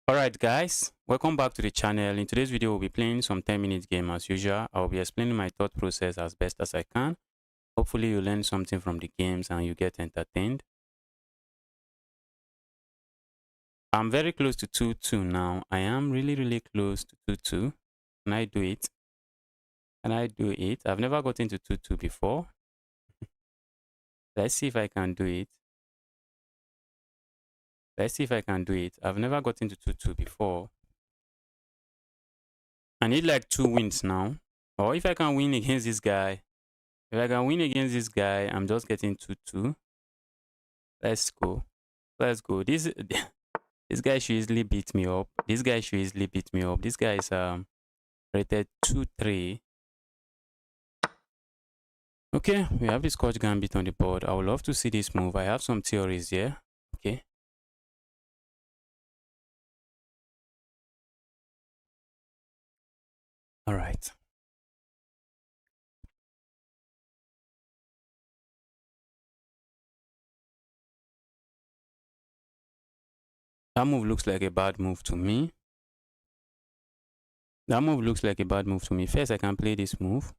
Alright guys, welcome back to the channel. In today's video, we'll be playing some 10-minute game as usual. I'll be explaining my thought process as best as I can. Hopefully you learn something from the games and you get entertained. I'm very close to 2-2 now. I am really close to 2-2. Can I do it? Can I do it? I've never gotten to 2-2 before. Let's see if I can do it. Let's see if I can do it. I've never gotten to 2-2 before. I need like 2 wins now. Or if I can win against this guy. If I can win against this guy, I'm just getting 2-2. Let's go. Let's go. This guy should easily beat me up. This guy should easily beat me up. This guy is rated 2-3. Okay, we have the Scotch gambit on the board. I would love to see this move. I have some theories here. Okay. All right. That move looks like a bad move to me. That move looks like a bad move to me. First, I can play this move.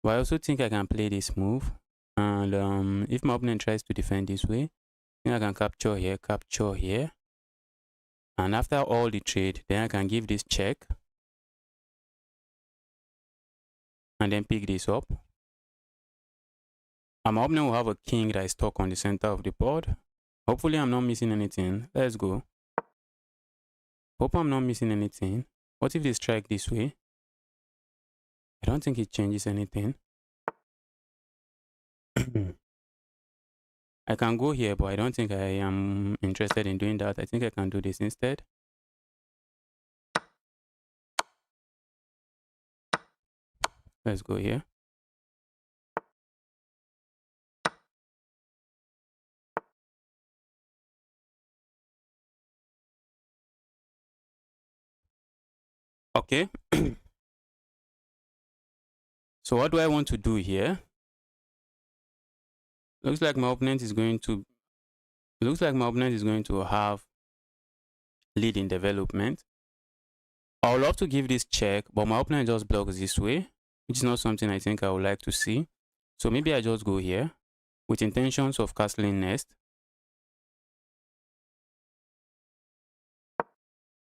But I also think I can play this move. And if my opponent tries to defend this way, I think I can capture here. And after all the trade, then I can give this check. And then pick this up. And my opponent will have a king that is stuck on the center of the board. Hopefully I'm not missing anything. Let's go. Hope I'm not missing anything. What if they strike this way? I don't think it changes anything. I can go here, but I don't think I am interested in doing that. I think I can do this instead. Let's go here. Okay. So what do I want to do here? Looks like my opponent is going to have lead in development. I would love to give this check, but my opponent just blocks this way, which is not something I think I would like to see. So maybe I just go here with intentions of castling next.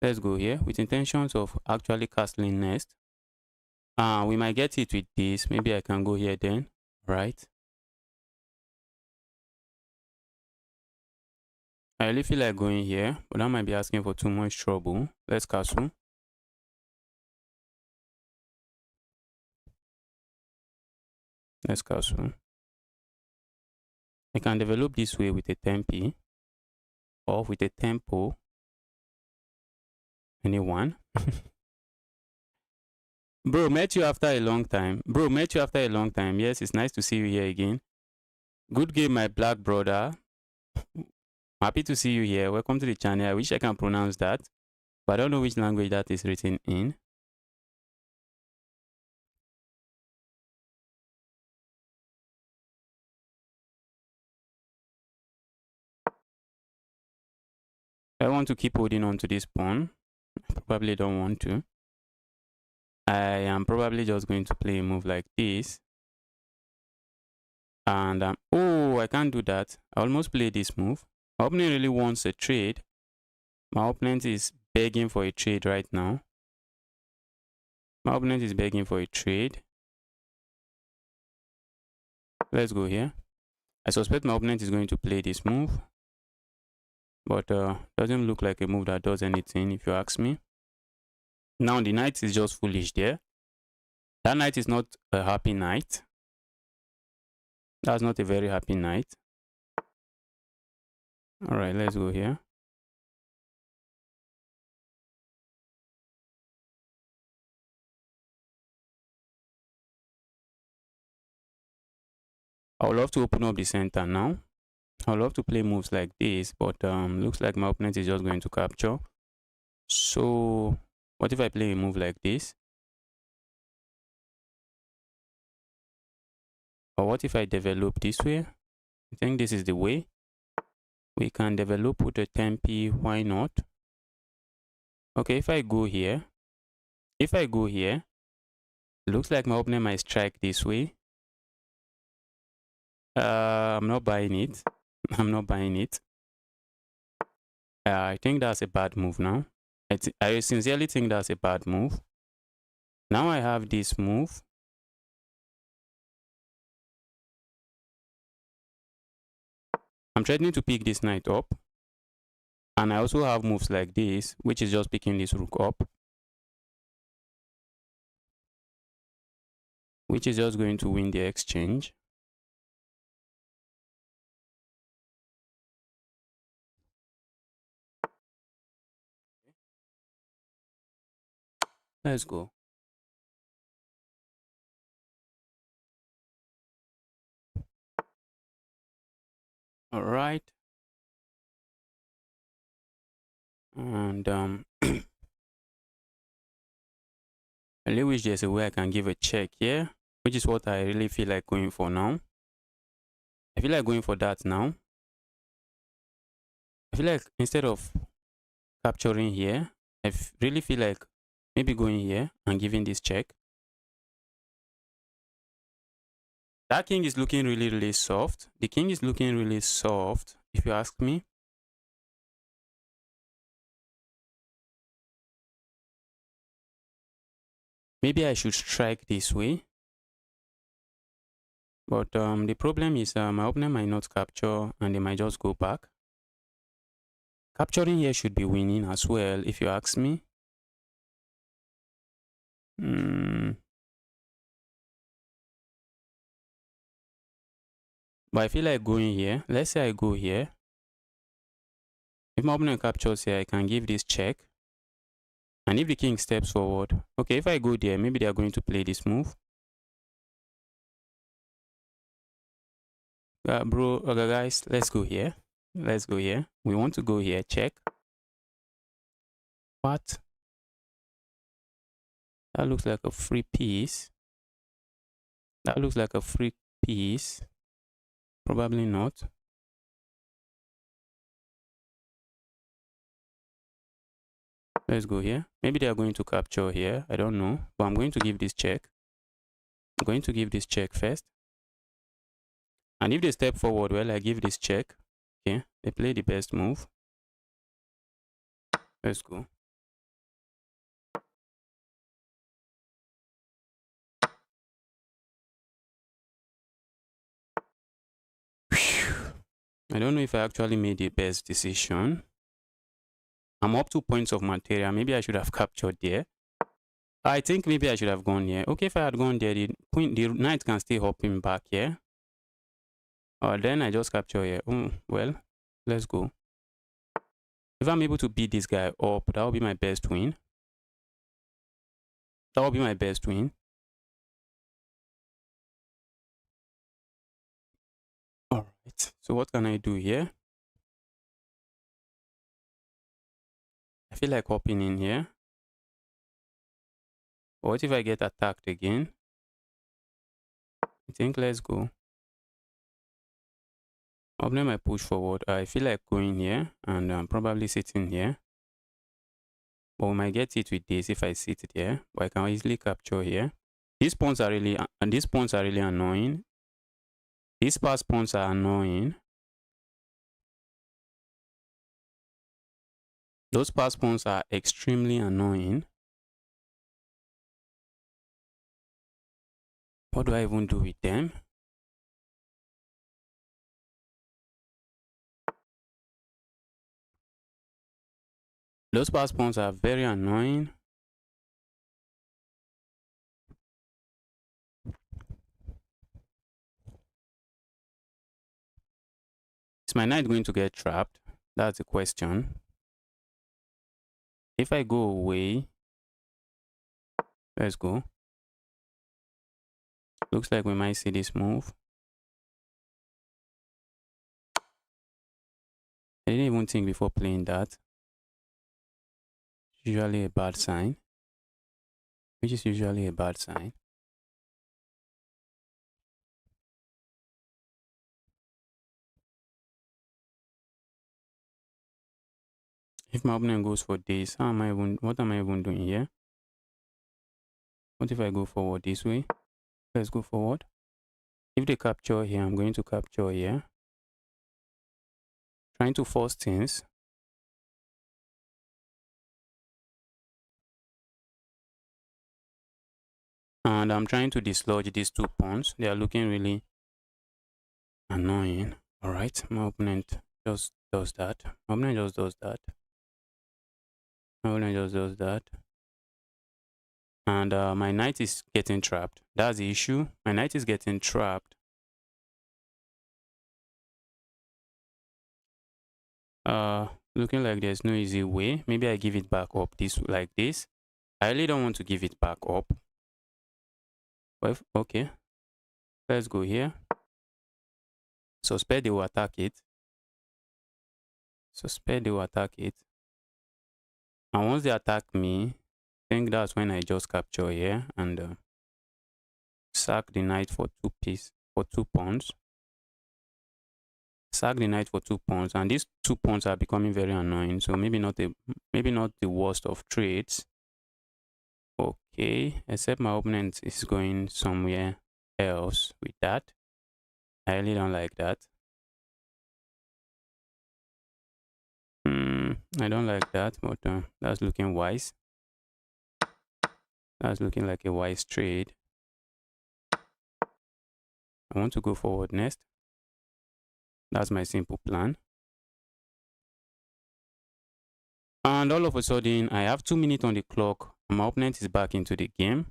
Let's go here with intentions of actually castling next. We might get it with this. Maybe I can go here then, right? I really feel like going here, but that might be asking for too much trouble. Let's castle. Let's castle. I can develop this way with a tempi or with a tempo. Anyone? Bro, met you after a long time. Yes, it's nice to see you here again. Good game, my black brother. Happy to see you here. Welcome to the channel. I wish I can pronounce that, but I don't know which language that is written in. I want to keep holding on to this pawn. I probably don't want to. I am probably just going to play a move like this. And oh, I can't do that. I almost played this move. My opponent really wants a trade. My opponent is begging for a trade right now. My opponent is begging for a trade. Let's go here. I suspect my opponent is going to play this move. But doesn't look like a move that does anything, if you ask me. Now the knight is just foolish there. That knight is not a happy knight. That's not a very happy knight. Alright, let's go here. I would love to open up the center now. I would love to play moves like this, but looks like my opponent is just going to capture. So what if I play a move like this? Or what if I develop this way? I think this is the way. we can develop with a 10p, why not? Okay, if I go here, it looks like my opponent might strike this way. I'm not buying it. I'm not buying it. I think that's a bad move now. I sincerely think that's a bad move. Now I have this move. I'm threatening to pick this knight up. And I also have moves like this, which is just picking this rook up, which is just going to win the exchange. Let's go. All right. And I really wish there's a way I can give a check here, which is what I really feel like going for now. I feel like going for that now. I feel like instead of capturing here, I really feel like maybe going here and giving this check. That king is looking really soft. The king is looking really soft, if you ask me. Maybe I should strike this way. But the problem is my opponent might not capture and they might just go back. Capturing here should be winning as well, if you ask me. But I feel like going here. Let's say I go here. If my opponent captures here, I can give this check. And if the king steps forward, okay, if I go there, maybe they are going to play this move. Okay, guys, let's go here. Let's go here. We want to go here, check. What? That looks like a free piece. That looks like a free piece. Probably not. Let's go here. Maybe they are going to capture here. I don't know. But I'm going to give this check. I'm going to give this check first. And if they step forward, well, I give this check. Okay, they play the best move. Let's go. I don't know if I actually made the best decision. I'm up 2 points of material. Maybe I should have captured there. I think maybe I should have gone here. Okay, if I had gone there, the knight can stay hopping back here. Or then I just capture here. Well, let's go. If I'm able to beat this guy up, that will be my best win. That will be my best win. Alright, so what can I do here? I feel like hopping in here. What if I get attacked again? I think let's go. Opponent might push forward. I feel like going here and probably sitting here. But we might get it with this if I sit it here. But I can easily capture here. These pawns are really annoying. These pass pawns are annoying. Those pass pawns are extremely annoying. What do I even do with them? Those pass pawns are very annoying. Is my knight going to get trapped? That's the question. If I go away, let's go. Looks like we might see this move. I didn't even think before playing that. Usually a bad sign. Which is usually a bad sign. If my opponent goes for this, what am I even doing here? What if I go forward this way? Let's go forward. If they capture here, I'm going to capture here. Trying to force things. And I'm trying to dislodge these 2 pawns. They are looking really annoying. Alright, my opponent just does that. My opponent just does that. My opponent just does that. And my knight is getting trapped. That's the issue. My knight is getting trapped. Looking like there's no easy way. Maybe I give it back up like this. I really don't want to give it back up. Well, okay. Let's go here. Suspect they will attack it. Suspect they will attack it. And once they attack me, I think that's when I just capture here and sack the knight for 2 pawns. Sack the knight for 2 pawns, and these 2 pawns are becoming very annoying. So maybe not the worst of trades. Okay, except my opponent is going somewhere else with that. I really don't like that. I don't like that, but that's looking wise. That's looking like a wise trade. I want to go forward next. That's my simple plan. And all of a sudden, I have 2 minutes on the clock. And my opponent is back into the game.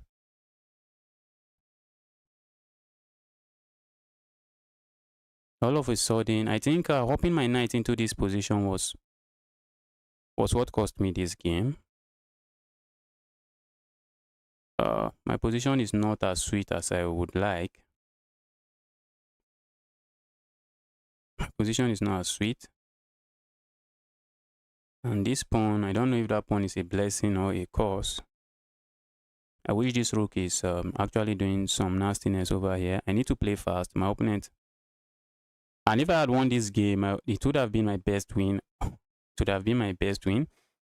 All of a sudden, I think hopping my knight into this position was what cost me this game. My position is not as sweet as I would like. My position is not as sweet. And this pawn, I don't know if that pawn is a blessing or a curse. I wish this rook is actually doing some nastiness over here. I need to play fast. My opponent. And if I had won this game, it would have been my best win. It would have been my best win.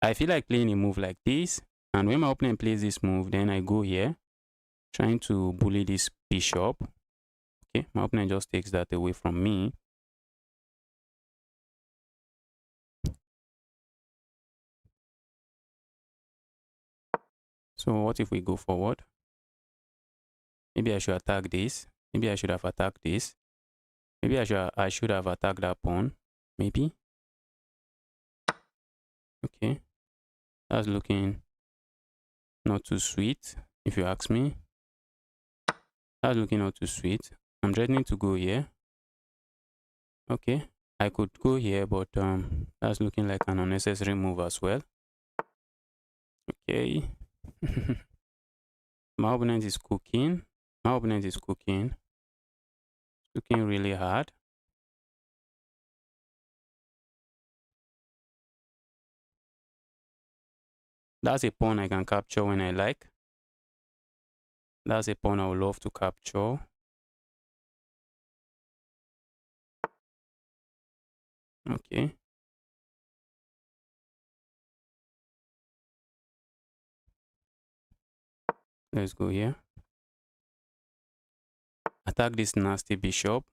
I feel like playing a move like this. And when my opponent plays this move, then I go here, trying to bully this bishop. Okay, my opponent just takes that away from me. So what if we go forward? Maybe I should attack this. Maybe I should have attacked this. Maybe I should have attacked that pawn. Maybe. Okay. That's looking not too sweet, if you ask me. That's looking not too sweet. I'm threatening to go here. Okay. I could go here, but that's looking like an unnecessary move as well. Okay. My opponent is cooking. My opponent is cooking. Looking really hard. That's a pawn I can capture when I like. That's a pawn I would love to capture. Okay. Let's go here. Attack this nasty bishop.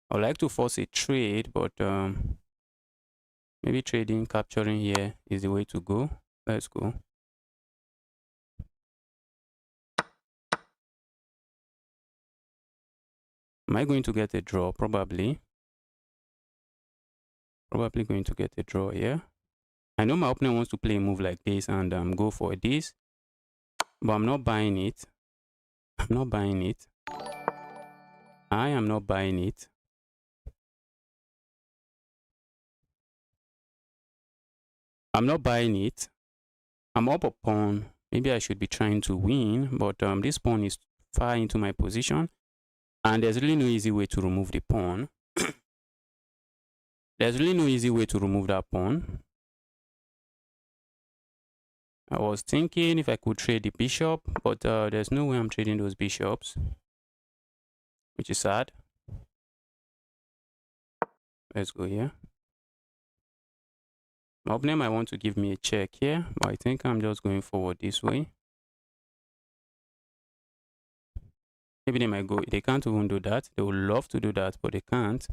I would like to force a trade, but maybe trading, capturing here is the way to go. Let's go. Am I going to get a draw? Probably. Probably going to get a draw here. I know my opponent wants to play a move like this and go for this, but I'm not buying it. I'm not buying it. I am not buying it. I'm not buying it. I'm up a pawn. Maybe I should be trying to win, but this pawn is far into my position, and there's really no easy way to remove the pawn. There's really no easy way to remove that pawn. I was thinking if I could trade the bishop, but there's no way I'm trading those bishops, which is sad. Let's go here. My opponent might want to give me a check here, but I think I'm just going forward this way. Maybe they might go, they can't even do that. They would love to do that, but they can't.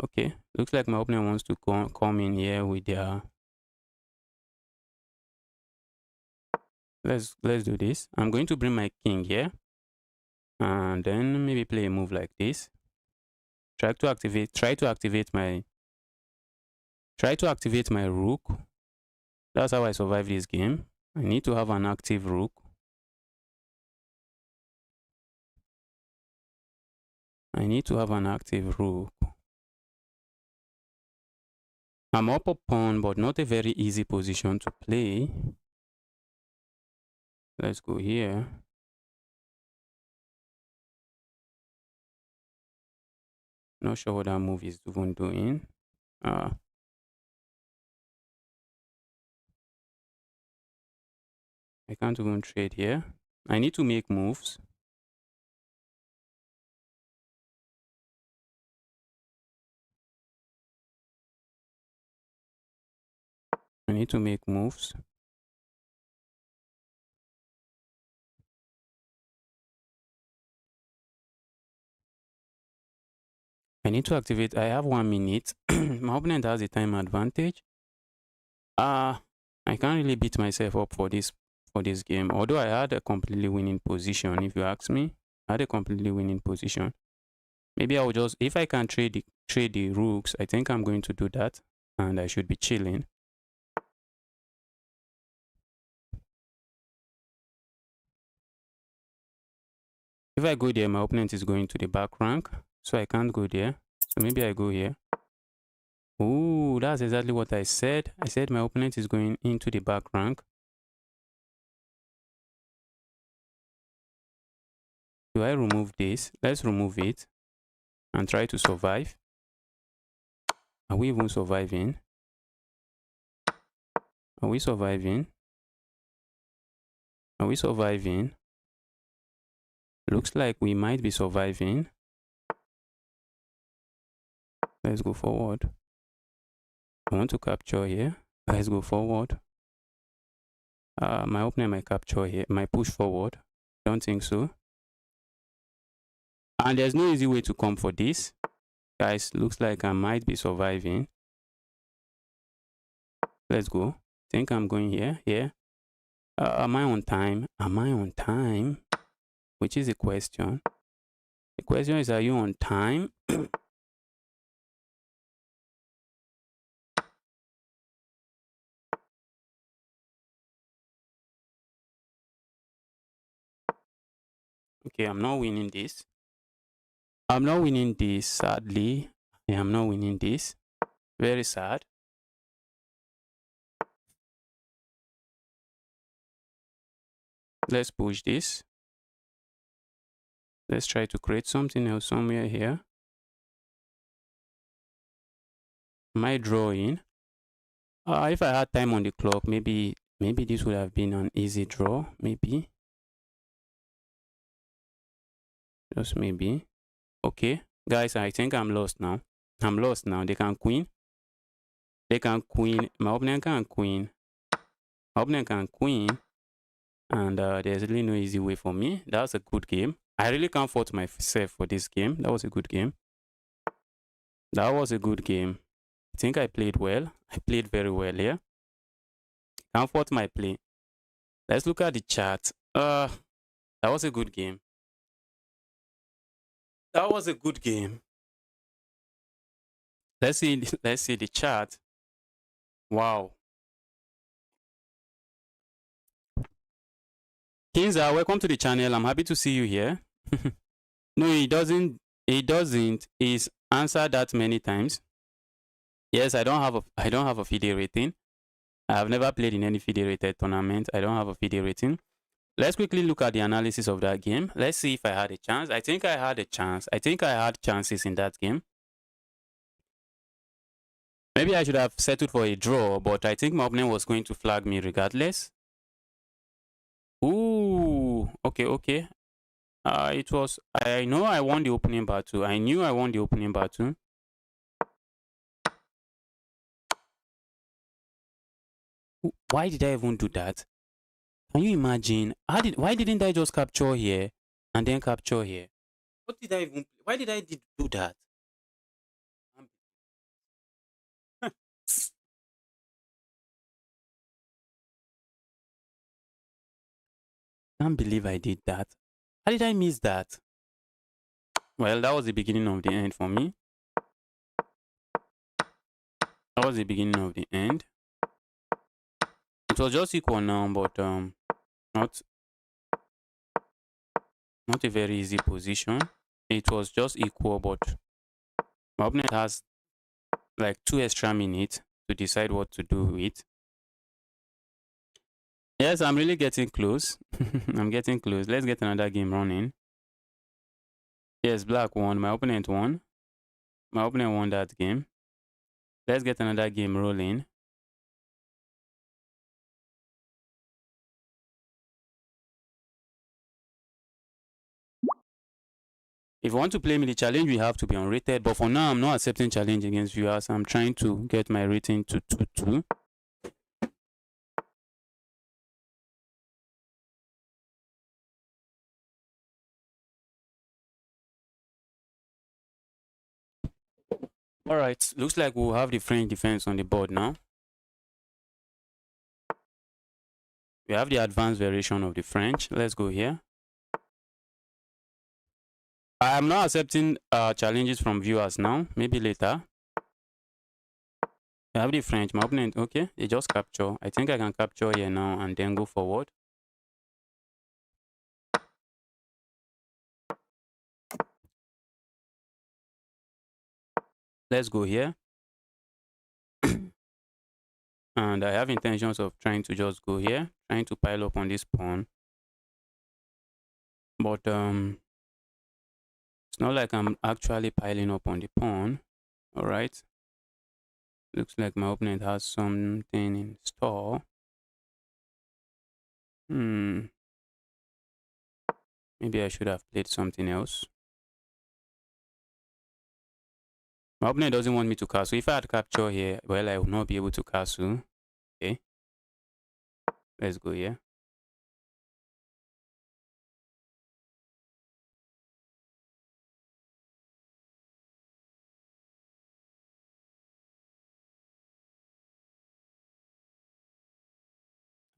Okay, looks like my opponent wants to come in here with their... Let's do this. I'm going to bring my king here, and then maybe play a move like this. Try to activate my rook. That's how I survive this game. I need to have an active rook. I need to have an active rook. I'm up a pawn, but not a very easy position to play. Let's go here. Not sure what that move is even doing. I can't even trade here. I need to make moves. I need to make moves. I need to activate. I have 1 minute. My opponent has a time advantage. I can't really beat myself up for this game. Although I had a completely winning position, if you ask me, I had a completely winning position. Maybe I will just, if I can trade the rooks, I think I'm going to do that, and I should be chilling. If I go there, my opponent is going to the back rank, so I can't go there. So maybe I go here. Ooh, that's exactly what I said. I said my opponent is going into the back rank. Do I remove this? Let's remove it and try to survive. Are we even surviving? Are we surviving? Are we surviving? Looks like we might be surviving. Let's go forward. I want to capture here. Let's go forward. My opponent might capture here. Might push forward. Don't think so. And there's no easy way to come for this. Guys, looks like I might be surviving. Let's go. Think I'm going here. Yeah. Am I on time? Am I on time? Which is the question. The question is, are you on time? Okay, I'm not winning this. I'm not winning this, sadly. Yeah, I'm not winning this. Very sad. Let's push this. Let's try to create something else somewhere here. Am I drawing? If I had time on the clock, maybe this would have been an easy draw. Maybe. Just maybe. Okay. Guys, I think I'm lost now. I'm lost now. They can queen. They can queen. My opponent can queen. My opponent can queen. And there's really no easy way for me. That's a good game. I really can't fault myself for this game. That was a good game. That was a good game. I think I played well. I played very well here. Can't fault my play. Let's look at the chat. That was a good game. That was a good game. Let's see the chat. Wow. Kinza, welcome to the channel. I'm happy to see you here. No, it doesn't. It's answered that many times. Yes, I don't have a FIDE rating. I have never played in any FIDE rated tournament. I don't have a FIDE rating. Let's quickly look at the analysis of that game. Let's see if I had a chance. I think I had a chance. I think I had chances in that game. Maybe I should have settled for a draw, but I think my opponent was going to flag me regardless. Ooh, okay. I know I won the opening battle. I knew I won the opening battle. Why did I even do that? Can you imagine? Why didn't I just capture here and then capture here? What did I even why did I do that? Can't believe I did that. How did I miss that? Well, that was the beginning of the end for me. That was the beginning of the end. It was just equal now, but not not a very easy position. It was just equal, but my opponent has like 2 extra minutes to decide what to do with. Yes, I'm really getting close. I'm getting close. Let's get another game running. Yes, black won. My opponent won. My opponent won that game. Let's get another game rolling. If you want to play me, the challenge will have to be unrated. But for now, I'm not accepting challenge against viewers. I'm trying to get my rating to 2-2. All right, looks like we'll have the French defense on the board now. We have the advanced variation of the French. Let's go here. I am not accepting challenges from viewers now. Maybe later. I have the French. My opponent, okay, they just capture. I think I can capture here now and then go forward. Let's go here. And I have intentions of trying to just go here, trying to pile up on this pawn. But it's not like I'm actually piling up on the pawn. All right. Looks like my opponent has something in store. Maybe I should have played something else. My opponent doesn't want me to castle. If I had capture here, well, I will not be able to castle. Okay. Let's go here.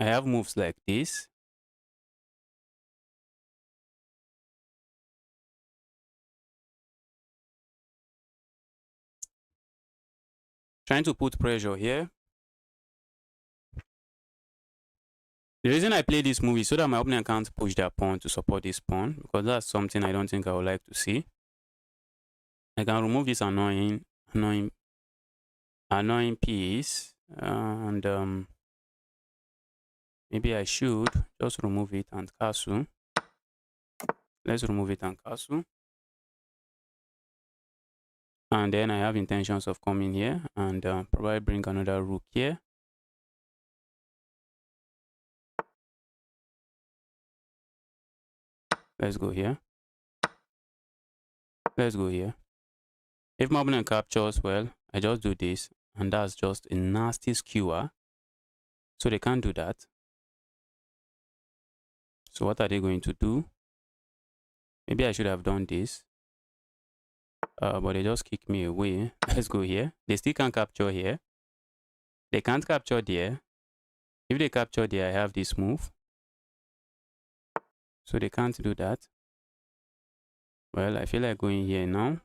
I have moves like this. Trying to put pressure here. The reason I play this move is so that my opponent can't push their pawn to support this pawn, because that's something I don't think I would like to see. I can remove this annoying piece, and maybe I should just remove it and castle. Let's remove it and castle. And then I have intentions of coming here and probably bring another rook here. Let's go here. Let's go here. If my opponent captures, well, I just do this, and that's just a nasty skewer. So they can't do that. So what are they going to do? Maybe I should have done this. But they just kick me away. Let's go here. They still can't capture here. They can't capture there. If they capture there, I have this move. So they can't do that. Well, I feel like going here now.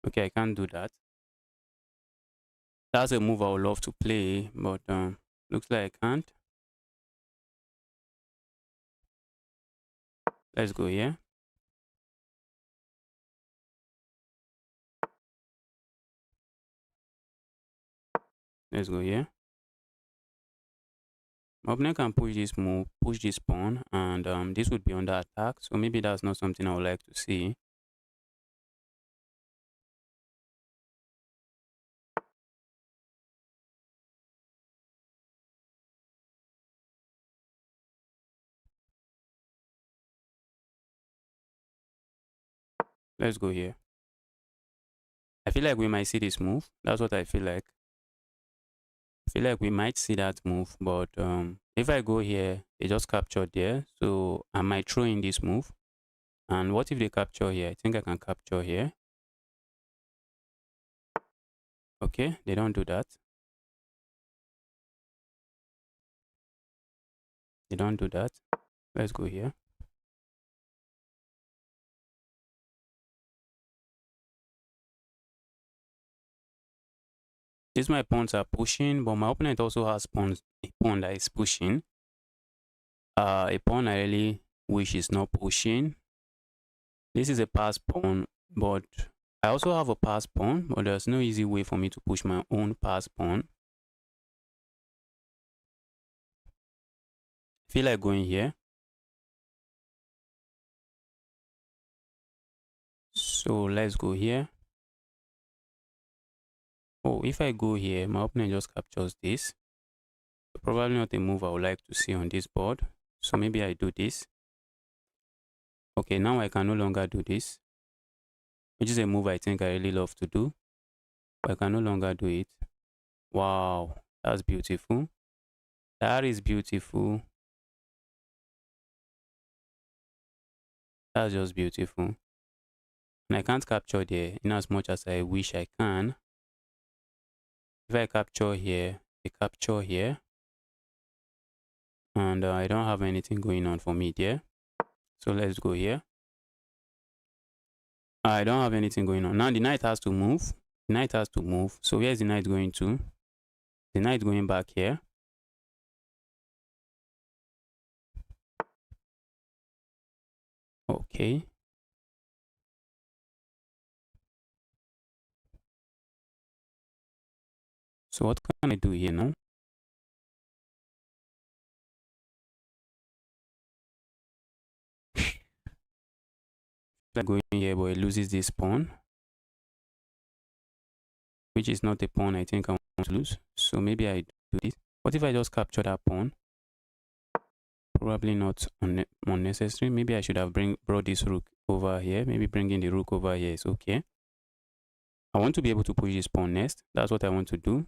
Okay, I can't do that. That's a move I would love to play, but looks like I can't. Let's go here. Let's go here. My opponent can push this move, push this pawn, and this would be under attack. So maybe that's not something I would like to see. Let's go here. I feel like we might see this move. That's what I feel like. I feel like we might see that move, but if I go here, they just captured there, so I might throw in this move. And what if they capture here? I think I can capture here. Okay, they don't do that. They don't do that. Let's go here. These my pawns are pushing, but my opponent also has pawns, a pawn that is pushing. A pawn I really wish is not pushing. This is a pass pawn, but I also have a pass pawn, but there's no easy way for me to push my own pass pawn. I feel like going here. So let's go here. Oh, if I go here, my opponent just captures this. Probably not a move I would like to see on this board. So maybe I do this. Okay, now I can no longer do this, which is a move I think I really love to do, but I can no longer do it. Wow, that's beautiful. That is beautiful. That's just beautiful. And I can't capture there in as much as I wish I can. If I capture here, I capture here. And I don't have anything going on for me there. So let's go here. I don't have anything going on. Now the knight has to move. The knight has to move. So where is the knight going to? The knight going back here. Okay. So what can I do here now? Like going here, but it loses this pawn, which is not a pawn I think I want to lose. So maybe I do this. What if I just capture that pawn? Probably not unnecessary. Maybe I should have brought this rook over here. Maybe bringing the rook over here is okay. I want to be able to push this pawn next. That's what I want to do.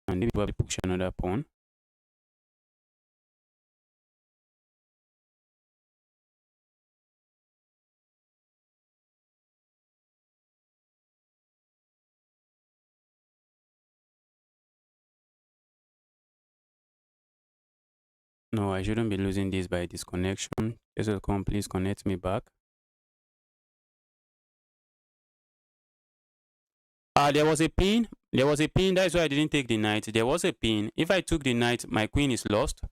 And maybe probably push another pawn. No, I shouldn't be losing this by disconnection. Come, please connect me back. There was a pin. There was a pin. That's why I didn't take the knight. There was a pin. If I took the knight, my queen is lost.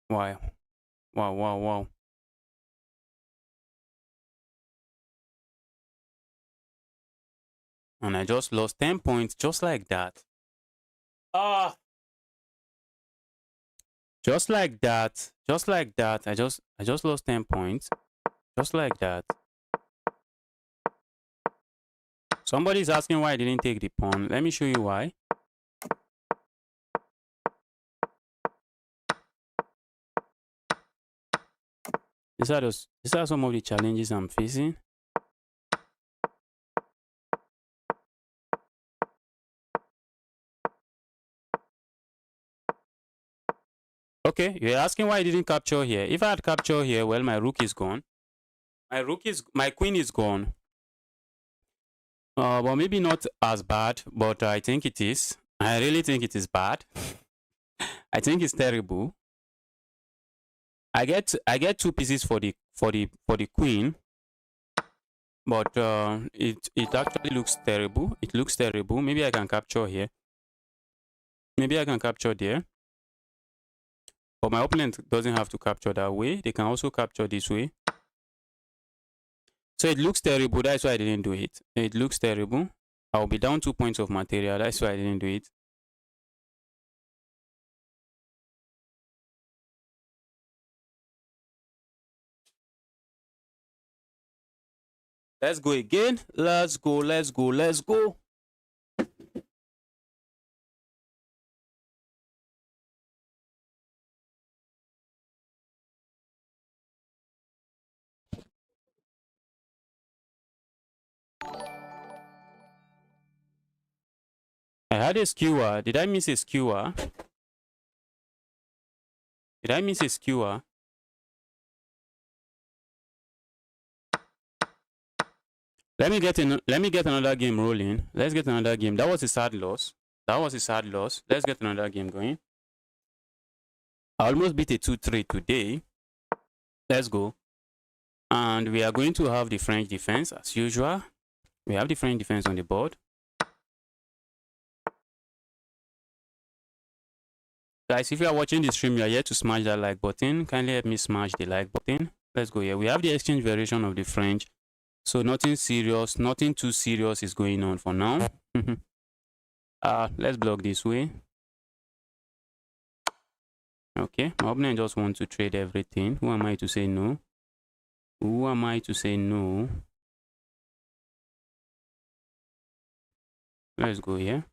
Wow. Wow, wow, wow. And I just lost 10 points just like that. Ah. Just like that. Just like that. I just lost 10 points. Just like that. Somebody's asking why I didn't take the pawn. Let me show you why. These are some of the challenges I'm facing. Okay, you're asking why I didn't capture here. If I had captured here, well, my rook is gone. My queen is gone. Well, maybe not as bad, but I think it is. I really think it is bad. I think it's terrible. I get 2 pieces for the queen, but it actually looks terrible. It looks terrible. Maybe I can capture here. Maybe I can capture there. But my opponent doesn't have to capture that way. They can also capture this way. So it looks terrible. That's why I didn't do it. It looks terrible. I'll be down 2 points of material. That's why I didn't do it. Let's go again. Let's go, let's go, let's go. had a skewer. Did I miss a skewer? Did I miss a skewer? Let me get another game rolling. Let's get another game. That was a sad loss. That was a sad loss. Let's get another game going. I almost beat a 2-3 today. Let's go. And we are going to have the French defense as usual. We have the French defense on the board. Guys, if you are watching the stream, you are here to smash that like button. Kindly help me smash the like button. Let's go here. We have the exchange variation of the French. So nothing serious, nothing too serious is going on for now. Let's block this way. Okay, my opponent just wants to trade everything. Who am I to say no? Who am I to say no? Let's go here.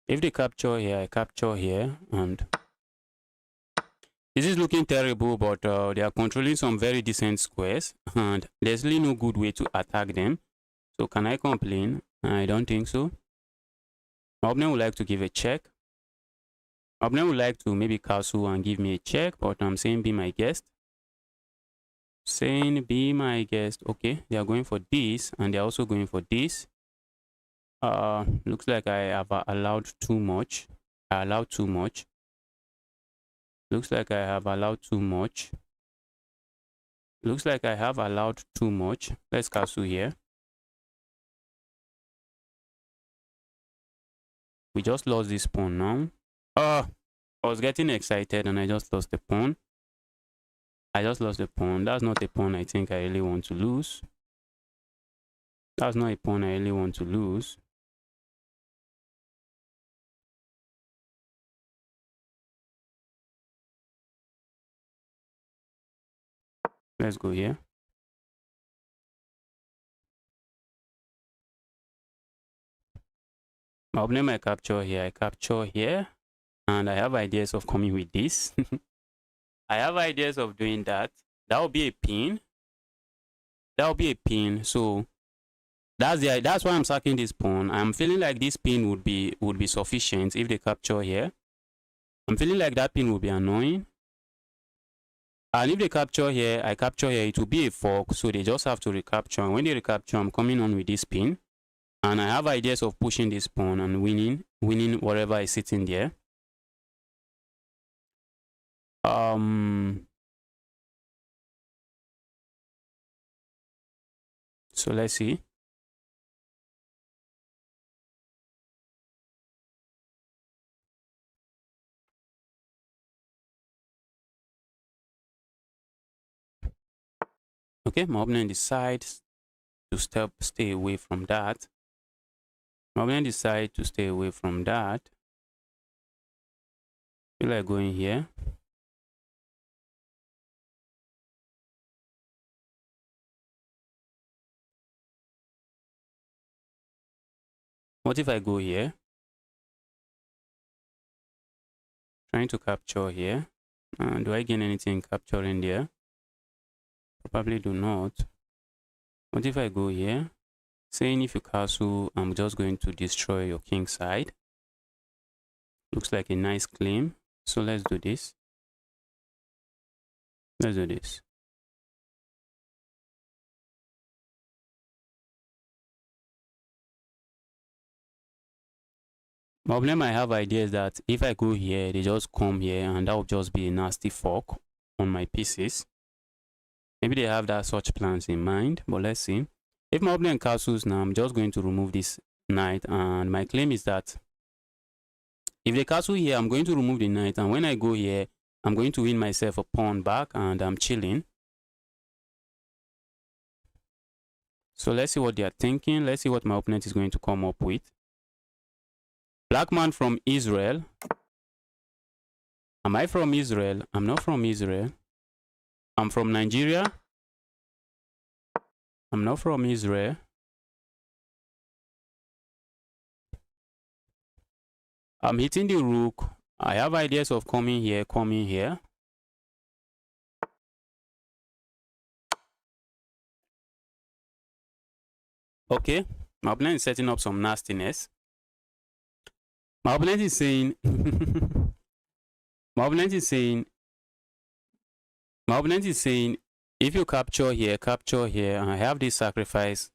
If they capture here, I capture here, and this is looking terrible, but they are controlling some very decent squares, and there's really no good way to attack them. So can I complain? I don't think so. My opponent would like to give a check. My opponent would like to maybe castle and give me a check, but I'm saying be my guest. Saying be my guest. Okay, they are going for this, and they're also going for this. Looks like I have allowed too much. I allowed too much. Looks like I have allowed too much. Looks like I have allowed too much. Let's castle here. We just lost this pawn now. I was getting excited and I just lost the pawn. I just lost the pawn. That's not a pawn I think I really want to lose. That's not a pawn I really want to lose. Let's go here. My opponent might capture here. I capture here. And I have ideas of coming with this. I have ideas of doing that. That will be a pin. That will be a pin. So that's why I'm sacking this pawn. I'm feeling like this pin would be sufficient if they capture here. I'm feeling like that pin will be annoying. And if they capture here, I capture here, it will be a fork. So they just have to recapture. And when they recapture, I'm coming on with this pin. And I have ideas of pushing this pawn and winning whatever is sitting there. So let's see. Okay, my opponent decides to stay away from that. My opponent decides to stay away from that. Feel like going here. What if I go here? Trying to capture here. Do I gain anything capturing there? Probably do not. What if I go here? Saying if you castle, I'm just going to destroy your king side. Looks like a nice claim. So let's do this. Let's do this. My problem I have ideas that if I go here, they just come here and that will just be a nasty fork on my pieces. Maybe they have that such plans in mind, but let's see. If my opponent castles now, I'm just going to remove this knight, and my claim is that if they castle here, I'm going to remove the knight, and when I go here, I'm going to win myself a pawn back, and I'm chilling. So let's see what they are thinking. Let's see what my opponent is going to come up with. Black man from Israel. Am I from Israel? I'm not from Israel. I'm from Nigeria. I'm not from Israel. I'm hitting the rook. I have ideas of coming here, coming here. Okay, my opponent is setting up some nastiness. My opponent is saying my opponent is saying my opponent is saying if you capture here, and I have this sacrifice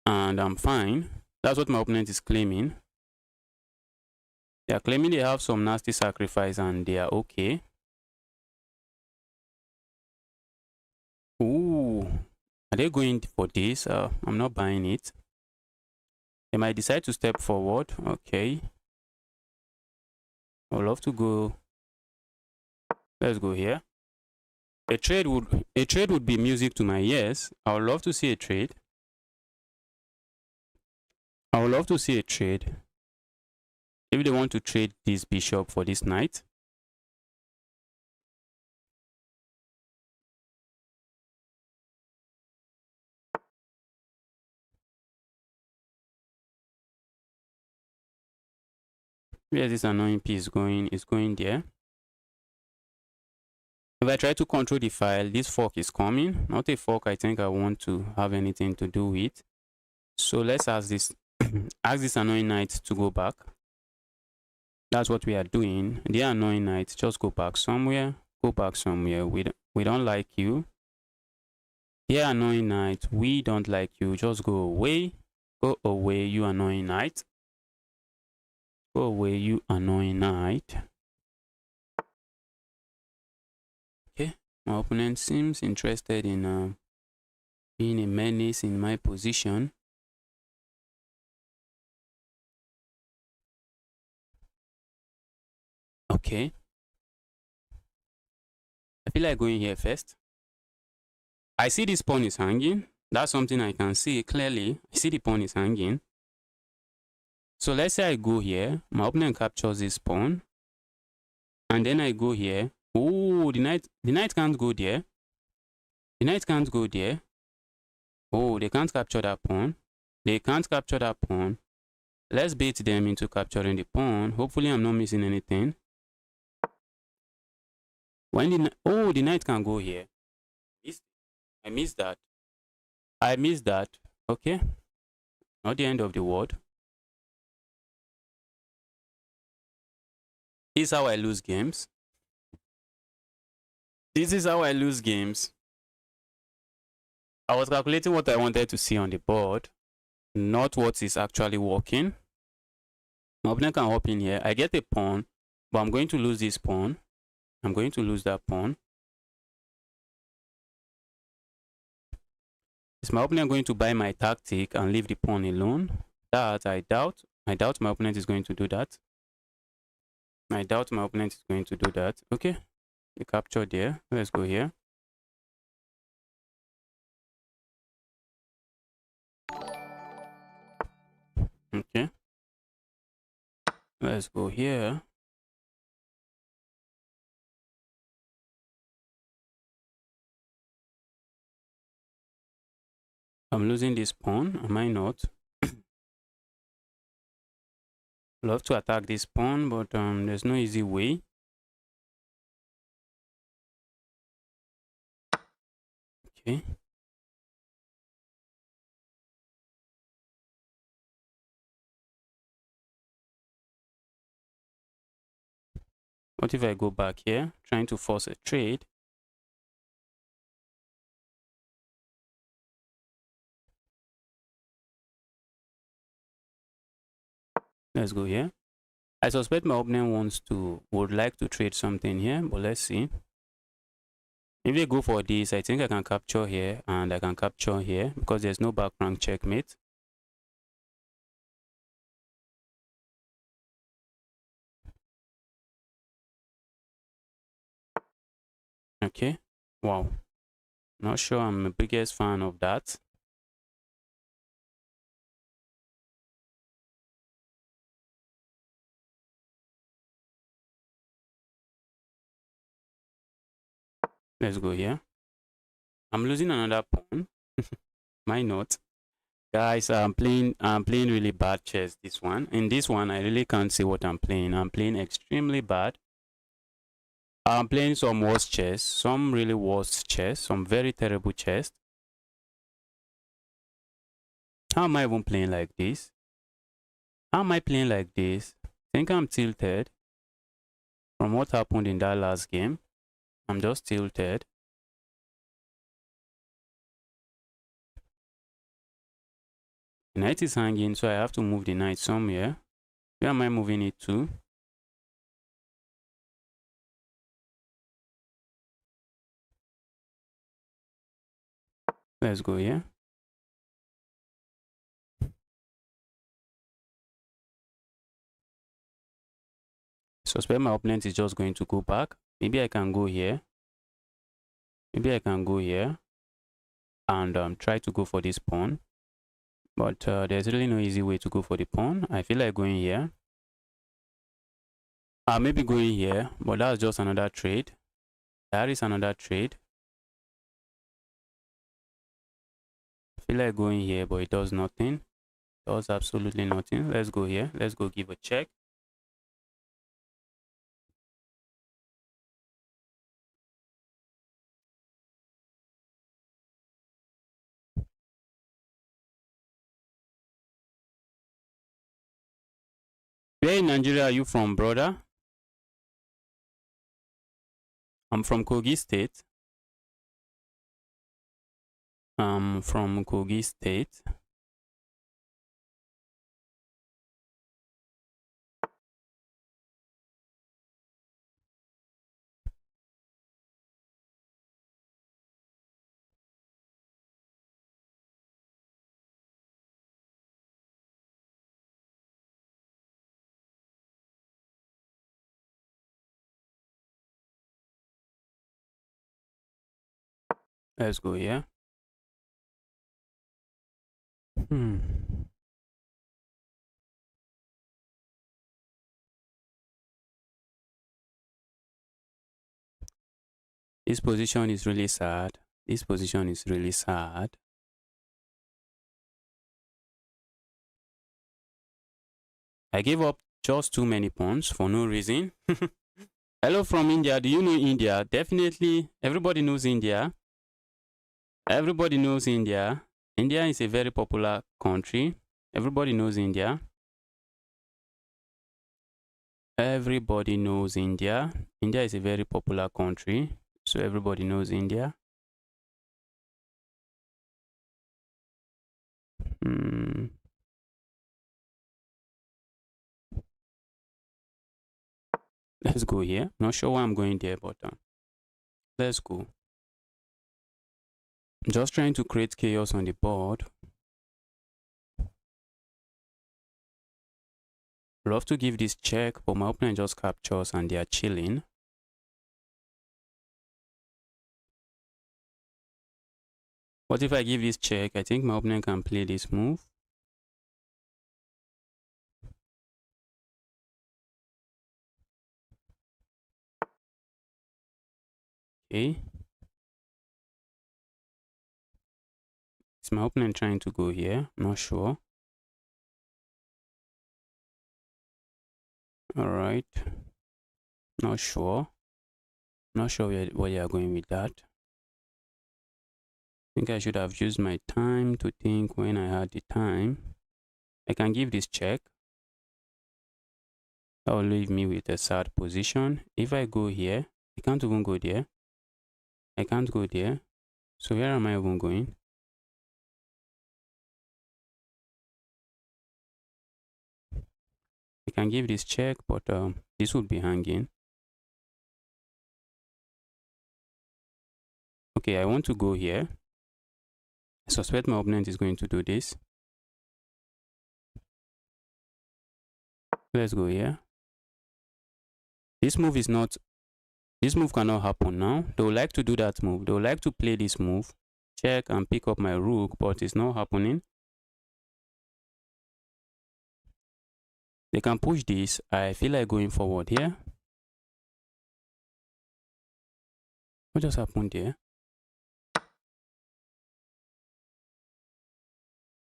and I'm fine. That's what my opponent is claiming. They are claiming they have some nasty sacrifice and they are okay. Ooh, are they going for this? I'm not buying it. They might decide to step forward. Okay. I would love to go. Let's go here. A trade would be music to my ears. I would love to see a trade. I would love to see a trade. If they want to trade this bishop for this knight. Where this annoying piece going? Is going there. If I try to control the file, this fork is coming. Not a fork I think I want to have anything to do with. So let's ask this ask this annoying knight to go back. That's what we are doing. The annoying knight, just go back somewhere. Go back somewhere. We don't like you. The annoying knight, we don't like you. Just go away. Go away, you annoying knight. Go away, you annoying knight. Okay, my opponent seems interested in being a menace in my position. Okay. I feel like going here first. I see this pawn is hanging. That's something I can see clearly. I see the pawn is hanging. So let's say I go here. My opponent captures this pawn. And then I go here. Oh, the knight can't go there. The knight can't go there. Oh, they can't capture that pawn. They can't capture that pawn. Let's bait them into capturing the pawn. Hopefully I'm not missing anything. When the knight can go here. I missed that. I missed that. Okay. Not the end of the world. This is how I lose games. This is how I lose games. I was calculating what I wanted to see on the board, not what is actually working. My opponent can hop in here. I get a pawn, but I'm going to lose this pawn. I'm going to lose that pawn. Is my opponent going to buy my tactic and leave the pawn alone? That I doubt. I doubt my opponent is going to do that. I doubt my opponent is going to do that. Okay. The capture there. Let's go here. Okay. Let's go here. I'm losing this pawn. Am I not? Love to attack this pawn, but there's no easy way. Okay. What if I go back here, trying to force a trade? Let's go here. I suspect my opponent would like to trade something here, but let's see. If they go for this, I think I can capture here and I can capture here because there's no back rank checkmate. Okay. Wow. Not sure I'm the biggest fan of that. Let's go here. I'm losing another pawn. Why not? Guys, I'm playing really bad chess this one. In this one, I really can't see what I'm playing. I'm playing extremely bad. I'm playing some worse chess, some really worse chess, some very terrible chess. How am I even playing like this? How am I playing like this? I think I'm tilted from what happened in that last game. I'm just tilted. The knight is hanging, so I have to move the knight somewhere. Where am I moving it to? Let's go here. Suspect my opponent is just going to go back. Maybe I can go here. Maybe I can go here and try to go for this pawn. But there's really no easy way to go for the pawn. I feel like going here. Maybe going here, but that's just another trade. That is another trade. I feel like going here, but it does nothing. It does absolutely nothing. Let's go here. Let's go give a check. Where in Nigeria are you from, brother? I'm from Kogi State. I'm from Kogi State. Let's go here. This position is really sad. This position is really sad. I gave up just too many pawns for no reason. Hello from India. Do you know India? Definitely. Everybody knows India. Everybody knows India. India is a very popular country. Everybody knows India. Everybody knows India. India is a very popular country. So everybody knows India. Let's go here. Not sure why I'm going there, but let's go. Just trying to create chaos on the board. Love to give this check, but my opponent just captures and they are chilling. What if I give this check? I think my opponent can play this move. Okay. Is my opponent trying to go here? Not sure. Alright. Not sure. Not sure where they are going with that. I think I should have used my time to think when I had the time. I can give this check. That will leave me with a sad position. If I go here, I can't even go there. I can't go there. So where am I even going? I can give this check, but this would be hanging. Okay, I want to go here. I suspect my opponent is going to do this. Let's go here. This move is not, this move cannot happen now. They would like to do that move. They would like to play this move, check and pick up my rook, but it's not happening. They can push this. I feel like going forward here. What just happened there?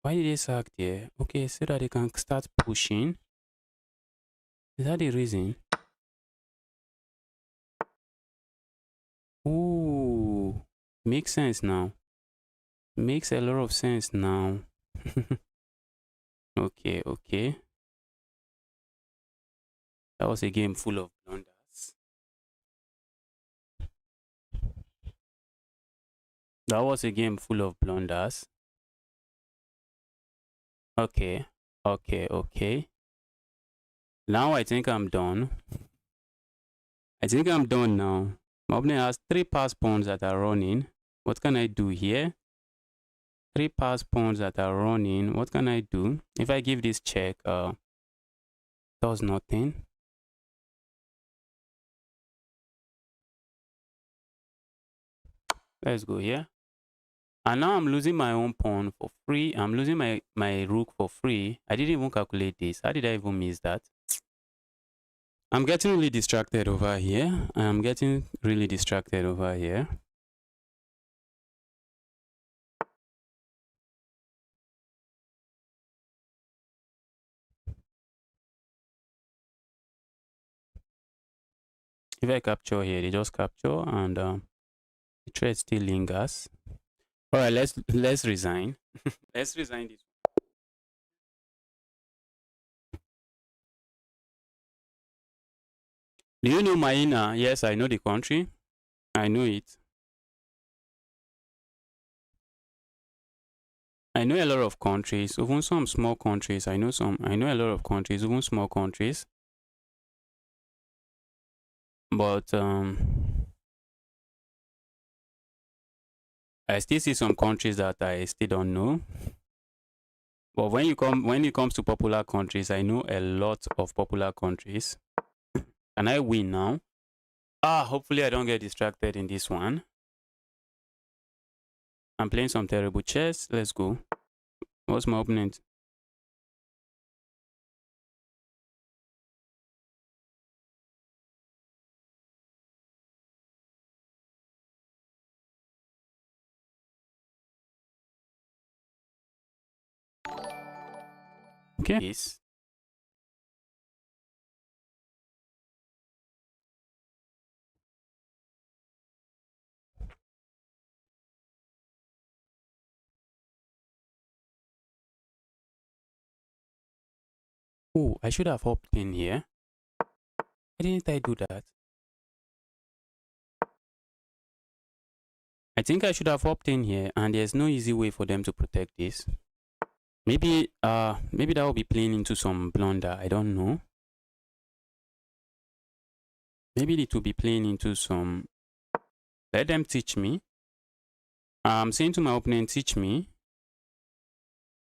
Why did they sack there? Okay, so that they can start pushing. Is that the reason? Ooh, makes sense now. Makes a lot of sense now. Okay, okay. That was a game full of blunders. That was a game full of blunders. Okay, okay. Now I think I'm done. I think I'm done now. My opponent has 3 pass pawns that are running. What can I do here? 3 pass pawns that are running. What can I do? If I give this check, does nothing. Let's go here. And now I'm losing my own pawn for free. I'm losing my rook for free. I didn't even calculate this. How did I even miss that? I'm getting really distracted over here. I'm getting really distracted over here. If I capture here, they just capture, and the trade still lingers. All right, let's resign. Let's resign this. Do you know Maina? Yes, I know the country. I know it. I know a lot of countries, even some small countries. I know a lot of countries, even small countries. But I still see some countries that I still don't know. But when it comes to popular countries, I know a lot of popular countries. Can I win now? Hopefully I don't get distracted in this one. I'm playing some terrible chess. Let's go. What's my opponent? Okay. Yes. Oh, I should have hopped in here. Why didn't I do that? I think I should have hopped in here, and there's no easy way for them to protect this. Maybe that will be playing into some blunder. I don't know. Maybe it will be playing into some. Let them teach me. I'm saying to my opponent, teach me.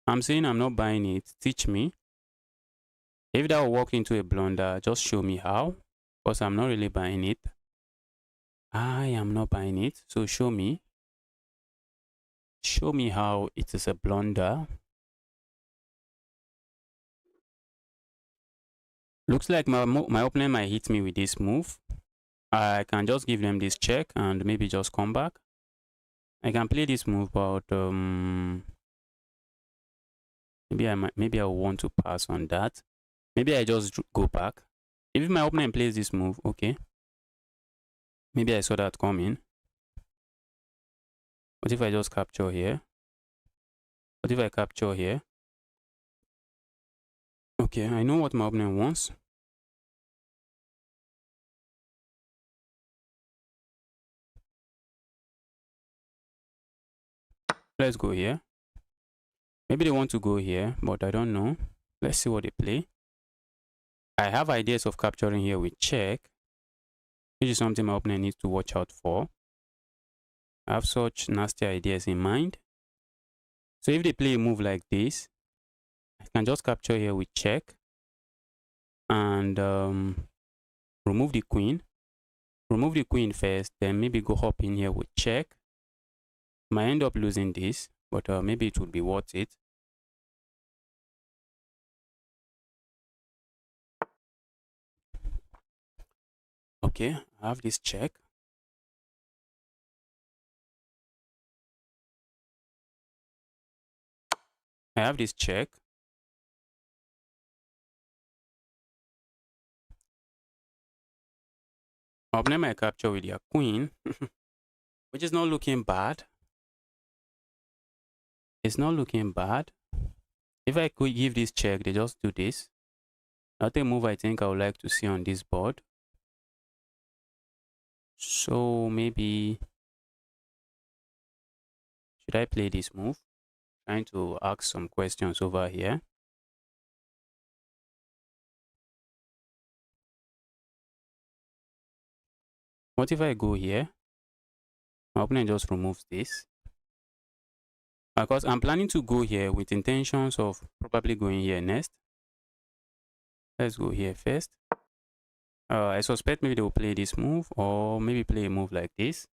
I'm saying I'm not buying it. Teach me. If that will walk into a blunder, just show me how. Because I'm not really buying it. I am not buying it. So show me. Show me how it is a blunder. Looks like my opponent might hit me with this move. I can just give them this check and maybe just come back. I can play this move, but maybe I want to pass on that. Maybe I just go back. If my opponent plays this move, okay. Maybe I saw that coming. What if I just capture here? What if I capture here? Okay, I know what my opponent wants. Let's go here. Maybe they want to go here, but I don't know. Let's see what they play. I have ideas of capturing here with check, which is something my opponent needs to watch out for. I have such nasty ideas in mind. So if they play a move like this, I can just capture here with check and remove the queen. Remove the queen first, then maybe go hop in here with check. Might end up losing this, but maybe it would be worth it. Okay, I have this check. I have this check. My opponent might capture with their queen, which is not looking bad. It's not looking bad. If I could give this check, they just do this. Another move I think I would like to see on this board. So maybe should I play this move? Trying to ask some questions over here. What if I go here? My opponent just removes this. Because I'm planning to go here with intentions of probably going here next. Let's go here first. I suspect maybe they will play this move or maybe play a move like this.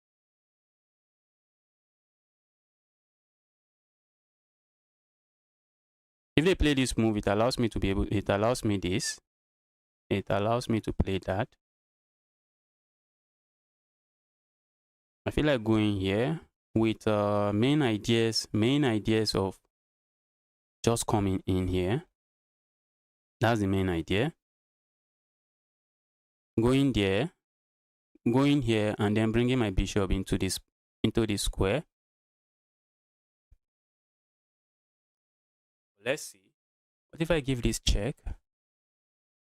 If they play this move, it allows me to be able, it allows me this. It allows me to play that. I feel like going here with main ideas of just coming in here. That's the main idea. Going there, going here, and then bringing my bishop into this square. Let's see. What if I give this check?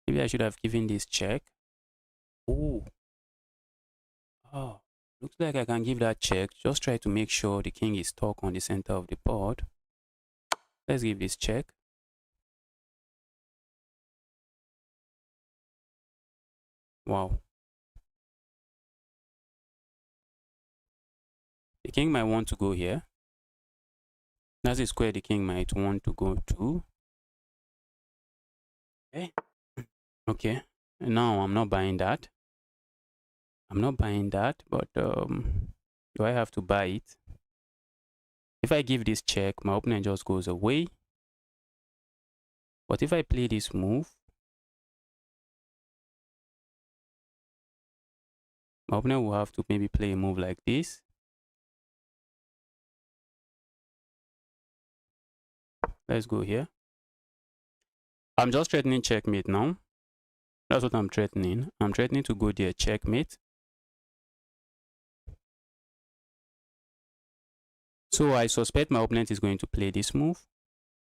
Maybe I should have given this check. Oh, looks like I can give that check. Just try to make sure the king is stuck on the center of the board. Let's give this check. Wow. The king might want to go here. That's a square the king might want to go to. Okay. Okay. Now I'm not buying that. I'm not buying that, but do I have to buy it? If I give this check, my opponent just goes away. But if I play this move, my opponent will have to maybe play a move like this. Let's go here. I'm just threatening checkmate now. That's what I'm threatening. I'm threatening to go there, checkmate. So I suspect my opponent is going to play this move.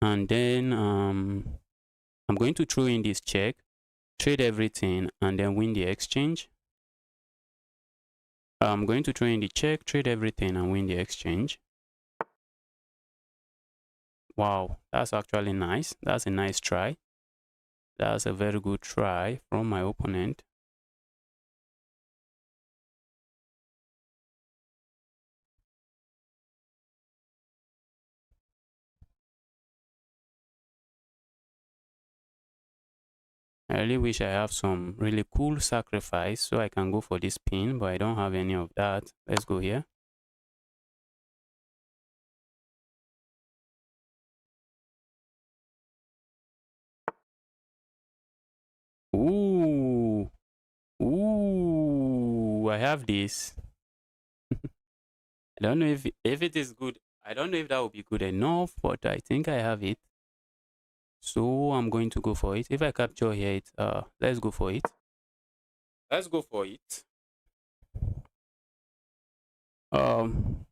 And then I'm going to throw in this check, trade everything, and then win the exchange. I'm going to throw in the check, trade everything, and win the exchange. Wow, that's actually nice. That's a nice try. That's a very good try from my opponent. I really wish I have some really cool sacrifice so I can go for this pin, but I don't have any of that. Let's go here. Ooh. Ooh, I have this. I don't know if it is good. I don't know if that would be good enough, but I think I have it. So I'm going to go for it. If I capture here, let's go for it. Let's go for it. Um,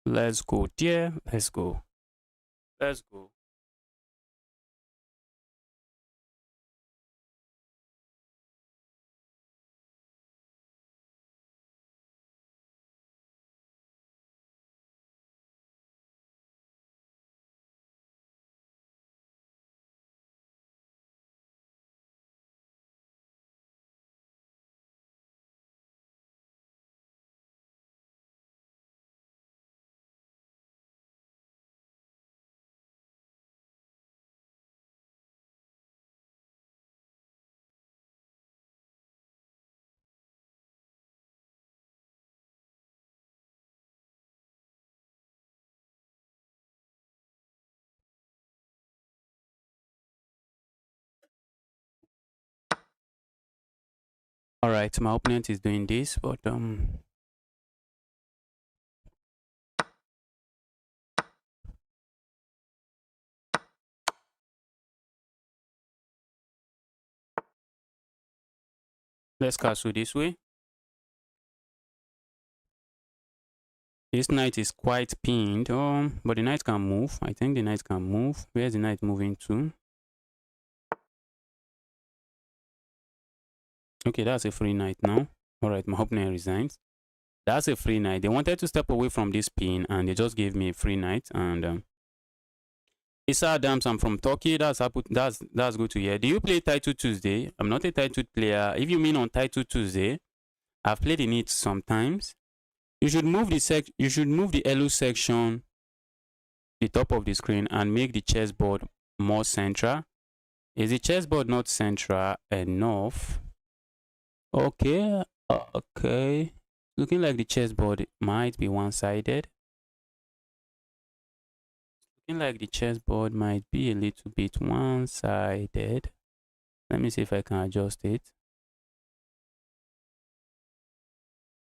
let's go there. Let's go. Let's go. All right, my opponent is doing this, but let's castle this way. This knight is quite pinned. But the knight can move. I think the knight can move. Where's the knight moving to? Okay, that's a free knight now. Alright, my opponent resigns. That's a free knight. They wanted to step away from this pin and they just gave me a free knight. And Issa Adams, I'm from Turkey. That's good to hear. Do you play Title Tuesday? I'm not a Title player. If you mean on Title Tuesday, I've played in it sometimes. You should move the LO section, the top of the screen, and make the chessboard more central. Is the chessboard not central enough? Okay. Looking like the chessboard might be one-sided. Looking like the chessboard might be a little bit one-sided. Let me see if I can adjust it.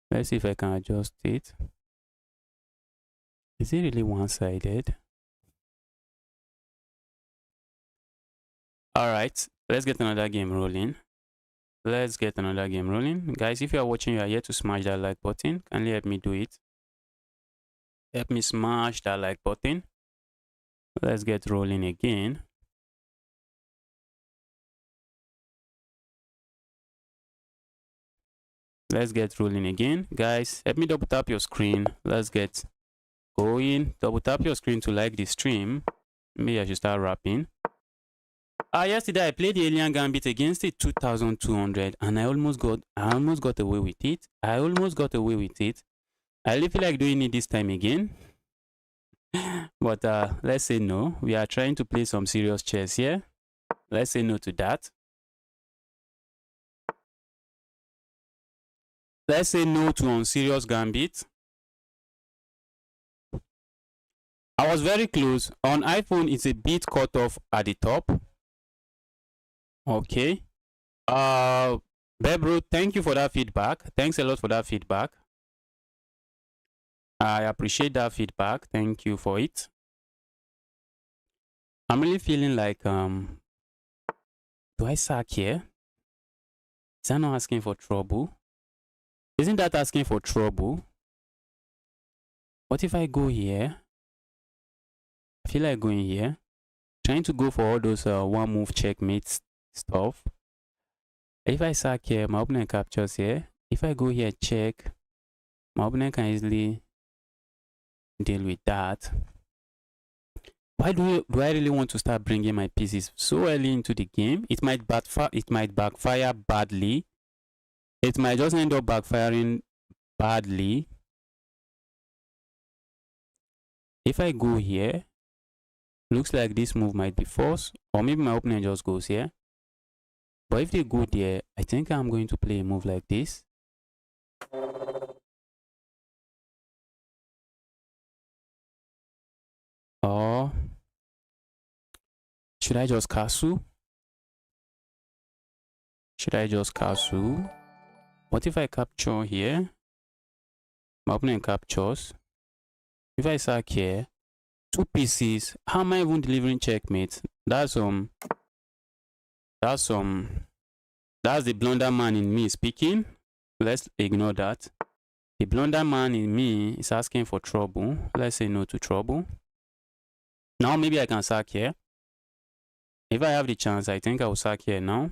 Let's see if I can adjust it. Is it really one-sided? Alright, let's get another game rolling. Guys, if you are watching, you are here to smash that like button. Kindly help me do it. Help me smash that like button. Let's get rolling again. Let's get rolling again. Guys, help me double tap your screen. Let's get going. Double tap your screen to like the stream. Maybe I should start rapping. Yesterday I played the Alien Gambit against it 2200 and I almost got away with it. I really feel like doing it this time again. But let's say no. We are trying to play some serious chess here. Let's say no to that. Let's say no to unserious gambit. I was very close. On iPhone, it's a bit cut off at the top. Okay. Bebro, thank you for that feedback. Thanks a lot for that feedback. I appreciate that feedback. Thank you for it. I'm really feeling like, do I sack here? Is that not asking for trouble? Isn't that asking for trouble? What if I go here? I feel like going here. Trying to go for all those one move checkmate stuff. If I sack here, my opponent captures here. If I go here, check, my opponent can easily deal with that. Why do I really want to start bringing my pieces so early into the game? It might backfire badly. It might just end up backfiring badly. If I go here, looks like this move might be forced, or maybe my opponent just goes here. But if they go there, I think I'm going to play a move like this. Or should I just castle? What if I capture here? My opponent captures. If I sack here, two pieces. How am I even delivering checkmate? That's the blunder man in me speaking. Let's ignore that. The blunder man in me is asking for trouble. Let's say no to trouble. Now maybe I can sack here. If I have the chance, I think I will sack here now.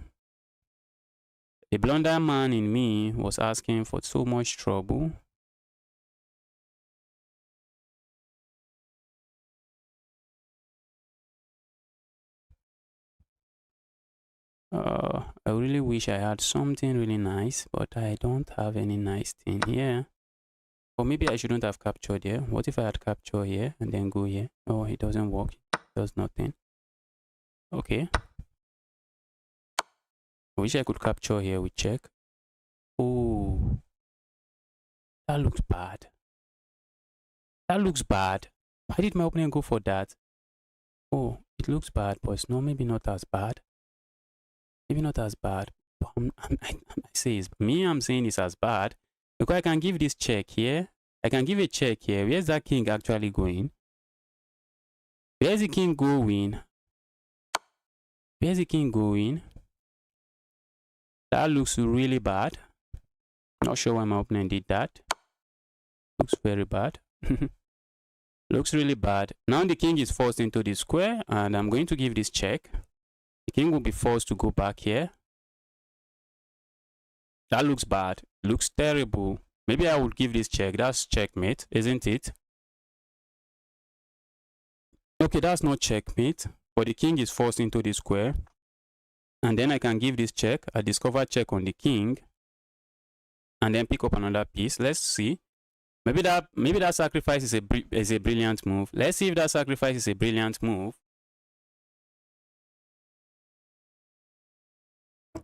The blunder man in me was asking for so much trouble. I really wish I had something really nice, but I don't have any nice thing here. Or maybe I shouldn't have captured here. What if I had captured here and then go here? Oh, it doesn't work. It does nothing. Okay. I wish I could capture here with check. Oh, that looks bad. Why did my opponent go for that? Oh, it looks bad, but no, maybe not as bad. But I say it's me. I'm saying it's as bad because I can give this check here. I can give a check here. Where's that king actually going? Where's the king going? That looks really bad. Not sure why my opponent did that. Looks very bad. Looks really bad. Now the king is forced into the square, and I'm going to give this check. The king will be forced to go back here. That looks bad. Looks terrible. Maybe I would give this check. That's checkmate, isn't it? Okay, that's not checkmate, but the king is forced into the square. And then I can give this check. I discover check on the king. And then pick up another piece. Let's see. Maybe that sacrifice is a brilliant move. Let's see if that sacrifice is a brilliant move.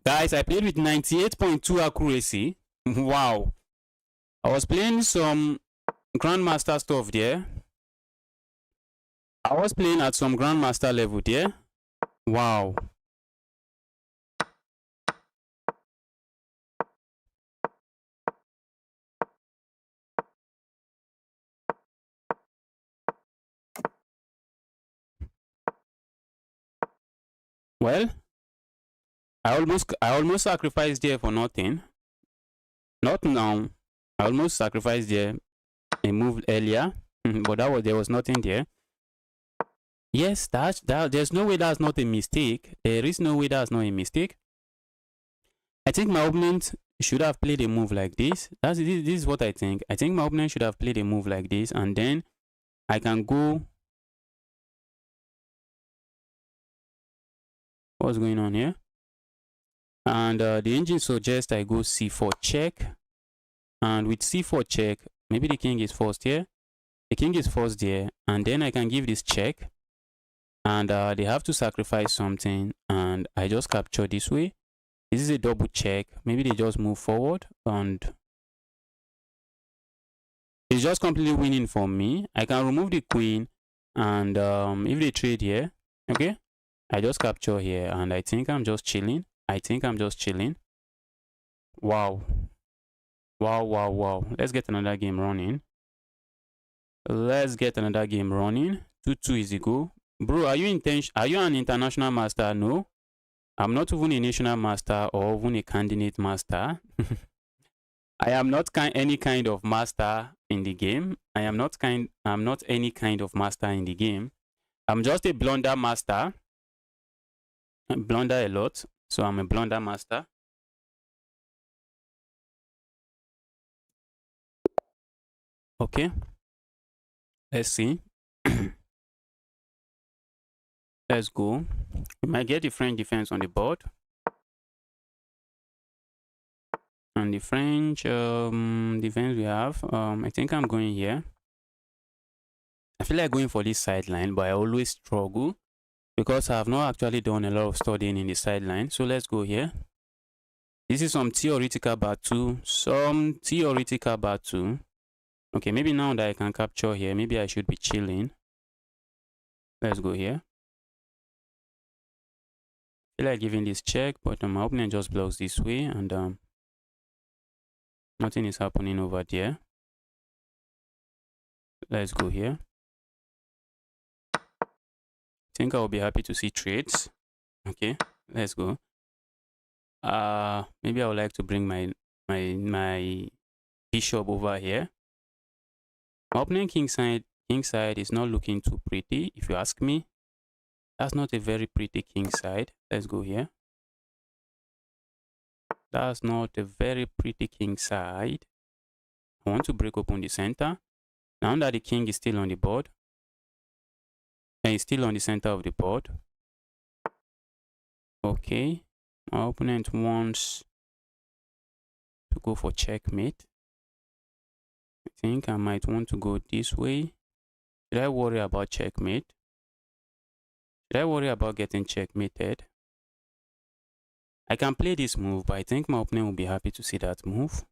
Guys, I played with 98.2 accuracy. Wow. I was playing some grandmaster stuff there. I was playing at some grandmaster level there. Wow. Well, I almost sacrificed there for nothing. Not now. I almost sacrificed there a move earlier, but there was nothing there. Yes, there's no way that's not a mistake. There is no way that's not a mistake. I think my opponent should have played a move like this. This is what I think. I think my opponent should have played a move like this, and then I can go. What's going on here? And the engine suggests I go c4 check. And with c4 check, maybe the king is forced here. The king is forced there. And then I can give this check. And they have to sacrifice something. And I just capture this way. This is a double check. Maybe they just move forward. And it's just completely winning for me. I can remove the queen. And if they trade here, okay, I just capture here. And I think I'm just chilling. Wow. Wow. Let's get another game running. 2-2 is the goal. Bro, are you an international master? No. I'm not even a national master or even a candidate master. I am not any kind of master in the game. I'm not any kind of master in the game. I'm just a blunder master. I blunder a lot. So I'm a blunder master. Okay. Let's see. Let's go. We might get the French defense on the board. And the French defense we have, I think I'm going here. I feel like going for this sideline, but I always struggle because I have not actually done a lot of studying in the sideline. So let's go here. This is some theoretical battle. Okay, maybe now that I can capture here, maybe I should be chilling. Let's go here. I feel like giving this check, but my opponent just blocks this way, and nothing is happening over there. Let's go here. I think I will be happy to see trades. Okay, let's go. Maybe I would like to bring my bishop over here. My opponent king side is not looking too pretty, if you ask me. That's not a very pretty king side. Let's go here. That's not a very pretty king side. I want to break open the center. Now that the king is still on the board, and it's still on the center of the board. Okay. My opponent wants to go for checkmate. I think I might want to go this way. Should I worry about checkmate? Should I worry about getting checkmated? I can play this move, but I think my opponent will be happy to see that move.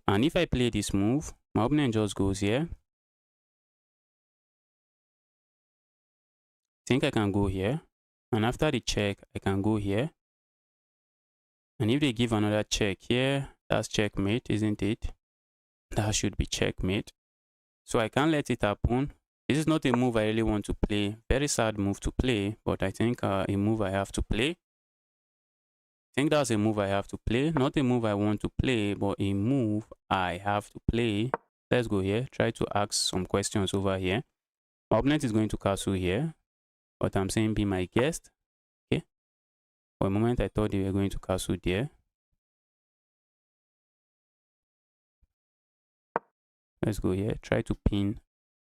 And if I play this move, my opponent just goes here. I think I can go here. And after the check, I can go here. And if they give another check here, that's checkmate, isn't it? That should be checkmate. So I can't let it happen. This is not a move I really want to play. Very sad move to play, but I think a move I have to play. think that's a move I have to play. Not a move I want to play, but a move I have to play. Let's go here. Try to ask some questions over here. My opponent is going to castle here, but I'm saying be my guest. Okay. For a moment, I thought they were going to castle there. Let's go here. Try to pin.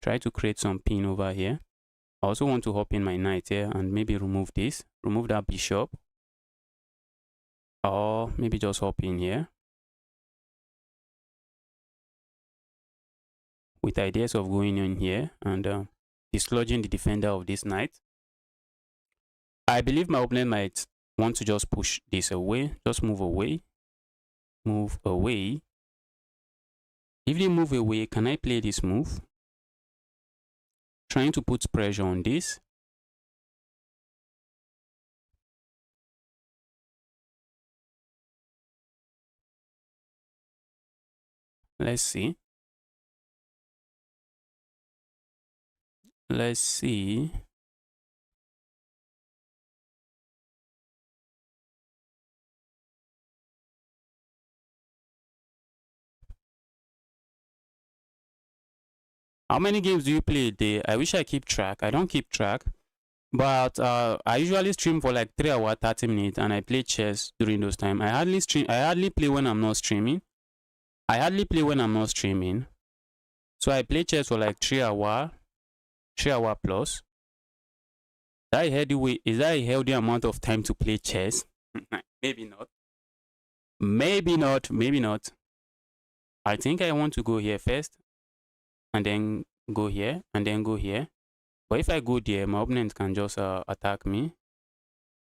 Try to create some pin over here. I also want to hop in my knight here and maybe remove this. Remove that bishop. Or maybe just hop in here. With ideas of going in here and dislodging the defender of this knight. I believe my opponent might want to just push this away. Just move away. Move away. If they move away, can I play this move? Trying to put pressure on this. Let's see. Let's see. How many games do you play a day? I wish I keep track. I don't keep track. But I usually stream for like 3 hours, 30 minutes, and I play chess during those time. I hardly play when I'm not streaming. So I play chess for like 3 hours, 3 hours plus. Is that a healthy amount of time to play chess? Maybe not. Maybe not. Maybe not. I think I want to go here first, and then go here, and then go here. But if I go there, my opponent can just attack me.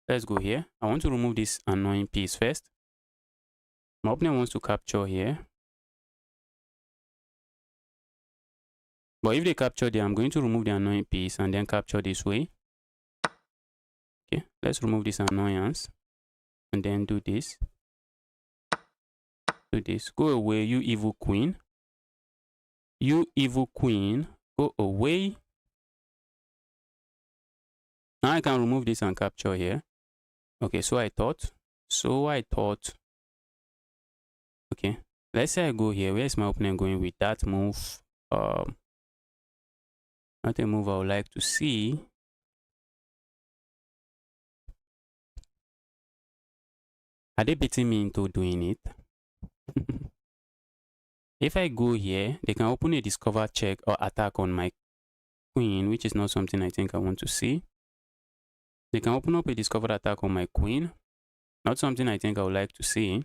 Let's go here. I want to remove this annoying piece first. My opponent wants to capture here. But if they capture there, I'm going to remove the annoying piece and then capture this way. Okay, let's remove this annoyance. And then do this. Do this. Go away, you evil queen. You evil queen. Go away. Now I can remove this and capture here. Okay, so I thought. Okay, let's say I go here. Where is my opponent going with that move? Not a move I would like to see. Are they beating me into doing it? If I go here, they can open a discover check or attack on my queen, which is not something I think I want to see. They can open up a discovered attack on my queen. Not something I think I would like to see.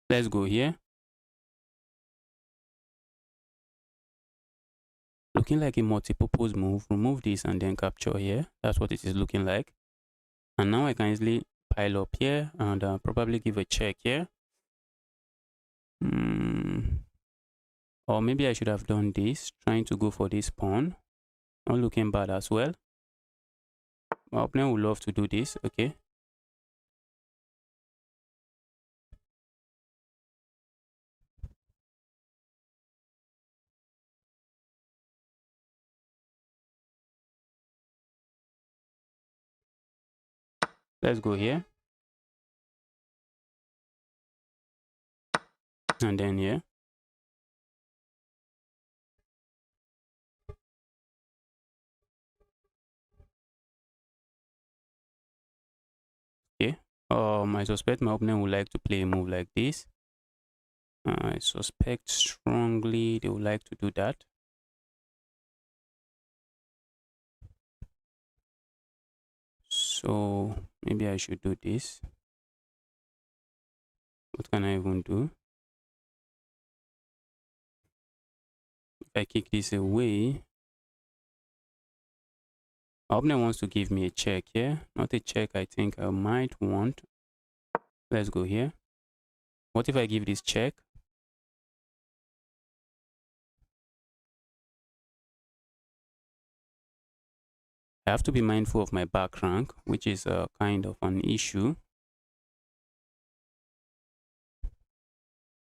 Let's go here. Looking like a multi-purpose move. Remove this and then capture here. That's what it is looking like. And now I can easily pile up here and probably give a check here. Or maybe I should have done this, trying to go for this pawn. Not looking bad as well. My opponent would love to do this. Okay. Let's go here. And then here. Okay. I suspect my opponent would like to play a move like this. I suspect strongly they would like to do that. So maybe I should do this. What can I even do? If I kick this away, my opponent wants to give me a check here. Not a check I think I might want. Let's go here. What if I give this check? I have to be mindful of my back rank, which is a kind of an issue.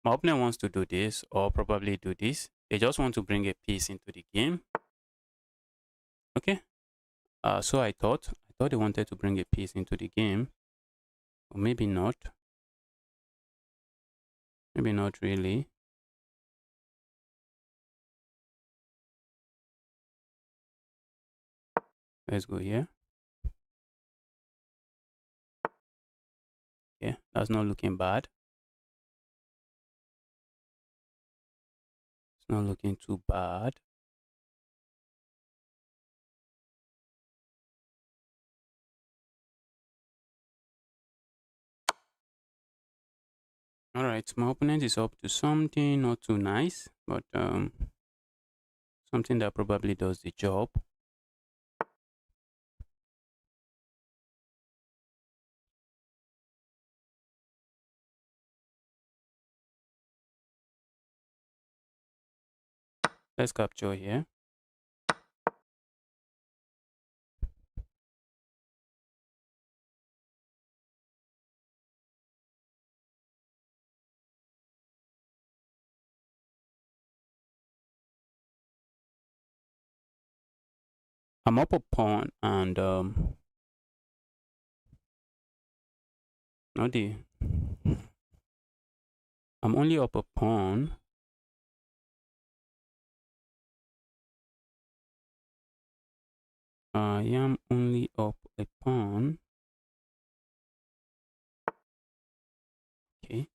My opponent wants to do this or probably do this. They just want to bring a piece into the game. Okay. So I thought they wanted to bring a piece into the game, or maybe not. Maybe not really. Let's go here. Yeah, that's not looking bad. It's not looking too bad. All right, my opponent is up to something not too nice, but something that probably does the job. Let's capture here. I'm up a pawn and not the I'm only up a pawn. I am only up a pawn. Okay.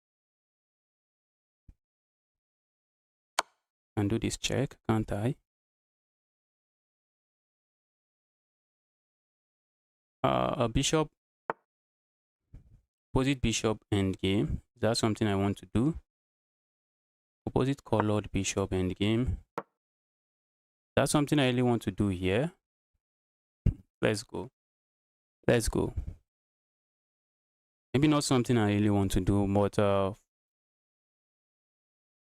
And do this check, can't I? A bishop, opposite bishop endgame. Is that something I want to do? Opposite colored bishop endgame. That's something I really want to do here. Let's go. Let's go. Maybe not something I really want to do, but for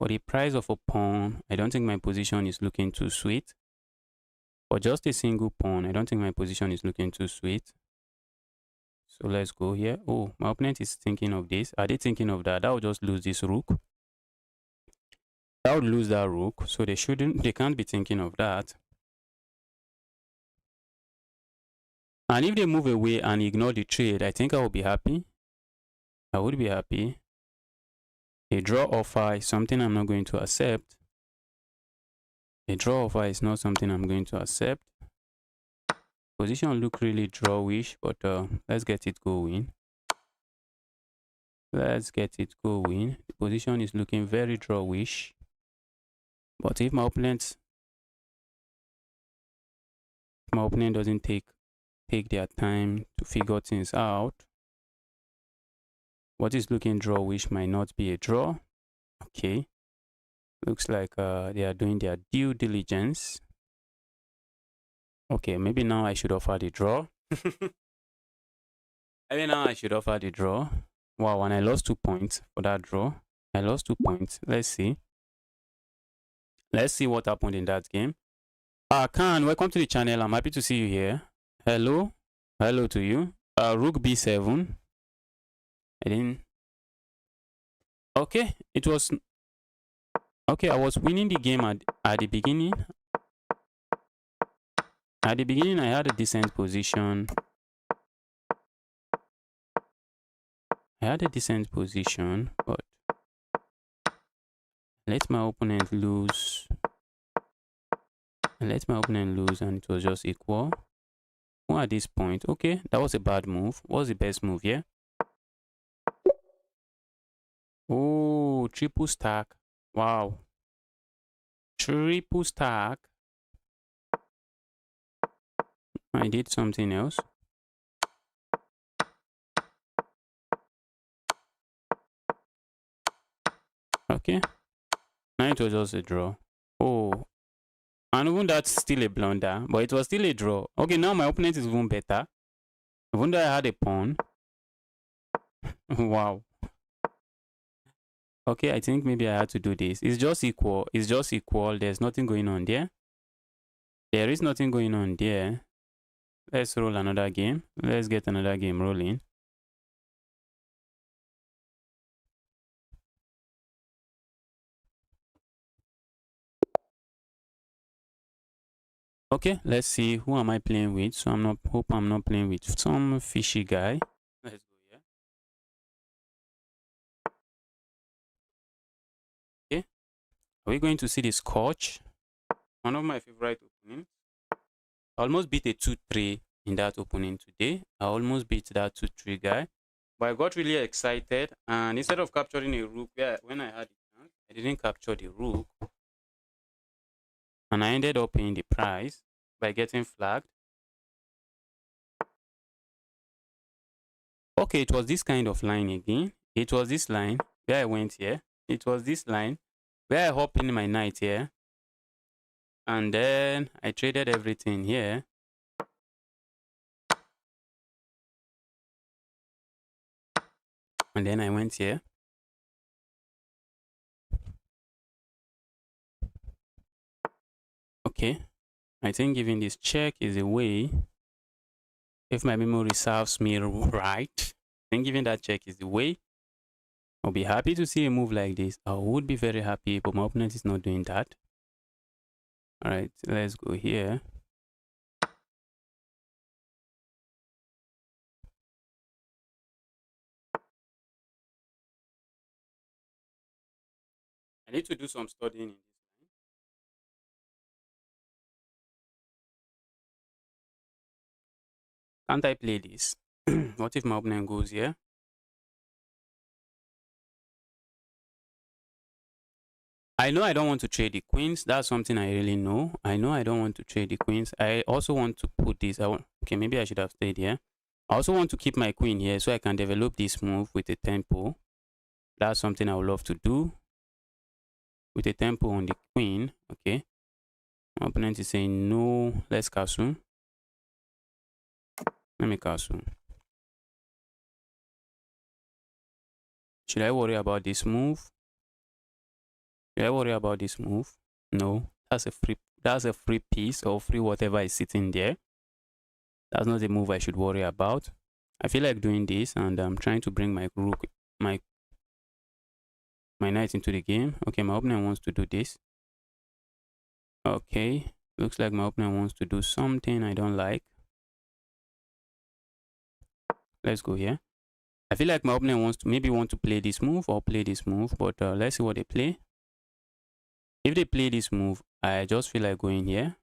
the price of a pawn, I don't think my position is looking too sweet. For just a single pawn, I don't think my position is looking too sweet. So let's go here. Oh, my opponent is thinking of this. Are they thinking of that? That would just lose this rook. That would lose that rook. So they can't be thinking of that. And if they move away and ignore the trade, I think I will be happy. I would be happy. A draw offer is something I'm not going to accept. A draw offer is not something I'm going to accept. Position look really drawish, but let's get it going. Let's get it going. The position is looking very drawish. But if my opponent doesn't take their time to figure things out, what is looking drawish might not be a draw. Okay. Looks like they are doing their due diligence. Okay, maybe now I should offer the draw. Maybe now I should offer the draw. Wow, and I lost 2 points for that draw. I lost 2 points. Let's see. Let's see what happened in that game. Khan, welcome to the channel. I'm happy to see you here. Hello. Hello to you. Rook b7. I didn't. Okay, it was. Okay, I was winning the game at the beginning. At the beginning, I had a decent position. But let my opponent lose. And it was just equal. Well, at this point, okay, that was a bad move. What's the best move here? Oh, triple stack. Wow. Triple stack. I did something else. Okay. Now it was just a draw. Oh. And even that's still a blunder, but it was still a draw. Okay, now my opponent is even better. Even though I had a pawn. Wow. Okay, I think maybe I had to do this. It's just equal. It's just equal. There's nothing going on there. There is nothing going on there. Let's roll another game. Let's get another game rolling. Okay, let's see, who am I playing with? So hope I'm not playing with some fishy guy. Let's go here. Okay, are we going to see the Scotch? One of my favorite openings. I almost beat a 2-3 in that opening today. I almost beat that 2-3 guy. But I got really excited, and instead of capturing a rook, when I had the chance, I didn't capture the rook. And I ended up paying the price by getting flagged. Okay, it was this kind of line again. It was this line where I went here. It was this line where I hopped in my knight here. And then I traded everything here. And then I went here. Okay, I think giving this check is a way. If my memory serves me right, then giving that check is the way. I'll be happy to see a move like this. I would be very happy, but my opponent is not doing that. All right, let's go here. I need to do some studying in this line. Can't I play this? What if my opponent goes here? I know I don't want to trade the queens. That's something I really know. I know I don't want to trade the queens. I also want to put this. Okay, maybe I should have stayed here. I also want to keep my queen here so I can develop this move with a tempo. That's something I would love to do. With a tempo on the queen. Okay. My opponent is saying no. Let's castle. Let me castle. Should I worry about this move? Should I worry about this move? No. That's a free piece or free whatever is sitting there. That's not a move I should worry about. I feel like doing this, and I'm trying to bring my rook, my knight into the game. Okay, my opponent wants to do this. Okay, looks like my opponent wants to do something I don't like. Let's go here. I feel like my opponent wants to maybe want to play this move or play this move, but let's see what they play. If they play this move, I just feel like going here.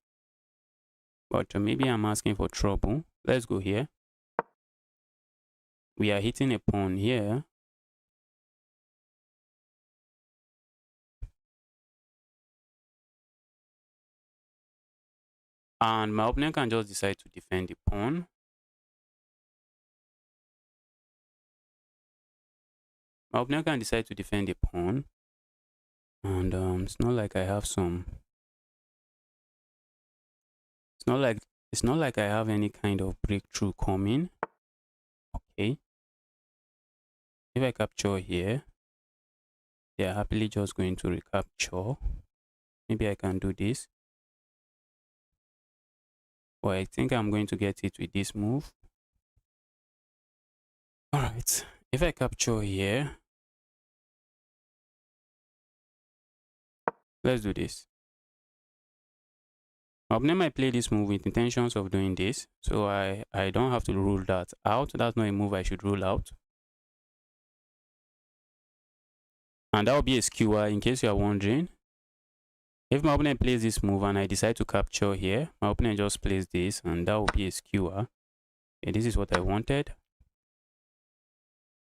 But maybe I'm asking for trouble. Let's go here. We are hitting a pawn here. And my opponent can just decide to defend the pawn. My opponent can decide to defend the pawn. And it's not like I have some... It's not like I have any kind of breakthrough coming. Okay. If I capture here, they are happily just going to recapture. Maybe I can do this. But I think I'm going to get it with this move. Alright. If I capture here, let's do this. My opponent might play this move with intentions of doing this. So I don't have to rule that out. That's not a move I should rule out. And that will be a skewer in case you are wondering. If my opponent plays this move and I decide to capture here, my opponent just plays this and that will be a skewer. Okay, this is what I wanted.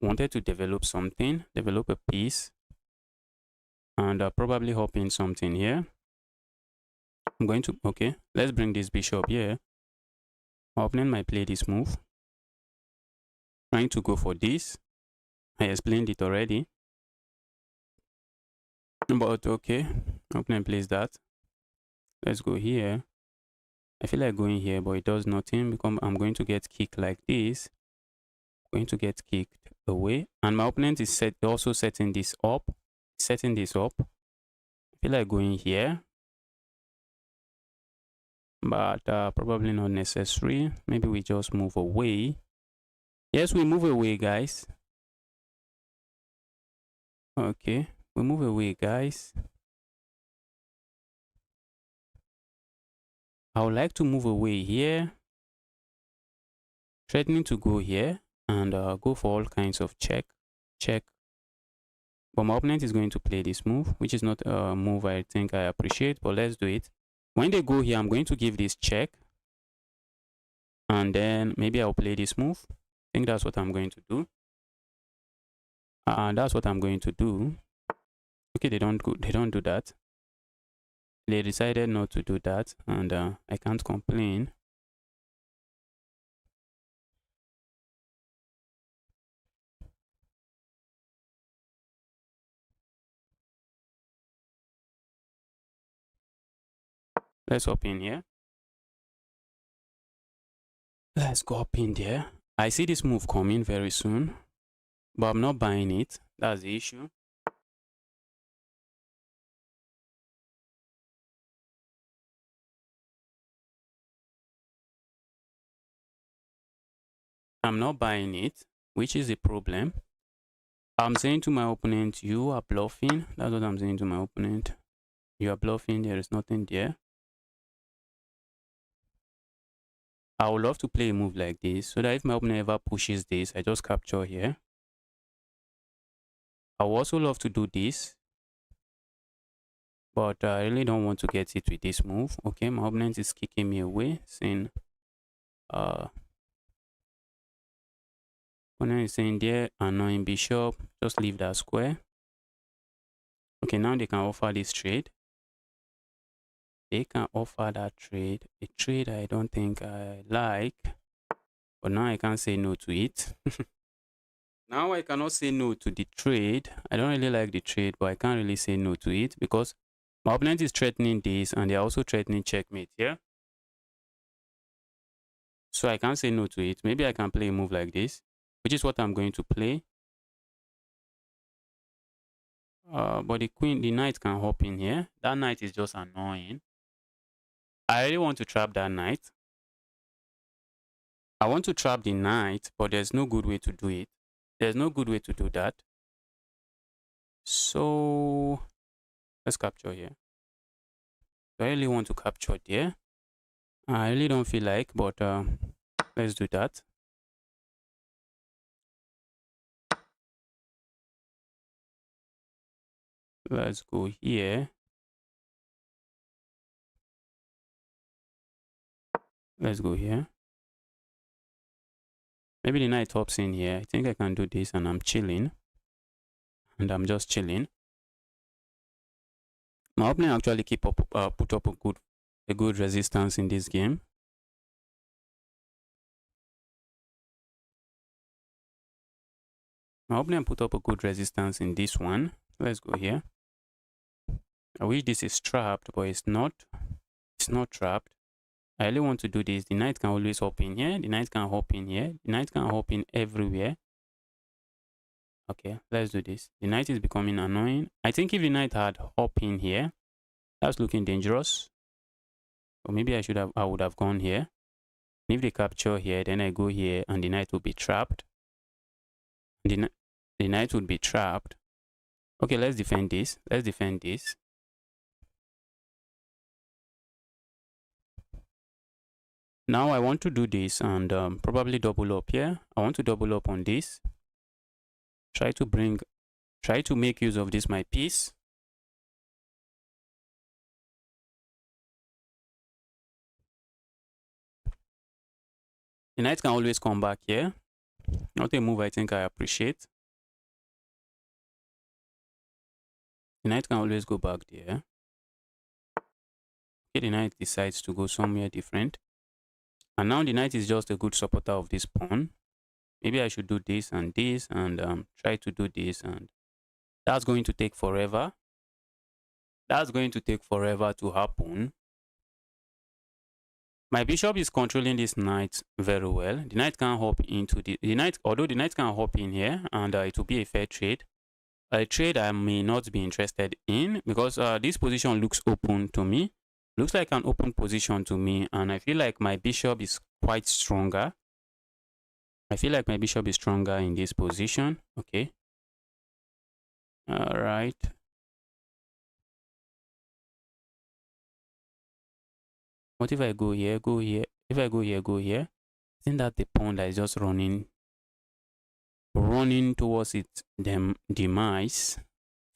Wanted to develop something, develop a piece. And probably hop in something here. I'm going to, okay, let's bring this bishop here. My opponent might play this move. Trying to go for this. I explained it already. But okay, my opponent plays that. Let's go here. I feel like going here, but it does nothing because I'm going to get kicked like this. I'm going to get kicked away. And my opponent is also setting this up. Setting this up. I feel like going here. But probably not necessary. Maybe we just move away. Yes, we move away, guys. Okay, we move away, guys. I would like to move away here, threatening to go here and go for all kinds of check. But my opponent is going to play this move, which is not a move I think I appreciate, but let's do it. When they go here, I'm going to give this check. And then maybe I'll play this move. I think that's what I'm going to do. That's what I'm going to do. Okay, they don't do that. They decided not to do that, and I can't complain. Let's hop in here. Let's go up in there. I see this move coming very soon, but I'm not buying it. That's the issue. I'm not buying it, which is a problem. I'm saying to my opponent, you are bluffing. That's what I'm saying to my opponent. You are bluffing. There is nothing there. I would love to play a move like this so that if my opponent ever pushes this, I just capture here. I would also love to do this, but I really don't want to get it with this move. Okay, my opponent is kicking me away, saying opponent is saying there, annoying bishop, just leave that square. Okay, now they can offer this trade. They can offer that trade, a trade I don't think I like, but now I can't say no to it. Now I cannot say no to the trade. I don't really like the trade, but I can't really say no to it because my opponent is threatening this and they're also threatening checkmate here. So I can't say no to it. Maybe I can play a move like this, which is what I'm going to play. But the knight can hop in here. That knight is just annoying. I really want to trap that knight. I want to trap the knight, but there's no good way to do it. There's no good way to do that. So let's capture here. Do I really want to capture there? I really don't feel like, but let's do that. Let's go here. Let's go here. Maybe the knight hops in here. I think I can do this and I'm chilling. And I'm just chilling. My opponent actually put up a good resistance in this game. My opponent put up a good resistance in this one. Let's go here. I wish this is trapped, but it's not. It's not trapped. I really want to do this. The knight can always hop in here. The knight can hop in here. The knight can hop in everywhere. Okay, let's do this. The knight is becoming annoying. I think if the knight had hop in here, that's looking dangerous. Or maybe I would have gone here. If they capture here, then I go here and the knight will be trapped. The knight would be trapped. Okay, let's defend this. Let's defend this. Now I want to do this and probably double up here. I want to double up on this. Try to make use of this my piece. The knight can always come back here. Not a move I think I appreciate. The knight can always go back there. Okay, the knight decides to go somewhere different. And now the knight is just a good supporter of this pawn. Maybe I should do this and try to do this, and that's going to take forever. That's going to take forever to happen. My bishop is controlling this knight very well. The knight can hop into the knight, although the knight can hop in here, and it will be a fair trade. A trade I may not be interested in because this position looks open to me. Looks like an open position to me, and I feel like my bishop is quite stronger. I feel like my bishop is stronger in this position. Okay. All right. What if I go here, go here? If I go here, go here. Isn't that the pawn that is just running towards its demise?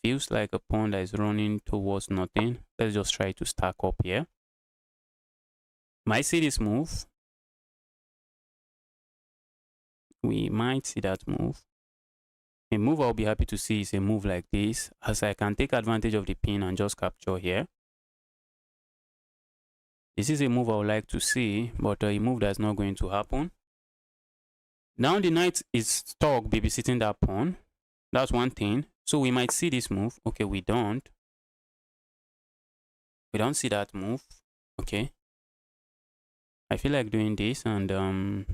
Feels like a pawn that is running towards nothing. Let's just try to stack up here. Might see this move. We might see that move. A move I'll be happy to see is a move like this, as I can take advantage of the pin and just capture here. This is a move I would like to see, but a move that's not going to happen. Now the knight is stuck babysitting that pawn. That's one thing. So we might see this move. Okay, we don't. We don't see that move. Okay. I feel like doing this and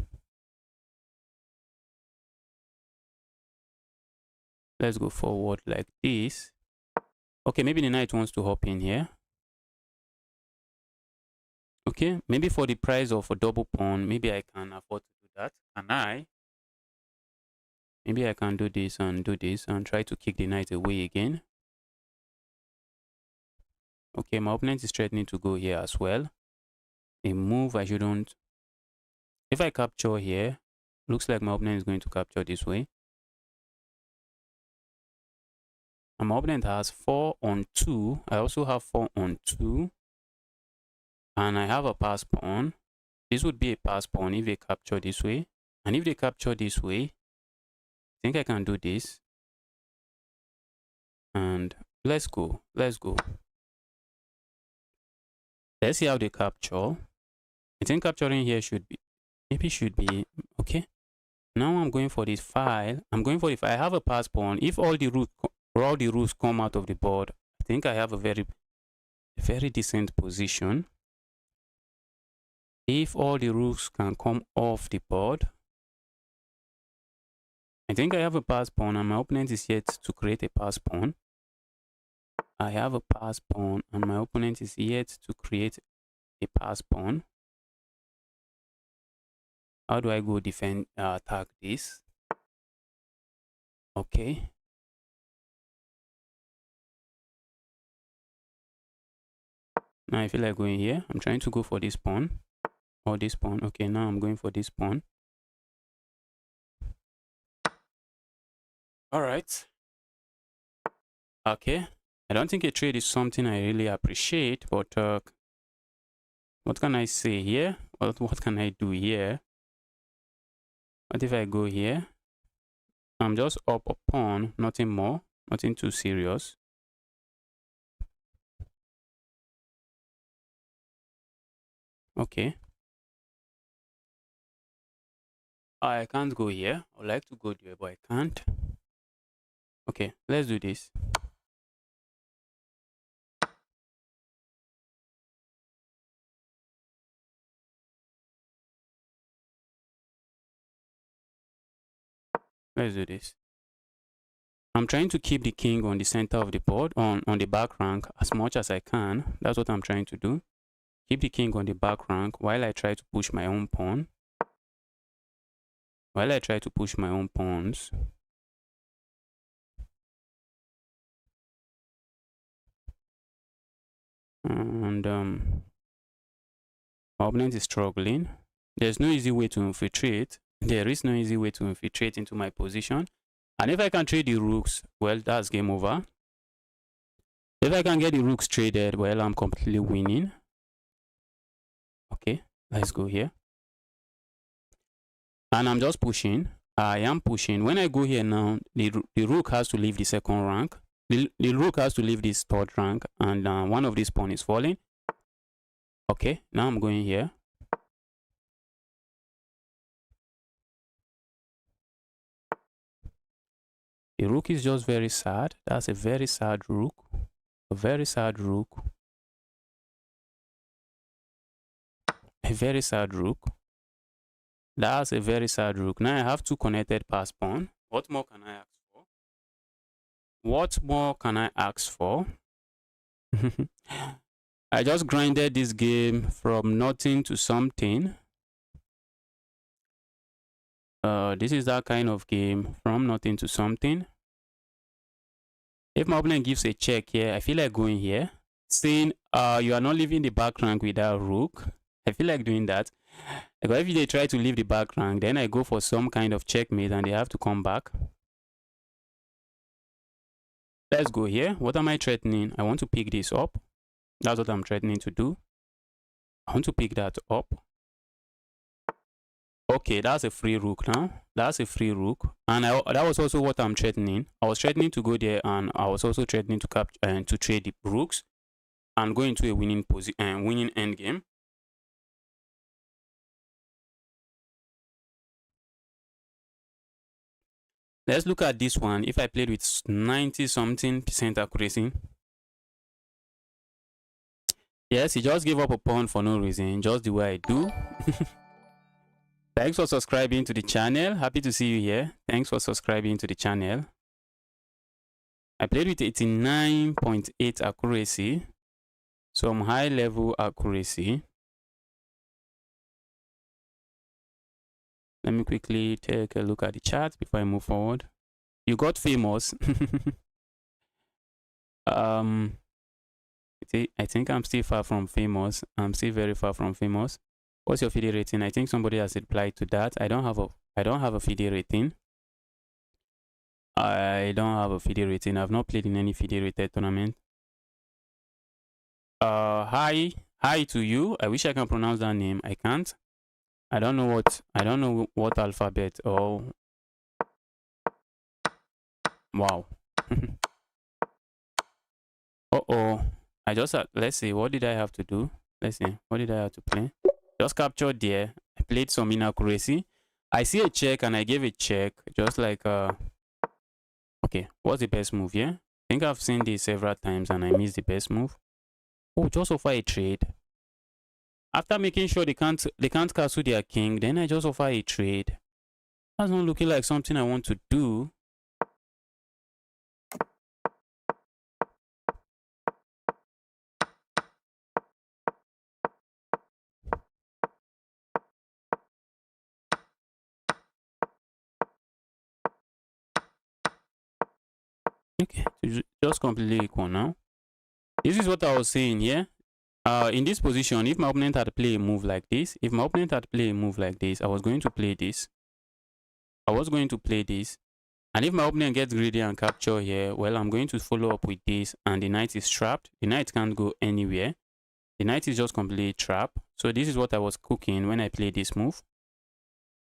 let's go forward like this. Okay, maybe the knight wants to hop in here. Okay, maybe for the price of a double pawn, maybe I can afford to do that. Can I? Maybe I can do this and try to kick the knight away again. Okay, my opponent is threatening to go here as well. A move I shouldn't. If I capture here, looks like my opponent is going to capture this way. And my opponent has 4 on 2. I also have 4 on 2. And I have a pass pawn. This would be a pass pawn if they capture this way. And if they capture this way, I think I can do this. And let's go. Let's go. Let's see how they capture. I think capturing here should be, maybe should be, okay. Now I'm going for this file. I'm going for if I have a pass pawn. If all the rooks come out of the board, I think I have a very decent position. If all the rooks can come off the board, I think I have a pass pawn and my opponent is yet to create a pass pawn. I have a pass pawn and my opponent is yet to create a pass pawn. How do I go defend, attack this? Okay. Now I feel like going here. I'm trying to go for this pawn or this pawn. Okay, now I'm going for this pawn. All right. Okay. I don't think a trade is something I really appreciate, but what can I say here? What can I do here? What if I go here? I'm just up a pawn, nothing more, nothing too serious. Okay. I can't go here. I'd like to go there, but I can't. Okay, let's do this. Let's do this. I'm trying to keep the king on the center of the board, on the back rank as much as I can. That's what I'm trying to do. Keep the king on the back rank while I try to push my own pawn. While I try to push my own pawns. And my opponent is struggling. There's no easy way to infiltrate. There is no easy way to infiltrate into my position. And if I can trade the rooks, well, that's game over. If I can get the rooks traded, well, I'm completely winning. Okay, let's go here. And I'm just pushing. I am pushing. When I go here now, the rook has to leave the second rank. The rook has to leave this third rank. And one of these pawns is falling. Okay, now I'm going here. The rook is just very sad. That's a very sad rook. A very sad rook. A very sad rook. That's a very sad rook. Now I have two connected pass pawn. What more can I ask for? What more can I ask for? I just grinded this game from nothing to something. This is that kind of game, from nothing to something. If my opponent gives a check here, I feel like going here, saying you are not leaving the back rank with that rook. I feel like doing that. Because if they try to leave the back rank, then I go for some kind of checkmate and they have to come back. Let's go here. What am I threatening? I want to pick this up. That's what I'm threatening to do. I want to pick that up. Okay, that's a free rook now. That's a free rook. And that was also what I'm threatening. I was threatening to go there, and I was also threatening to capture and to trade the rooks and go into a winning position, winning endgame. Let's look at this one. If I played with 90-something% accuracy. Yes, he just gave up a pawn for no reason, just the way I do. Thanks for subscribing to the channel. Happy to see you here. Thanks for subscribing to the channel. I played with 89.8 accuracy. Some high level accuracy. Let me quickly take a look at the chart before I move forward. You got famous. I think I'm still far from famous. I'm still very far from famous. What's your FIDE rating? I think somebody has replied to that. I don't have a FIDE rating. I don't have a FIDE rating. I've not played in any FIDE rated tournament. Hi to you. I wish I can pronounce that name. I can't. I don't know what alphabet. Oh, wow. Uh-oh. I just let's see, what did I have to do? Let's see, what did I have to play? Just captured there. I played some inaccuracy. I see a check and I gave a check. Just like okay, what's the best move here? I think I've seen this several times and I missed the best move. Oh, just offer a trade. After making sure they can't castle their king, then I just offer a trade. That's not looking like something I want to do. Okay, just completely equal now. This is what I was saying here. In this position, if my opponent had played a move like this, I was going to play this. And if my opponent gets greedy and capture here, well, I'm going to follow up with this, and the knight is trapped. The knight can't go anywhere. The knight is just completely trapped. So this is what I was cooking when I played this move.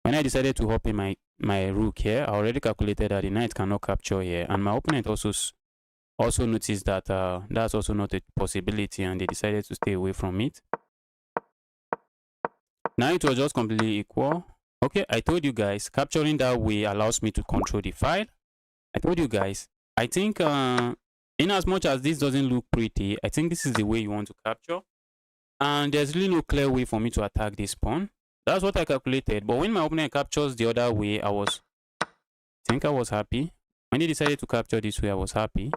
When I decided to hop in my rook here, I already calculated that the knight cannot capture here, and my opponent also noticed that that's also not a possibility, and they decided to stay away from it. Now it was just completely equal. Okay, I told you guys, capturing that way allows me to control the file. I told you guys, I think in as much as this doesn't look pretty, I think this is the way you want to capture. And there's really no clear way for me to attack this pawn. That's what I calculated. But when my opponent captures the other way, I think I was happy. When he decided to capture this way, I was happy.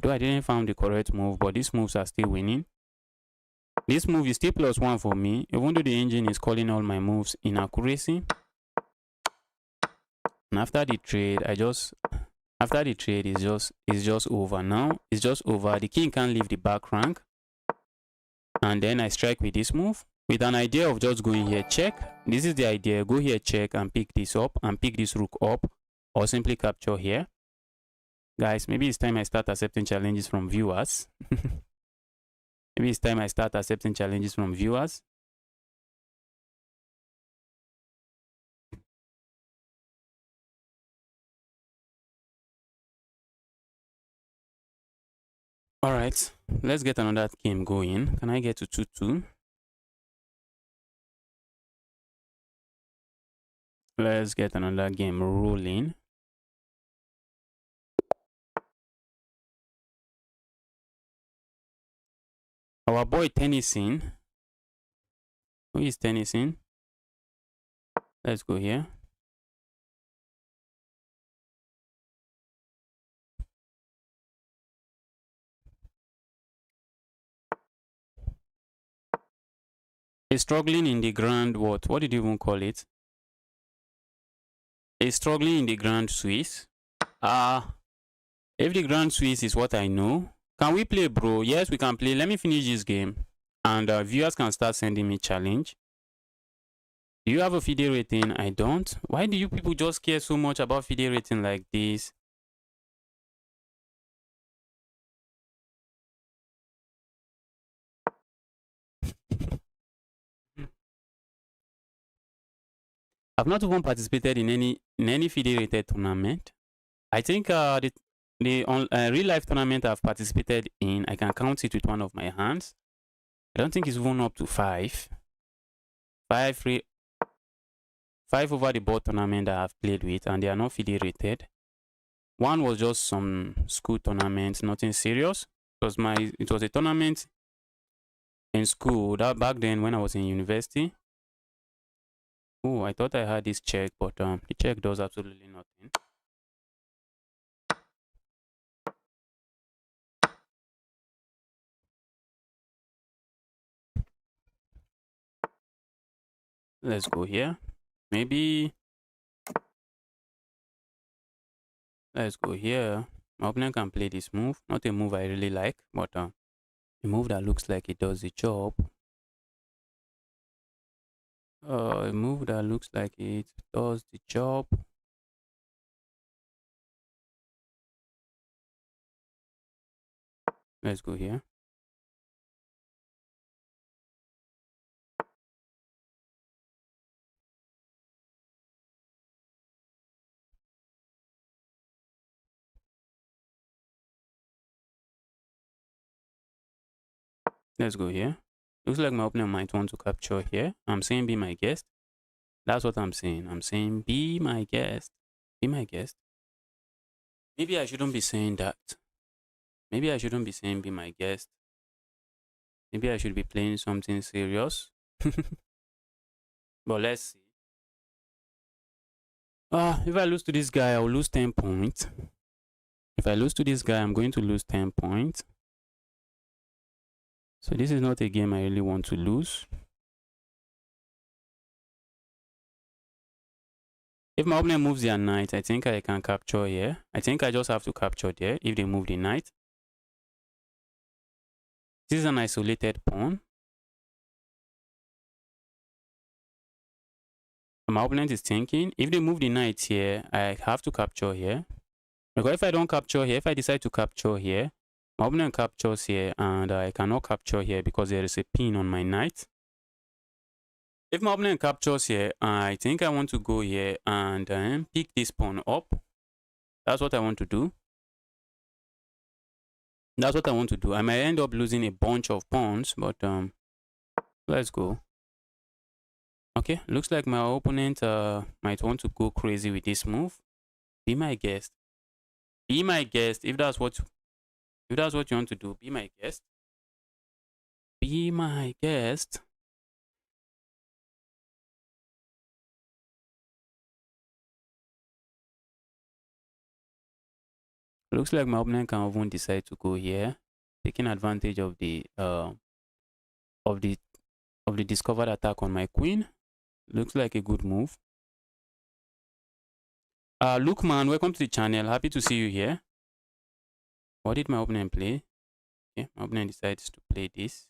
Though I didn't find the correct move, but these moves are still winning. This move is still +1 for me, even though the engine is calling all my moves inaccuracy. And after the trade, it's just over now. It's just over. The king can't leave the back rank. And then I strike with this move, with an idea of just going here, check. This is the idea. Go here, check, and pick this up, and pick this rook up, or simply capture here. Guys, maybe it's time I start accepting challenges from viewers. Maybe it's time I start accepting challenges from viewers. All right, let's get another game going. Can I get to 2-2? Let's get another game rolling. Our boy Tennyson. Who is Tennyson? Let's go here. He's struggling in the grand what? What did you even call it? He's struggling in the grand Swiss. If the grand Swiss is what I know. Can we play, bro? Yes, we can play. Let me finish this game. And viewers can start sending me challenge. Do you have a FIDE rating? I don't. Why do you people just care so much about FIDE rating like this? I've not even participated in any FIDE rated tournament. I think the real life tournament I've participated in, I can count it with one of my hands. I don't think it's even up to 5. 5 over the board tournament that I've played with, and they are not FIDE rated. One was just some school tournament, nothing serious. It was a tournament in school that back then when I was in university. Oh, I thought I had this check, but the check does absolutely nothing. Let's go here. Maybe let's go here. My opponent can play this move. Not a move I really like, but a move that looks like it does the job. A move that looks like it does the job. Let's go here. Let's go here. Looks like my opponent might want to capture here. I'm saying be my guest. That's what I'm saying. I'm saying be my guest. Be my guest. Maybe I shouldn't be saying that. Maybe I shouldn't be saying be my guest. Maybe I should be playing something serious. But let's see. If I lose to this guy, I'll lose 10 points. If I lose to this guy, I'm going to lose 10 points. So this is not a game I really want to lose. If my opponent moves their knight, I think I can capture here. I think I just have to capture there if they move the knight. This is an isolated pawn. My opponent is thinking, if they move the knight here, I have to capture here. Because if I don't capture here, if I decide to capture here, my opponent captures here and I cannot capture here because there is a pin on my knight. If my opponent captures here, I think I want to go here and pick this pawn up. That's what I want to do. That's what I want to do. I might end up losing a bunch of pawns, but let's go. Okay, looks like my opponent might want to go crazy with this move. Be my guest. Be my guest. If that's what you want to do, be my guest. Be my guest. Looks like my opponent can even decide to go here, taking advantage of the discovered attack on my queen. Looks like a good move. Look man, welcome to the channel. Happy to see you here. What did my opponent play? Okay, my opponent decides to play this.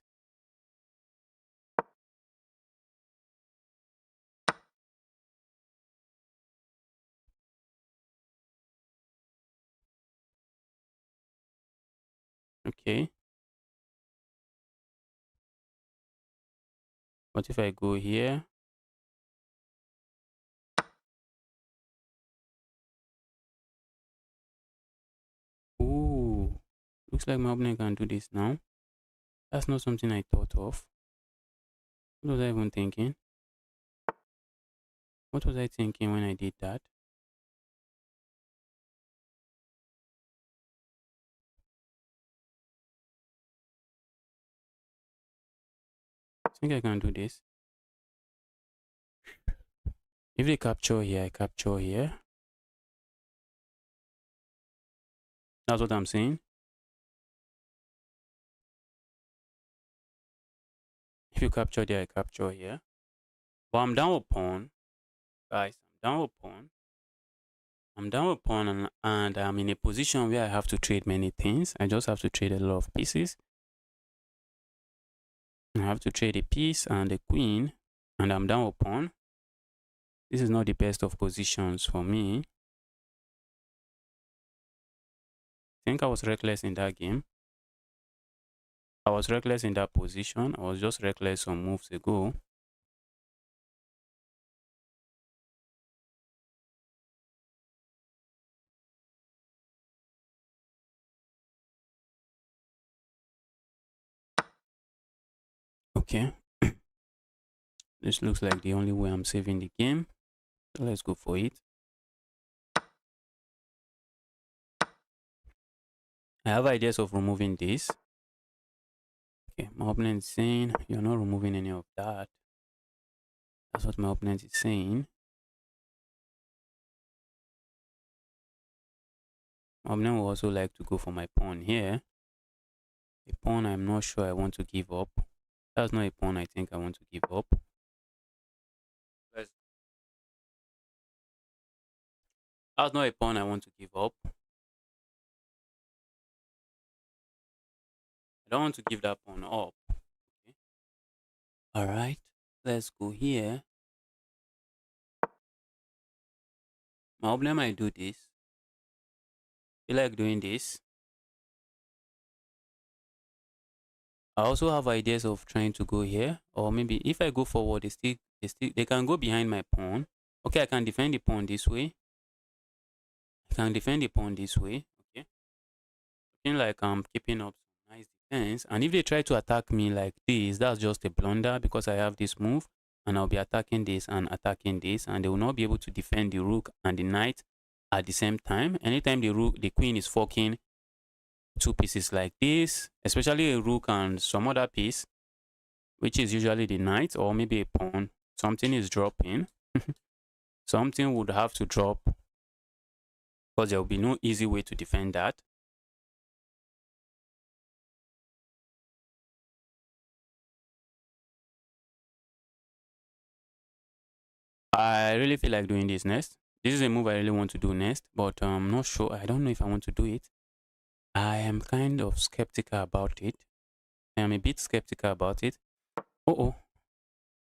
Okay. What if I go here? Ooh, looks like my opponent can do this now. That's not something I thought of. What was I even thinking? What was I thinking when I did that? I think I can do this. If they capture here, I capture here. That's what I'm saying. If you capture there, I capture here. But I'm down with pawn. Guys, I'm down with pawn. I'm down with pawn and I'm in a position where I have to trade many things. I just have to trade a lot of pieces. I have to trade a piece and a queen, and I'm down a pawn. This is not the best of positions for me. I think I was reckless in that game. I was reckless in that position. I was just reckless some moves ago. Okay. This looks like the only way I'm saving the game. So let's go for it. I have ideas of removing this. Okay, my opponent is saying you're not removing any of that. That's what my opponent is saying. My opponent will also like to go for my pawn here. A pawn I'm not sure I want to give up. That's not a pawn I think I want to give up. That's not a pawn I want to give up. I don't want to give that pawn up. Okay. All right, let's go here. My opponent might do this. I like doing this. I also have ideas of trying to go here, or maybe if I go forward, they can go behind my pawn. Okay, I can defend the pawn this way. I can defend the pawn this way. Okay, looking like I'm keeping up some nice defense. And if they try to attack me like this, that's just a blunder because I have this move, and I'll be attacking this, and they will not be able to defend the rook and the knight at the same time. Anytime the queen is forking two pieces like this, especially a rook and some other piece, which is usually the knight or maybe a pawn, something is dropping. Something would have to drop because there will be no easy way to defend that. I really feel like doing this next. This is a move I really want to do next, but I'm not sure. I don't know if I want to do it. I am kind of skeptical about it. I am a bit skeptical about it. Oh,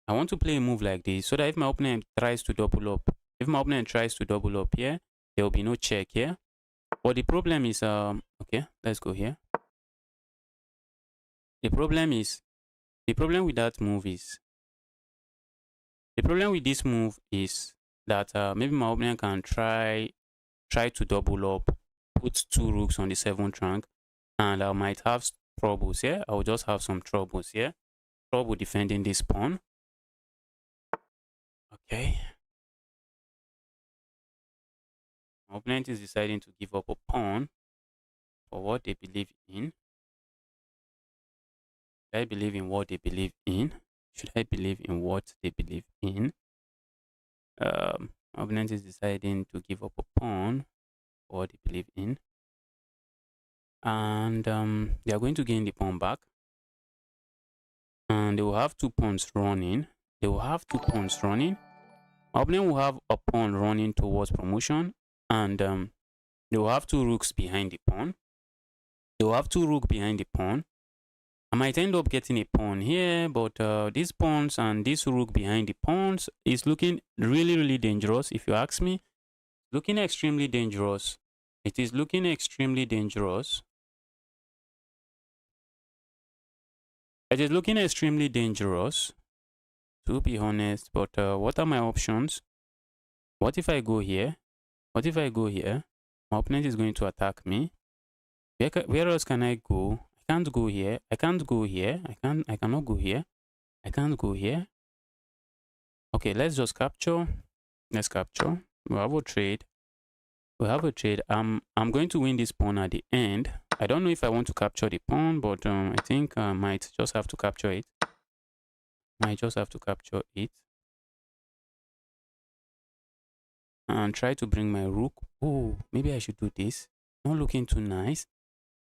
I want to play a move like this so that if my opponent tries to double up, here, there will be no check here. But the problem is, okay, let's go here. The problem with that move is, the problem with this move is that maybe my opponent can try to double up, put two rooks on the 7th rank, and I might have troubles here. I will just have some troubles here. Trouble defending this pawn. Okay. My opponent is deciding to give up a pawn for what they believe in. Should I believe in what they believe in? Should I believe in what they believe in? My opponent is deciding to give up a pawn for what they believe in. And they are going to gain the pawn back. And they will have two pawns running. My opponent will have a pawn running towards promotion. And they will have two rooks behind the pawn. I might end up getting a pawn here, but these pawns and this rook behind the pawns is looking really, really dangerous. If you ask me, looking extremely dangerous. It is looking extremely dangerous. It is looking extremely dangerous, to be honest. But what are my options? What if I go here? My opponent is going to attack me. Where else can I go? I can't go here. I cannot go here. I can't go here. Okay, let's just capture. Let's capture. We have a trade. I'm going to win this pawn at the end. I don't know if I want to capture the pawn, but I think I might just have to capture it. And try to bring my rook. Oh, maybe I should do this. Not looking too nice.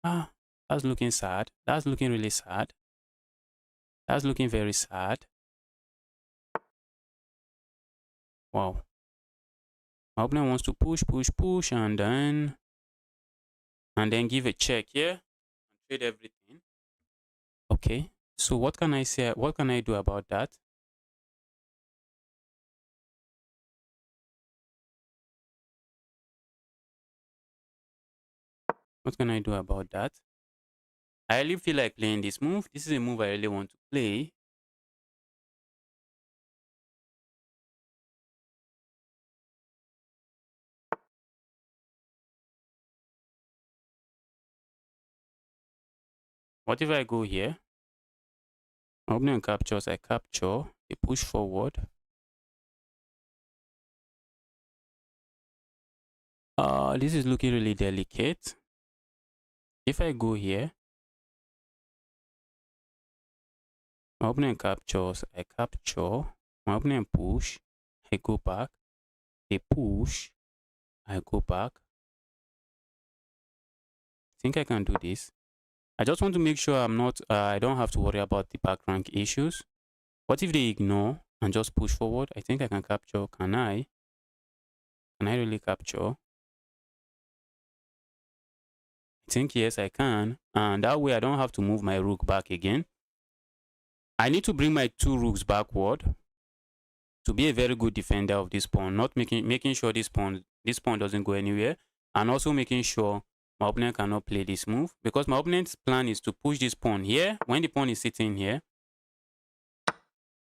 Ah, that's looking sad. That's looking really sad. That's looking very sad. Wow. My opponent wants to push, and then give a check here and trade everything. Okay, So what can I say? What can I do about that? What can I do about that? I really feel like playing this move. This is a move I really want to play. What if I go here? My opponent captures, I capture, they push forward. This is looking really delicate. If I go here, my opponent captures, I capture, my opponent push, I go back, they push, I go back. I think I can do this. I just want to make sure I don't have to worry about the back rank issues. What if they ignore and just push forward? I think I can capture. Can I? Can I really capture? I think yes, I can. And that way I don't have to move my rook back again. I need to bring my 2 rooks backward to be a very good defender of this pawn, not making sure this pawn doesn't go anywhere, and also making sure my opponent cannot play this move, because my opponent's plan is to push this pawn here. When the pawn is sitting here,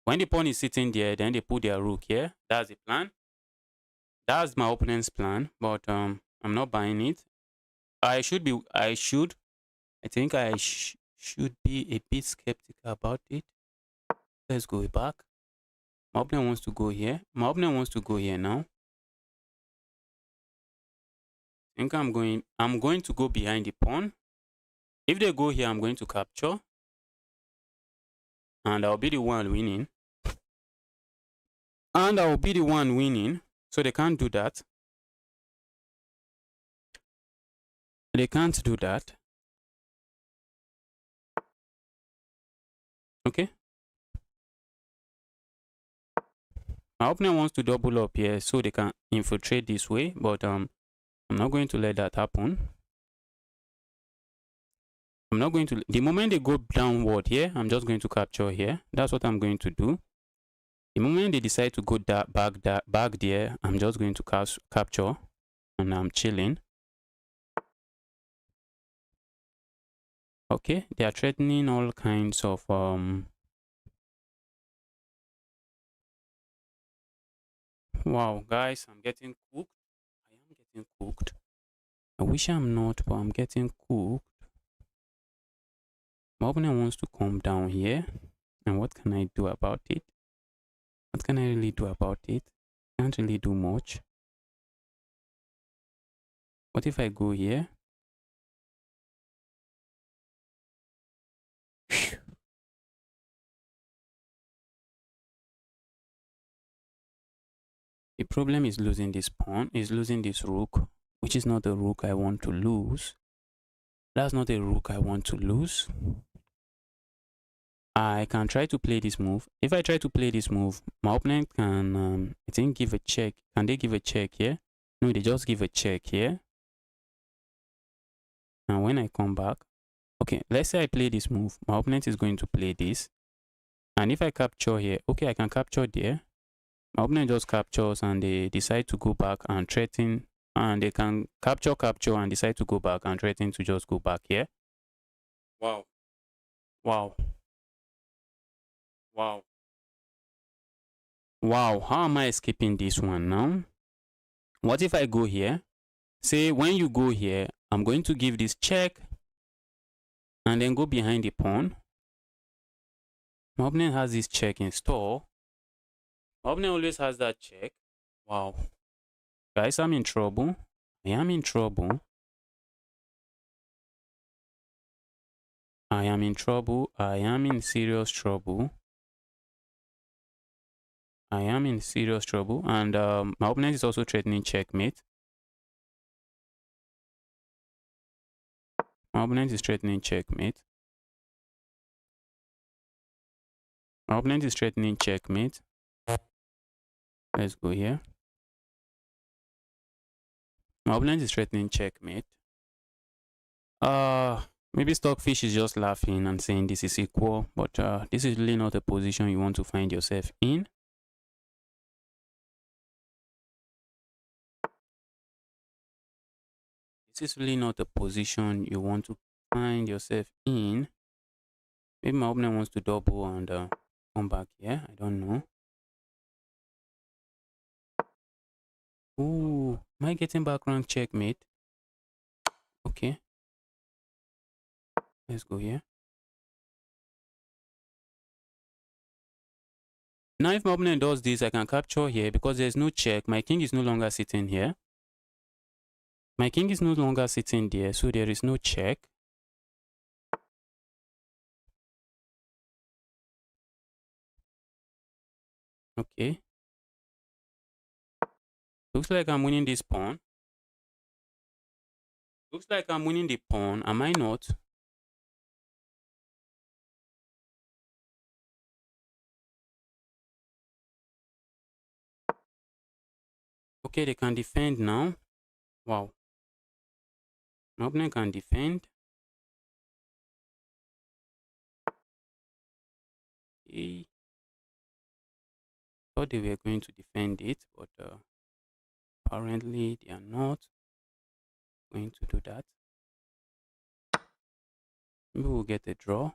when the pawn is sitting there, then they put their rook here. That's the plan. That's my opponent's plan, but I'm not buying it. I think I should be a bit skeptical about it. Let's go back. My opponent wants to go here. My opponent wants to go here now. I think I'm going to go behind the pawn. If they go here, I'm going to capture. And I'll be the one winning. And I'll be the one winning. So they can't do that. They can't do that. Okay. My opponent wants to double up here so they can infiltrate this way, but I'm not going to let that happen. I'm not going to. The moment they go downward here, I'm just going to capture here. That's what I'm going to do. The moment they decide to go back there, I'm just going to capture, and I'm chilling. Okay, they are threatening all kinds of Wow, guys, I'm getting cooked. I am getting cooked. I wish I'm not, but I'm getting cooked. My opponent wants to come down here, and what can I do about it? What can I really do about it? Can't really do much. What if I go here? The problem is losing this pawn, is losing this rook, which is not the rook I want to lose. That's not a rook I want to lose. I can try to play this move. If I try to play this move, my opponent can, I think, give a check. Can they give a check here? No, they just give a check here. And when I come back, okay, let's say I play this move. My opponent is going to play this. And if I capture here, okay, I can capture there. My opponent just captures and they decide to go back and threaten. And they can capture and decide to go back and threaten to just go back here. Wow. Wow. Wow. Wow. How am I escaping this one now? What if I go here? Say when you go here, I'm going to give this check and then go behind the pawn. My opponent has this check in store. My opponent always has that check. Wow. Guys, I'm in trouble. I am in trouble. I am in trouble. I am in serious trouble. I am in serious trouble. And my opponent is also threatening checkmate. My opponent is threatening checkmate. My opponent is threatening checkmate. Let's go here. My opponent is threatening checkmate. Maybe Stockfish is just laughing and saying this is equal, but this is really not a position you want to find yourself in. This is really not a position you want to find yourself in. Maybe my opponent wants to double and come back here. I don't know. Ooh, am I getting back rank checkmate? Okay. Let's go here. Now if my opponent does this, I can capture here because there's no check. My king is no longer sitting here. My king is no longer sitting there, so there is no check. Okay. Looks like I'm winning this pawn. Looks like I'm winning the pawn. Am I not? Okay, they can defend now. Wow. My opponent can defend. Okay. Thought they were going to defend it, but apparently they are not going to do that. Maybe we'll get a draw.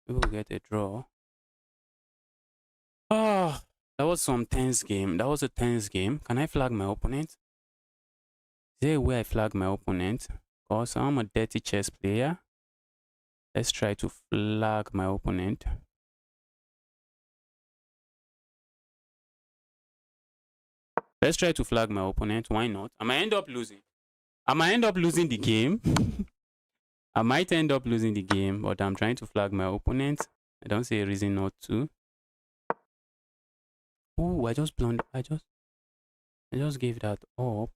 Maybe we'll get a draw. Ah, that was some tense game. That was a tense game. Can I flag my opponent? Is there a way I flag my opponent? Because I'm a dirty chess player. Let's try to flag my opponent. Let's try to flag my opponent. Why not? I might end up losing. I might end up losing the game. I might end up losing the game, but I'm trying to flag my opponent. I don't see a reason not to. Ooh, I just blundered. I just gave that up.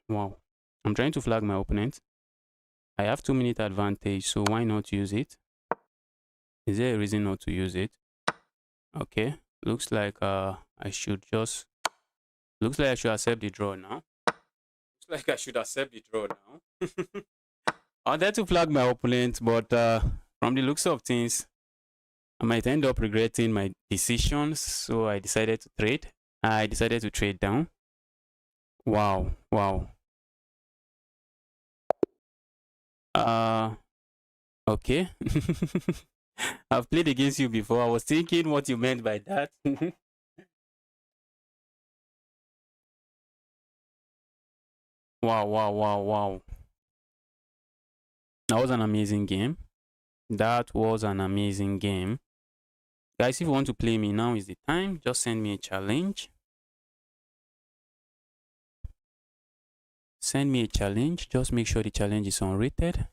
Wow. I'm trying to flag my opponent. I have 2-minute advantage, so why not use it? Is there a reason not to use it? Okay. Looks like I should just accept the draw now. Looks like I should accept the draw now. I wanted to flag my opponent, but from the looks of things, I might end up regretting my decisions, so I decided to trade. I decided to trade down. Wow, wow. Okay. I've played against you before. I was thinking what you meant by that. Wow, wow, wow, wow. That was an amazing game. That was an amazing game. Guys, if you want to play me, now is the time. Just send me a challenge. Send me a challenge. Just make sure the challenge is unrated.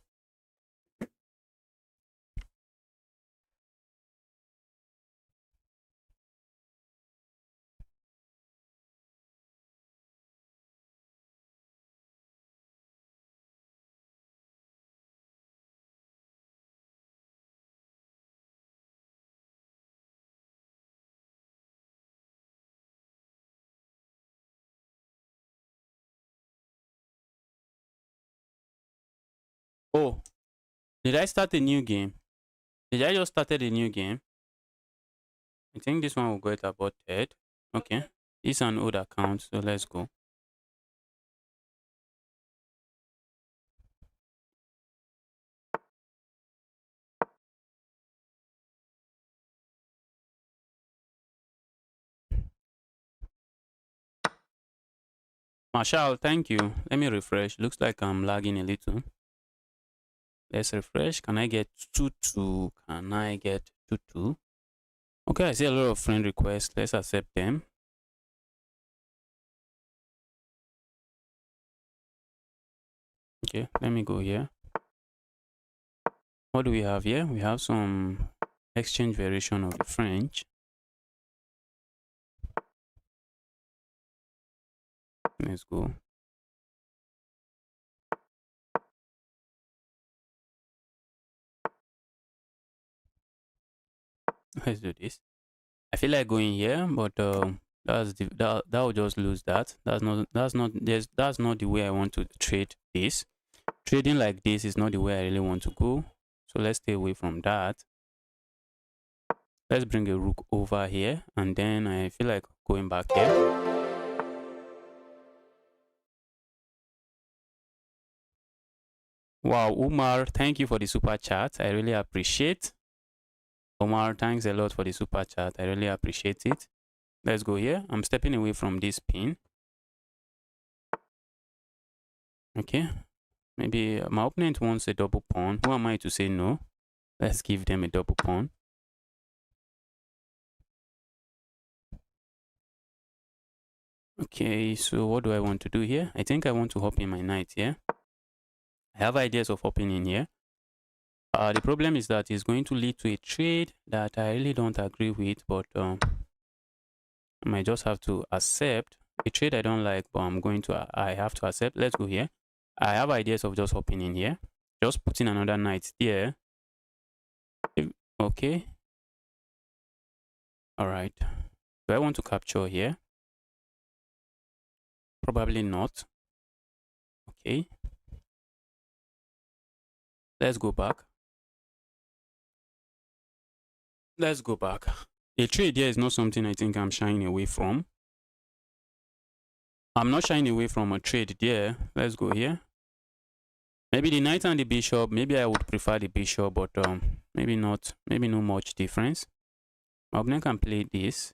Oh, did I start a new game? Did I just started a new game? I think this one will get aborted. Okay. It's an old account, so let's go. Marshall, thank you. Let me refresh. Looks like I'm lagging a little. Let's refresh. Can I get 2-2? Can I get 2-2? Okay, I see a lot of friend requests. Let's accept them. Okay, let me go here. What do we have here? We have some exchange variation of the French. Let's go. Let's do this. I feel like going here, but That will just lose that. That's not the way I want to trade this. Trading like this is not the way I really want to go. So let's stay away from that. Let's bring a rook over here, and then I feel like going back here. Wow, Umar, thank you for the super chat. I really appreciate. Omar, thanks a lot for the super chat. I really appreciate it. Let's go here. I'm stepping away from this pin. Okay. Maybe my opponent wants a double pawn. Who am I to say no? Let's give them a double pawn. Okay, so what do I want to do here? I think I want to hop in my knight here. I have ideas of hopping in here. The problem is that it's going to lead to a trade that I really don't agree with, but I might just have to accept a trade I don't like, but I have to accept. Let's go here. I have ideas of just hopping in here, just putting another knight there. Okay. All right. Do I want to capture here? Probably not. Okay. Let's go back. Let's go back. A trade here is not something I think I'm shying away from. I'm not shying away from a trade there. Let's go here. Maybe the knight and the bishop. Maybe I would prefer the bishop, but maybe not. Maybe no much difference. My opponent can play this.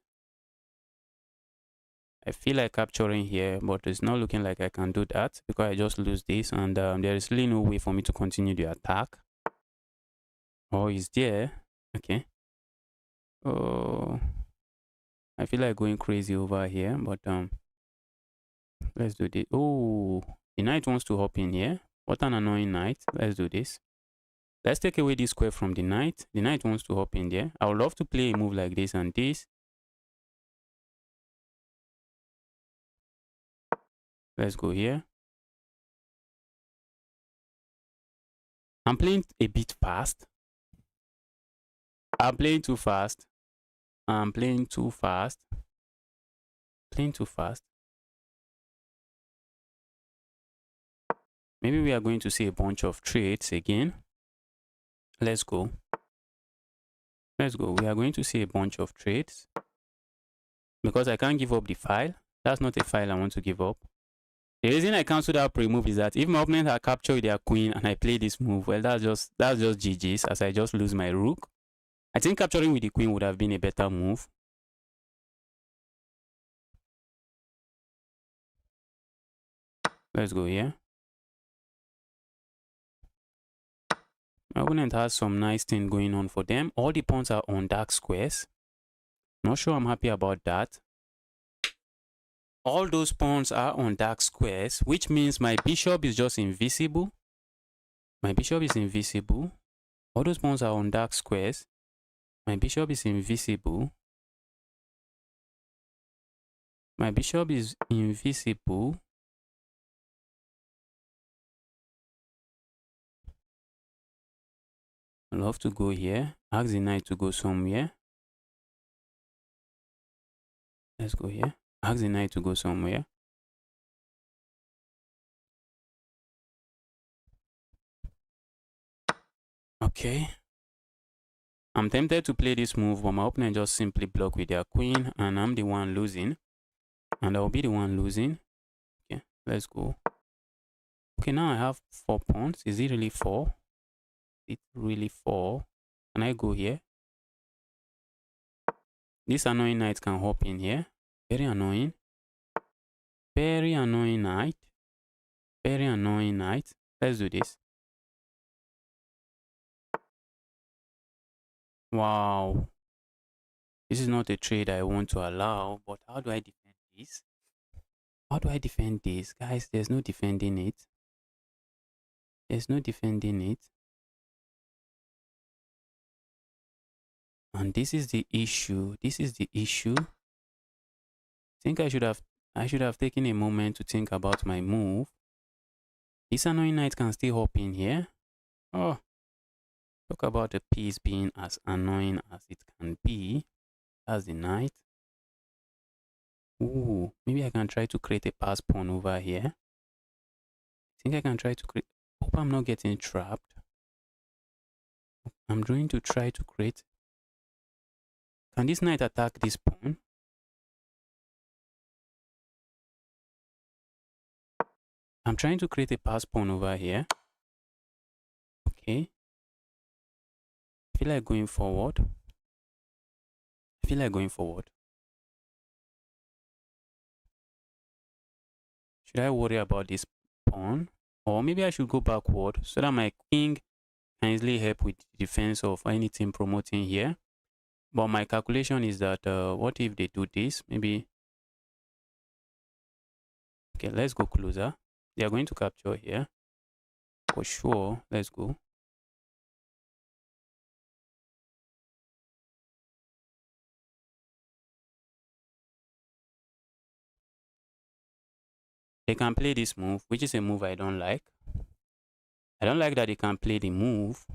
I feel like capturing here, but it's not looking like I can do that because I just lose this, and there is really no way for me to continue the attack. Oh, is there? Okay. Oh, I feel like going crazy over here, but let's do this. Oh, the knight wants to hop in here. What an annoying knight. Let's do this. Let's take away this square from the knight. The knight wants to hop in there. I would love to play a move like this and this. Let's go here. I'm playing a bit fast. I'm playing too fast. I'm playing too fast. Playing too fast. Maybe we are going to see a bunch of trades again. Let's go. Let's go. We are going to see a bunch of trades. Because I can't give up the file. That's not a file I want to give up. The reason I cancel that pre-move is that if my opponent had captured their queen and I play this move, well, that's just GG's, as I just lose my rook. I think capturing with the queen would have been a better move. Let's go here. My opponent has some nice thing going on for them. All the pawns are on dark squares. Not sure I'm happy about that. All those pawns are on dark squares, which means my bishop is just invisible. My bishop is invisible. All those pawns are on dark squares. My bishop is invisible. My bishop is invisible. I love to go here. Ask the knight to go somewhere. Let's go here. Ask the knight to go somewhere. Okay. I'm tempted to play this move, but my opponent just simply block with their queen, and I'm the one losing. And I'll be the one losing. Okay, let's go. Okay, now I have 4 pawns. Is it really 4? Is it really 4? Can I go here? This annoying knight can hop in here. Very annoying. Very annoying knight. Very annoying knight. Let's do this. Wow. This is not a trade I want to allow, but how do I defend this? How do I defend this? Guys, there's no defending it. There's no defending it. And this is the issue. This is the issue. I think I should have taken a moment to think about my move. This annoying knight can still hop in here. Oh. Talk about the piece being as annoying as it can be. That's the knight. Ooh, maybe I can try to create a pass pawn over here. I think I can try to create. Hope I'm not getting trapped. I'm going to try to create. Can this knight attack this pawn? I'm trying to create a pass pawn over here. Okay. I feel like going forward. I feel like going forward. Should I worry about this pawn? Or maybe I should go backward so that my king can easily help with defense of anything promoting here. But my calculation is that what if they do this? Maybe. Okay, let's go closer. They are going to capture here. For sure. Let's go. They can play this move, which is a move I don't like. I don't like that they can play the move.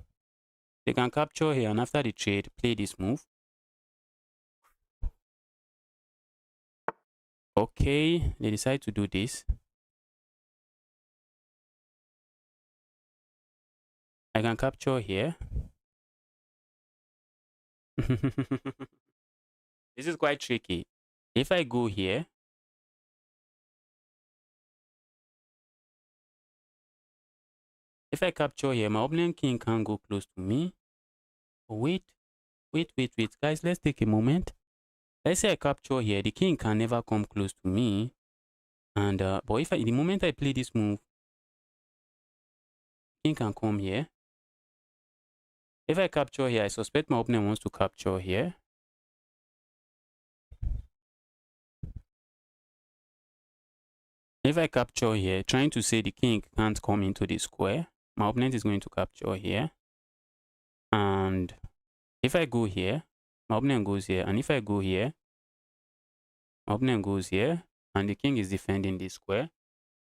They can capture here and after the trade, play this move. Okay, they decide to do this. I can capture here. This is quite tricky. If I go here, if I capture here, my opponent king can't go close to me. Oh, wait. Guys, let's take a moment. Let's say I capture here, the king can never come close to me. And but if the moment I play this move, king can come here. If I capture here, I suspect my opponent wants to capture here. If I capture here, trying to say the king can't come into the square, my opponent is going to capture here. And if I go here, my opponent goes here. And if I go here, my opponent goes here. And the king is defending this square.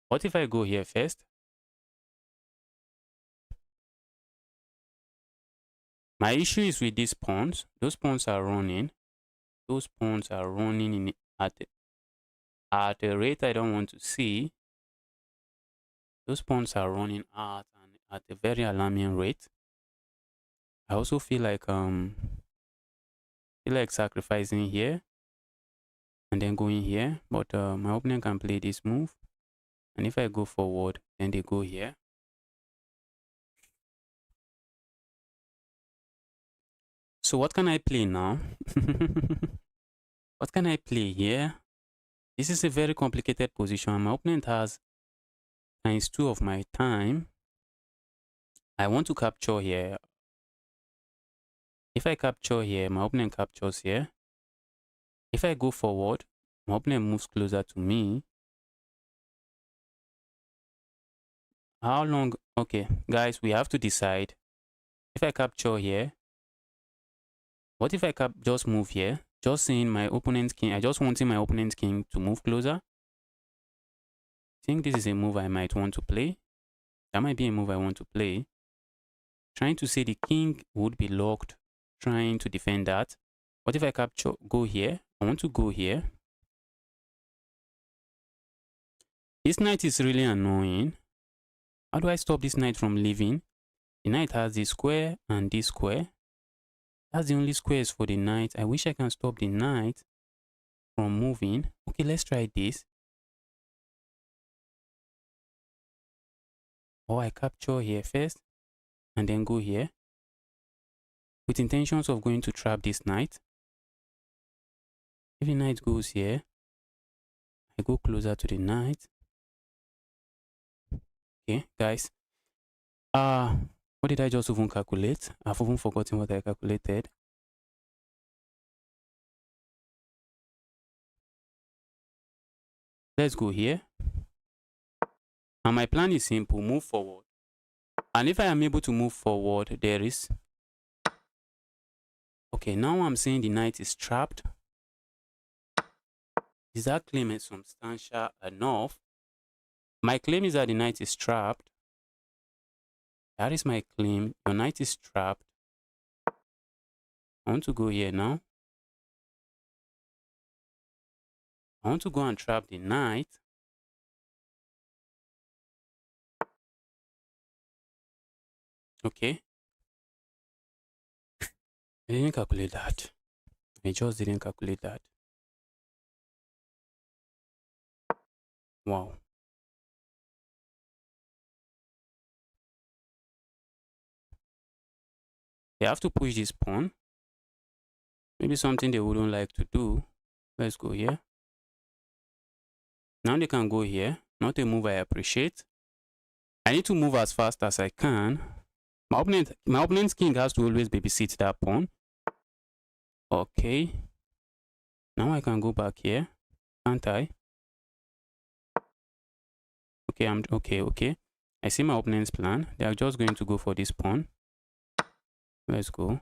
What if I go here first? My issue is with these pawns. Those pawns are running. Those pawns are running at a rate I don't want to see. Those pawns are running out and at a very alarming rate. I also feel like sacrificing here and then going here, but my opponent can play this move. And if I go forward, then they go here. So what can I play now? What can I play here? This is a very complicated position. My opponent has ×2 of my time. I want to capture here. If I capture here, my opponent captures here. If I go forward, my opponent moves closer to me. How long? Okay, guys, we have to decide. If I capture here, what if I just move here? Just seeing my opponent's king. I just wanting my opponent's king to move closer. I think this is a move I might want to play. That might be a move I want to play. Trying to say the king would be locked. Trying to defend that. What if I go here? I want to go here. This knight is really annoying. How do I stop this knight from leaving? The knight has this square and this square. That's the only squares for the knight. I wish I can stop the knight from moving. Okay, let's try this. Or I capture here first and then go here with intentions of going to trap this knight. If the knight goes here, I go closer to the knight. Okay, guys. What did I just even calculate? I've even forgotten what I calculated. Let's go here. And my plan is simple, move forward. And if I am able to move forward, there is... Okay, now I'm saying the knight is trapped. Is that claim substantial enough? My claim is that the knight is trapped. That is my claim. Your knight is trapped. I want to go here now. I want to go and trap the knight. Okay. I didn't calculate that. I just didn't calculate that. Wow. They have to push this pawn. Maybe something they wouldn't like to do. Let's go here. Now they can go here. Not a move I appreciate. I need to move as fast as I can. My opponent's king has to always babysit that pawn. Okay. Now I can go back here. Can't I? Okay, okay. I see my opponent's plan. They are just going to go for this pawn. Let's go.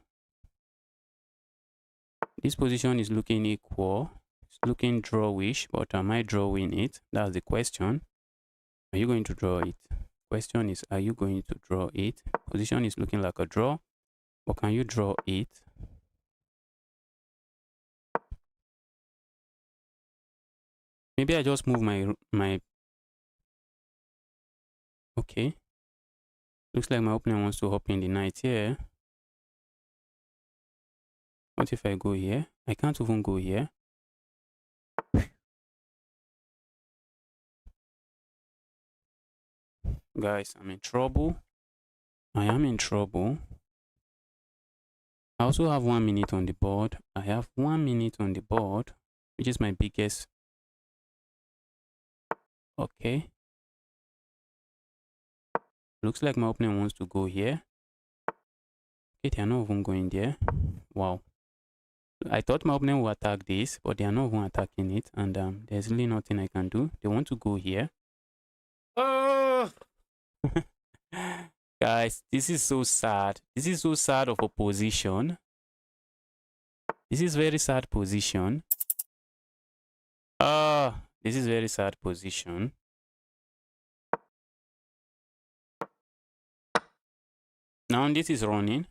This position is looking equal. It's looking drawish, but am I drawing it? That's the question. Are you going to draw it? Question is, are you going to draw it? Position is looking like a draw, but can you draw it? Maybe I just move my okay. Looks like my opponent wants to hop in the knight here. What if I go here? I can't even go here. Guys, I'm in trouble. I am in trouble. I also have 1 minute on the board. I have 1 minute on the board, which is my biggest. Okay. Looks like my opponent wants to go here. Okay, they are not even going there. Wow. I thought my opponent would attack this, but they are not even attacking it. And there's really nothing I can do. They want to go here. Oh! Guys, this is so sad. This is so sad of a position. This is very sad position. This is very sad position. Now this is running.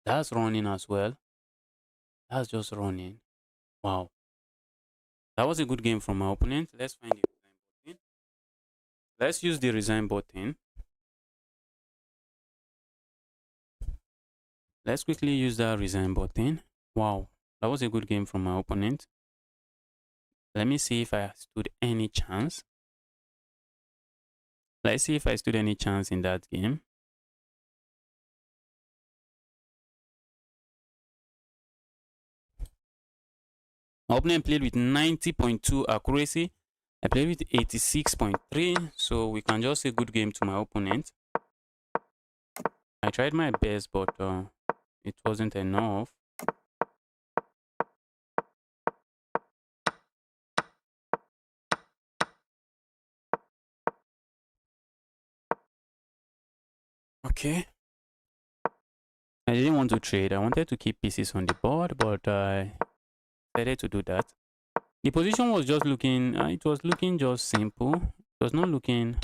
That's running as well. That's just running. Wow. That was a good game from my opponent. Let's find the resign button. Let's use the resign button. Let's quickly use that resign button. Wow. That was a good game from my opponent. Let me see if I stood any chance. Let's see if I stood any chance in that game. My opponent played with 90.2 accuracy. I played with 86.3. So we can just say good game to my opponent. I tried my best, but it wasn't enough. Okay. I didn't want to trade. I wanted to keep pieces on the board, but I decided to do that. The position was just looking, it was looking just simple. It was not looking...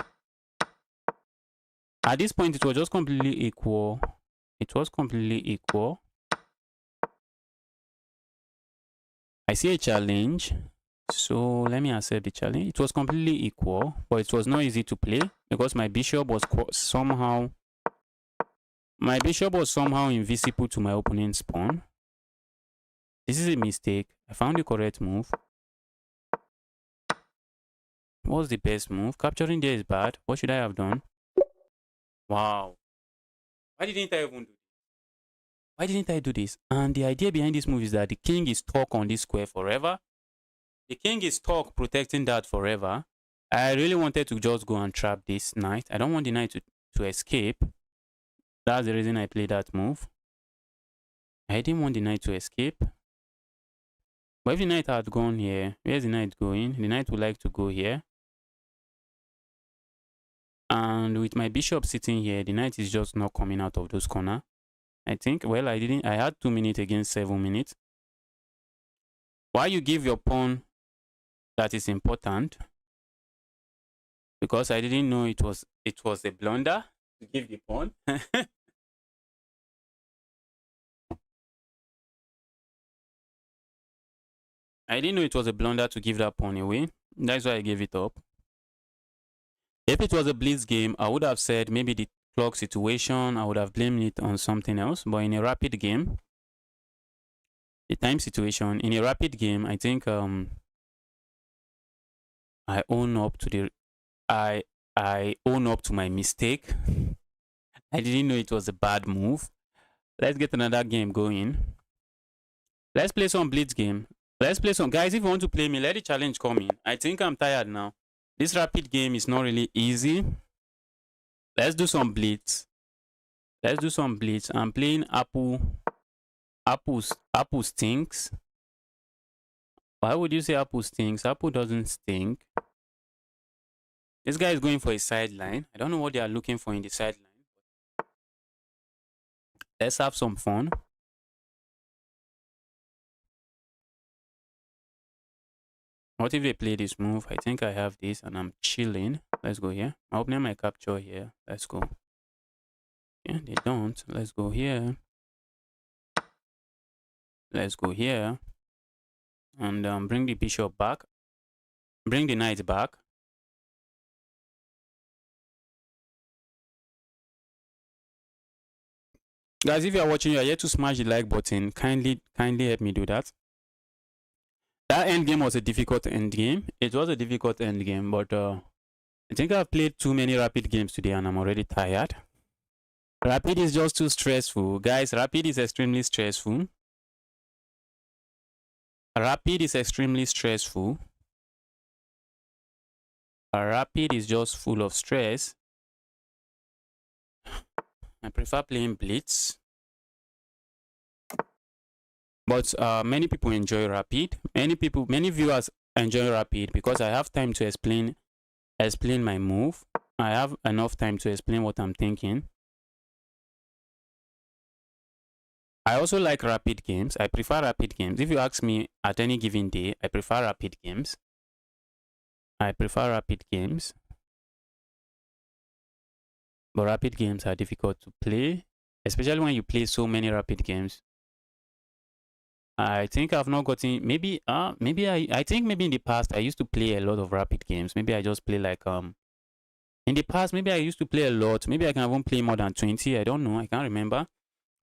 At this point, it was just completely equal. It was completely equal. I see a challenge. So let me accept the challenge. It was completely equal, but it was not easy to play because my bishop was somehow... My bishop was somehow invisible to my opponent's pawn. This is a mistake. I found the correct move. What's the best move? Capturing there is bad. What should I have done? Wow. Why didn't I even do this? Why didn't I do this? And the idea behind this move is that the king is stuck on this square forever. The king is stuck protecting that forever. I really wanted to just go and trap this knight. I don't want the knight to escape. That's the reason I played that move. I didn't want the knight to escape. But if the knight had gone here, where's the knight going? The knight would like to go here. And with my bishop sitting here, the knight is just not coming out of those corners. I think, well, I had 2 minutes against 7 minutes. Why you give your pawn that is important? Because I didn't know it was a blunder to give the pawn. I didn't know it was a blunder to give that pawn away. That's why I gave it up. If it was a blitz game, I would have said maybe the clock situation, I would have blamed it on something else. But in a rapid game, the time situation, in a rapid game, I think I own up to the I own up to my mistake. I didn't know it was a bad move. Let's get another game going. Let's play some blitz game. Let's play some guys. If you want to play me, let the challenge come in. I think I'm tired now. This rapid game is not really easy. Let's do some blitz. Let's do some blitz. I'm playing Apple. Apple stinks. Why would you say Apple stinks? Apple doesn't stink. This guy is going for a sideline. I don't know what they are looking for in the sideline. Let's have some fun. What if they play this move? I think I have this and I'm chilling. Let's go here. I'm opening my capture here. Let's go. Yeah, they don't. Let's go here. Let's go here. And bring the bishop back. Bring the knight back. Guys, if you are watching, you are here to smash the like button. Kindly help me do that. That end game was a difficult end game. It was a difficult end game, but I think I've played too many rapid games today and I'm already tired. Rapid is just too stressful. Guys, rapid is extremely stressful. Rapid is extremely stressful. Rapid is just full of stress. I prefer playing Blitz. But many people enjoy rapid. Many viewers enjoy rapid because I have time to explain my move. I have enough time to explain what I'm thinking. I also like rapid games. I prefer rapid games. If you ask me at any given day, I prefer rapid games. I prefer rapid games. But rapid games are difficult to play, especially when you play so many rapid games. I think I've not gotten, I think maybe in the past I used to play a lot of rapid games. Maybe I just play like in the past maybe I used to play a lot. Maybe I can even play more than 20. I don't know. I can't remember.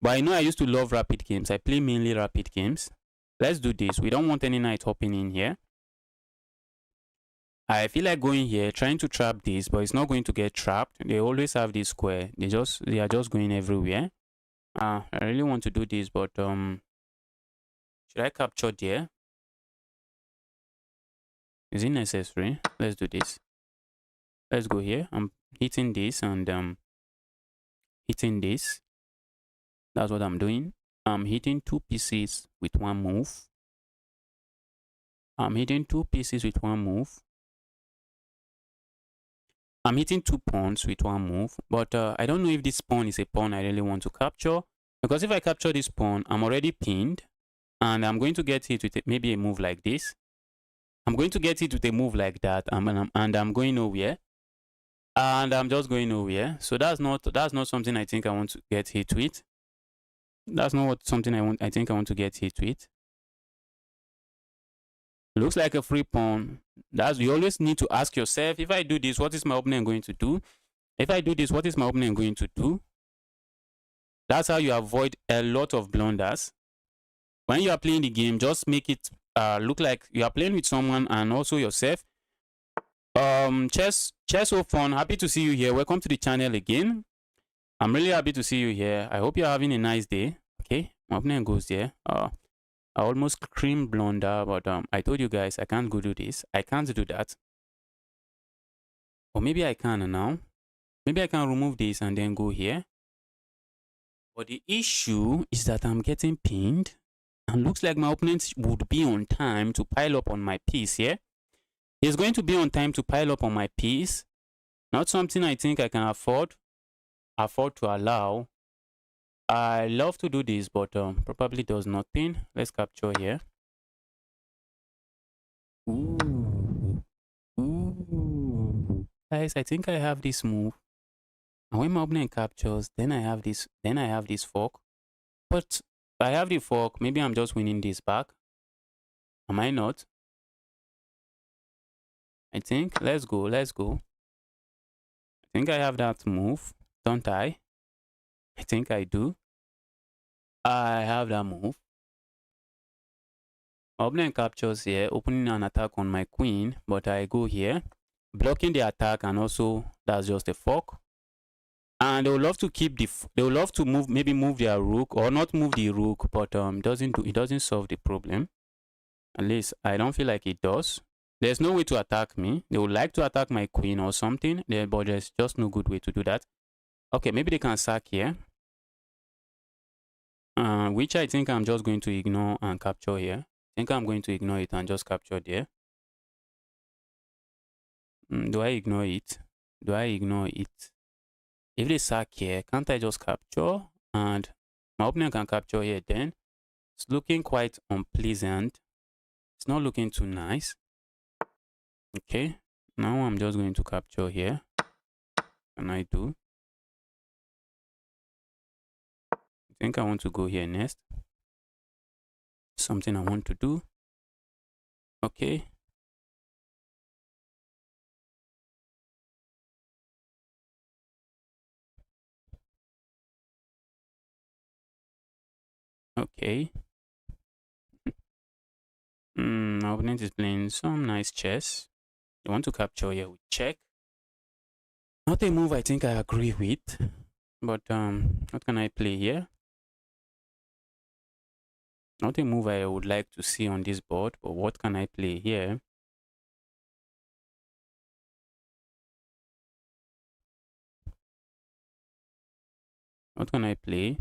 But I know I used to love rapid games. I play mainly rapid games. Let's do this. We don't want any knight hopping in here. I feel like going here, trying to trap this, but it's not going to get trapped. They always have this square. They are just going everywhere. I really want to do this, but should I capture there? Is it necessary? Let's do this. Let's go here. I'm hitting this and hitting this. That's what I'm doing. I'm hitting two pieces with one move. I'm hitting two pieces with one move. I'm hitting two pawns with one move, but I don't know if this pawn is a pawn I really want to capture, because if I capture this pawn, I'm already pinned, and I'm going to get hit with maybe a move like this. I'm going to get hit with a move like that, and I'm going nowhere, and I'm just going nowhere. So that's not something I think I want to get hit with. That's not something I think I want to get hit with. Looks like a free pawn. You always need to ask yourself, if I do this, what is my opponent going to do? If I do this, what is my opponent going to do? That's how you avoid a lot of blunders. When you are playing the game, just make it look like you are playing with someone and also yourself. Chess so fun. Happy to see you here. Welcome to the channel again. I'm really happy to see you here. I hope you're having a nice day. Okay, my opponent goes there. I almost screamed blunder, but I told you guys I can't go do this. I can't do that. Or maybe I can now. Maybe I can remove this and then go here. But the issue is that I'm getting pinned. And looks like my opponent would be on time to pile up on my piece here. He's going to be on time to pile up on my piece. Not something I think I can afford to allow. I love to do this, but probably does nothing. Let's capture here. Ooh. Guys, I think I have this move. And when my opponent captures, then I have this fork. But I have the fork. Maybe I'm just winning this back. Am I not? I think. Let's go. Let's go. I think I have that move, don't I? I think I do. I have that move. Opponent captures here, opening an attack on my queen, but I go here, blocking the attack, and also that's just a fork. And they would love to keep they would love to move, maybe move their rook or not move the rook, but it doesn't solve the problem. At least I don't feel like it does. There's no way to attack me. They would like to attack my queen or something, but there's just no good way to do that. Okay, maybe they can sack here, which I think I'm just going to ignore and capture here. I think I'm going to ignore it and just capture there. Do I ignore it? Do I ignore it? If they sack here, can't I just capture? And my opponent can capture here then. It's looking quite unpleasant. It's not looking too nice. Okay, now I'm just going to capture here. Can I do? I think I want to go here next. Something I want to do. Okay. Okay. My opponent is playing some nice chess. I want to capture here with check. Not a move I think I agree with. But what can I play here? Not a move I would like to see on this board, but what can I play here? What can I play?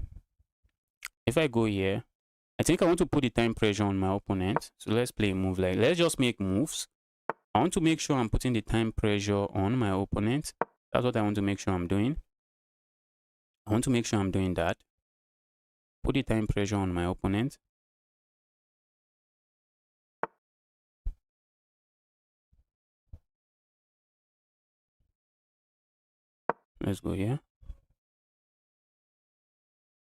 If I go here, I think I want to put the time pressure on my opponent. So let's play a move like, let's just make moves. I want to make sure I'm putting the time pressure on my opponent. That's what I want to make sure I'm doing. I want to make sure I'm doing that. Put the time pressure on my opponent. Let's go here.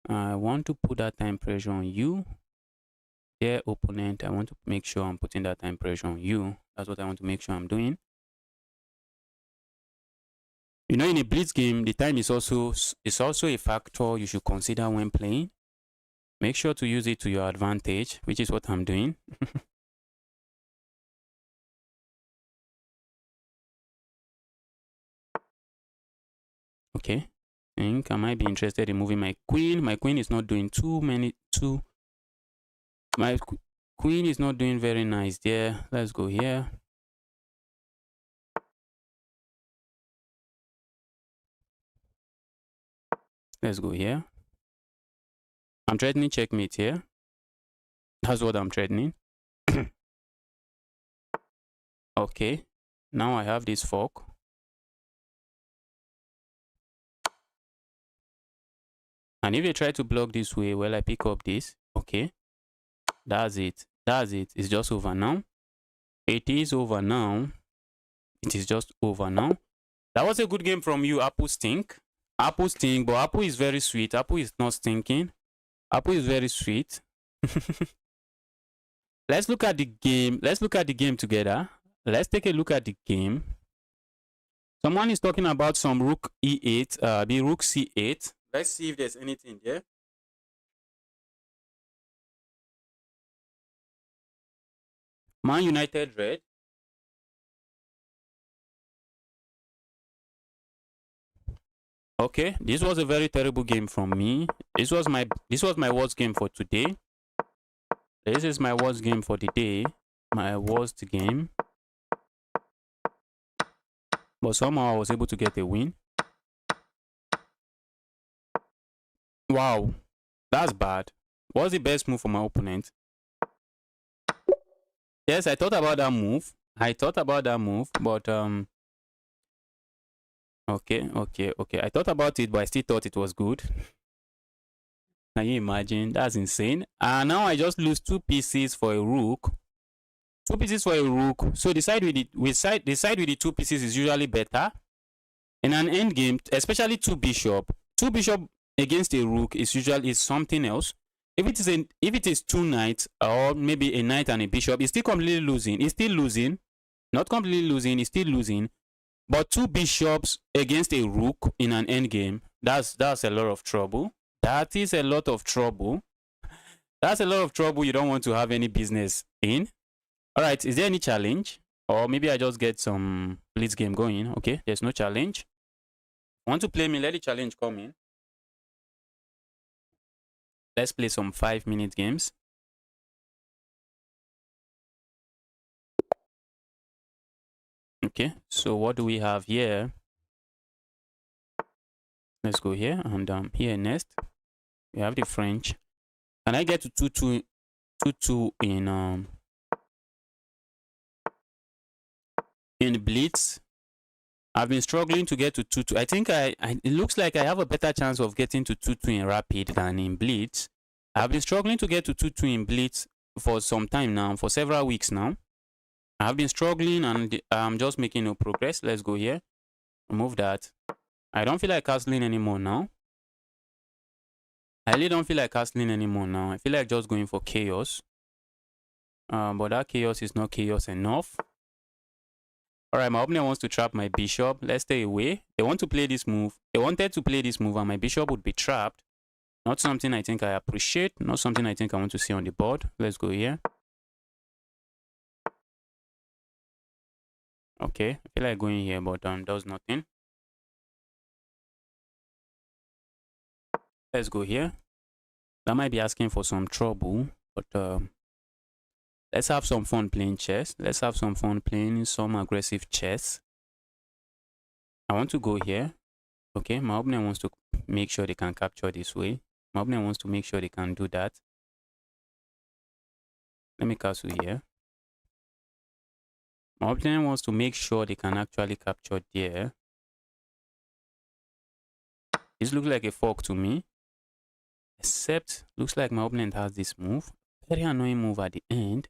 I want to put that time pressure on you. Dear opponent, I want to make sure I'm putting that time pressure on you. That's what I want to make sure I'm doing. You know, in a blitz game, the time is also a factor you should consider when playing. Make sure to use it to your advantage, which is what I'm doing. Okay. I think I might be interested in moving my queen. My queen is not doing my queen is not doing very nice there. Let's go here. Let's go here. I'm threatening checkmate here. That's what I'm threatening. Okay. Now I have this fork. And if they try to block this way, well, I pick up this. Okay. That's it. That's it. It's just over now. It is over now. It is just over now. That was a good game from you, Apple Stink. Apple Stink, but Apple is very sweet. Apple is not stinking. Apple is very sweet. Let's look at the game. Let's look at the game together. Let's take a look at the game. Someone is talking about some rook e8, the rook c8. Let's see if there's anything there. Man United red. Okay, this was a very terrible game from me. This was my worst game for today. This is my worst game for the day. My worst game. But somehow I was able to get a win. Wow, that's bad. What's the best move for my opponent? Yes, I thought about that move. But okay. I thought about it, but I still thought it was good. Can you imagine? That's insane. And now I just lose 2 pieces for a rook. 2 pieces for a rook. So the side with the 2 pieces is usually better. In an endgame, especially 2 bishop. 2 bishop against a rook is something else. if it is two knights or maybe a knight and a bishop, it's still completely losing. It's still losing. Not completely losing, it's still losing. But two bishops against a rook in an endgame, that's a lot of trouble. That is a lot of trouble. That's a lot of trouble you don't want to have any business in. All right, is there any challenge? Or maybe I just get some blitz game going. Okay, there's no challenge. Want to play me? Let the challenge come in. Let's play some 5-minute games. Okay, so what do we have here? Let's go here and here next. We have the French. Can I get to 2-2 in Blitz? I've been struggling to get to 2-2. I think it looks like I have a better chance of getting to 2-2 in Rapid than in Blitz. I've been struggling to get to 2-2 in Blitz for some time now, for several weeks now. I've been struggling and I'm just making no progress. Let's go here. Remove that. I don't feel like castling anymore now. I really don't feel like castling anymore now. I feel like just going for chaos. But that chaos is not chaos enough. Alright, my opponent wants to trap my bishop. Let's stay away. They want to play this move. They wanted to play this move and my bishop would be trapped. Not something I think I appreciate. Not something I think I want to see on the board. Let's go here. Okay, I feel like going here, but does nothing. Let's go here. That might be asking for some trouble, but let's have some fun playing chess. Let's have some fun playing some aggressive chess. I want to go here. Okay, my opponent wants to make sure they can capture this way. My opponent wants to make sure they can do that. Let me castle here. My opponent wants to make sure they can actually capture there. This looks like a fork to me. Except, looks like my opponent has this move. Very annoying move at the end.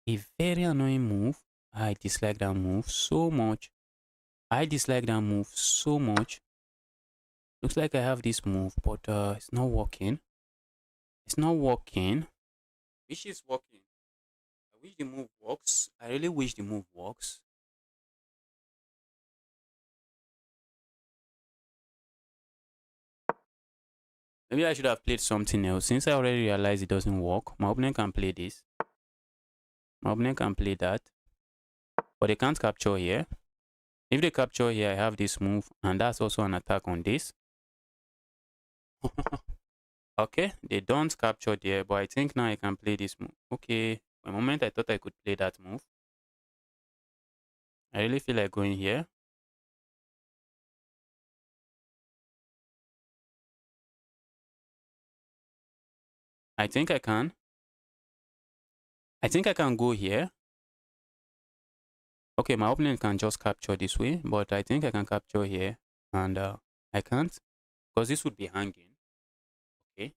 A very annoying move. I dislike that move so much. I dislike that move so much. Looks like I have this move, but it's not working. It's not working. Wish it's working. I wish the move works. I really wish the move works. Maybe I should have played something else. Since I already realized it doesn't work, my opponent can play this. My opponent can play that. But they can't capture here. If they capture here, I have this move. And that's also an attack on this. Okay, they don't capture there. But I think now I can play this move. Okay, for a moment I thought I could play that move. I really feel like going here. I think I can. I think I can go here. Okay, my opponent can just capture this way, but I think I can capture here. And I can't, because this would be hanging. Okay.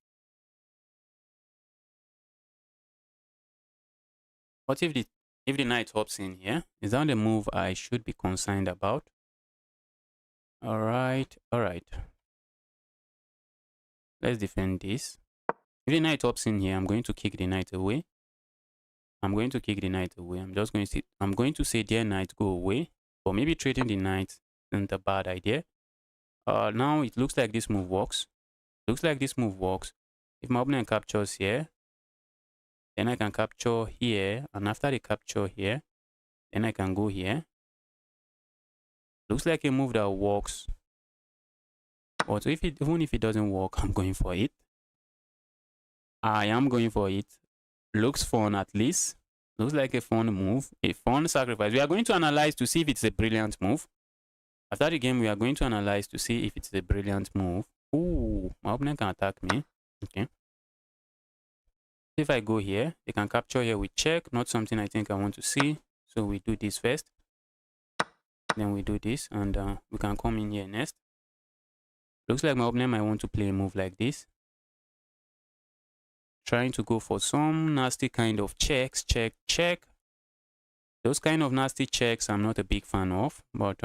What if the knight hops in here? Is that the move I should be concerned about? Alright, alright. Let's defend this. If the knight hops in here, I'm going to kick the knight away. I'm going to kick the knight away. I'm going to say, dear knight, go away. Or maybe trading the knight isn't a bad idea. Now it looks like this move works. Looks like this move works. If my opponent captures here, then I can capture here. And after the capture here, then I can go here. Looks like a move that works. But even if it doesn't work, I'm going for it. I am going for it. Looks fun at least. Looks like a fun move. A fun sacrifice. We are going to analyze to see if it's a brilliant move. After the game, we are going to analyze to see if it's a brilliant move. Ooh, my opponent can attack me. Okay. If I go here, they can capture here with check. Not something I think I want to see. So we do this first. Then we do this. And we can come in here next. Looks like my opponent might want to play a move like this. Trying to go for some nasty kind of checks. Check, check. Those kind of nasty checks I'm not a big fan of. But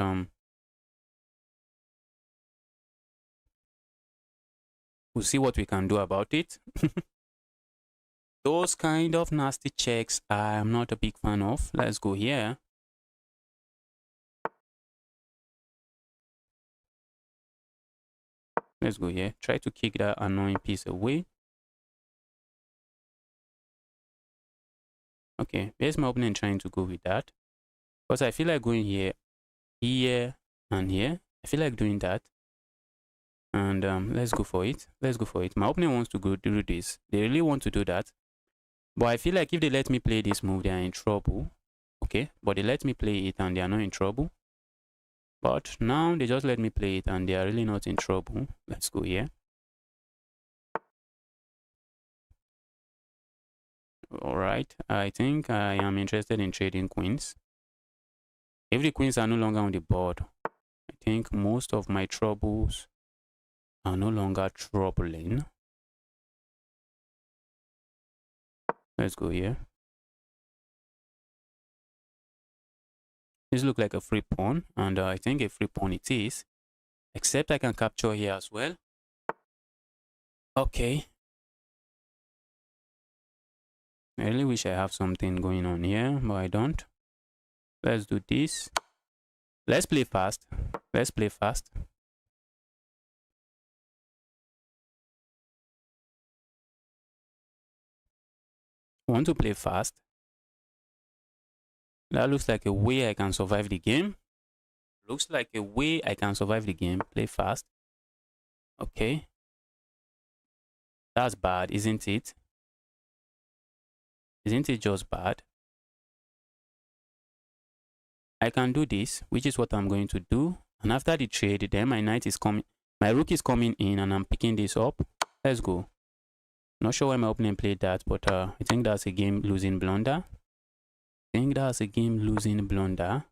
we'll see what we can do about it. Those kind of nasty checks I'm not a big fan of. Let's go here. Let's go here. Try to kick that annoying piece away. Okay, here's my opponent trying to go with that. Because I feel like going here, here, and here. I feel like doing that. And let's go for it. Let's go for it. My opponent wants to go do this. They really want to do that. But I feel like if they let me play this move, they are in trouble. Okay, but they let me play it and they are not in trouble. But now they just let me play it and they are really not in trouble. Let's go here. Alright, I think I am interested in trading queens. If the queens are no longer on the board, I think most of my troubles are no longer troubling. Let's go here. This looks like a free pawn, and I think a free pawn it is. Except I can capture here as well. Okay. I really wish I have something going on here, but I don't. Let's do this. Let's play fast. Let's play fast. I want to play fast. That looks like a way I can survive the game. Looks like a way I can survive the game. Play fast. Okay. That's bad, isn't it? Isn't it just bad? I can do this, which is what I'm going to do. And after the trade, then my knight is coming. My rook is coming in and I'm picking this up. Let's go. Not sure why my opponent played that, but I think that's a game losing blunder. That is a game losing blunder.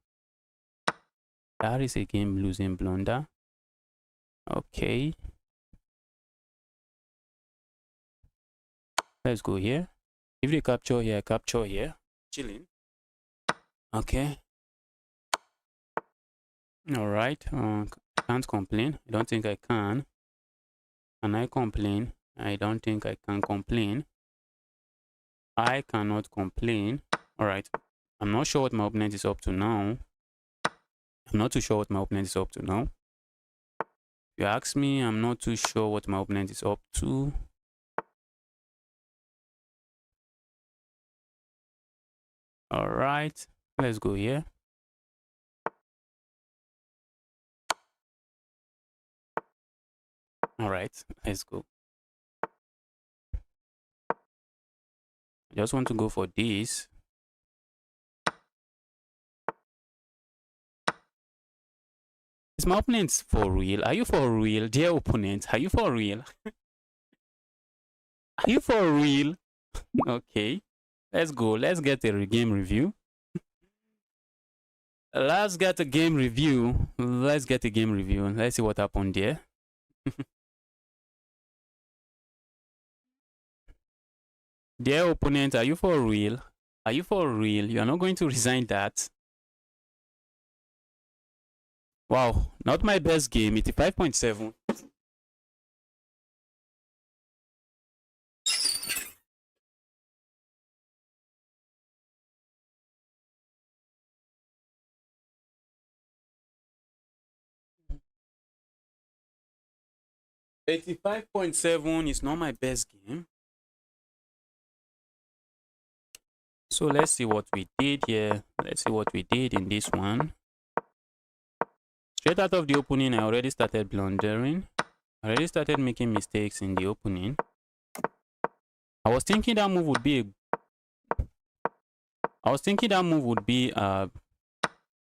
Okay. Let's go here. If they capture here, capture here. Chilling. Okay. Alright. Can't complain. I don't think I can. Can I complain? I don't think I can complain. I cannot complain. Alright. I'm not sure what my opponent is up to now. I'm not too sure what my opponent is up to now. If you ask me, I'm not too sure what my opponent is up to. Alright. Let's go here. Alright. Let's go. I just want to go for this. Is my opponent for real? Are you for real? Dear opponent, are you for real? Are you for real? Okay. Let's go. Let's get a game review. Let's get a game review. Let's get a game review. Let's see what happened there. Dear opponent, are you for real? Are you for real? You are not going to resign that? Wow, not my best game. 85.7. $85.7 is not my best game. So let's see what we did here. Let's see what we did in this one. Straight out of the opening, I already started blundering. I already started making mistakes in the opening. I was thinking that move would be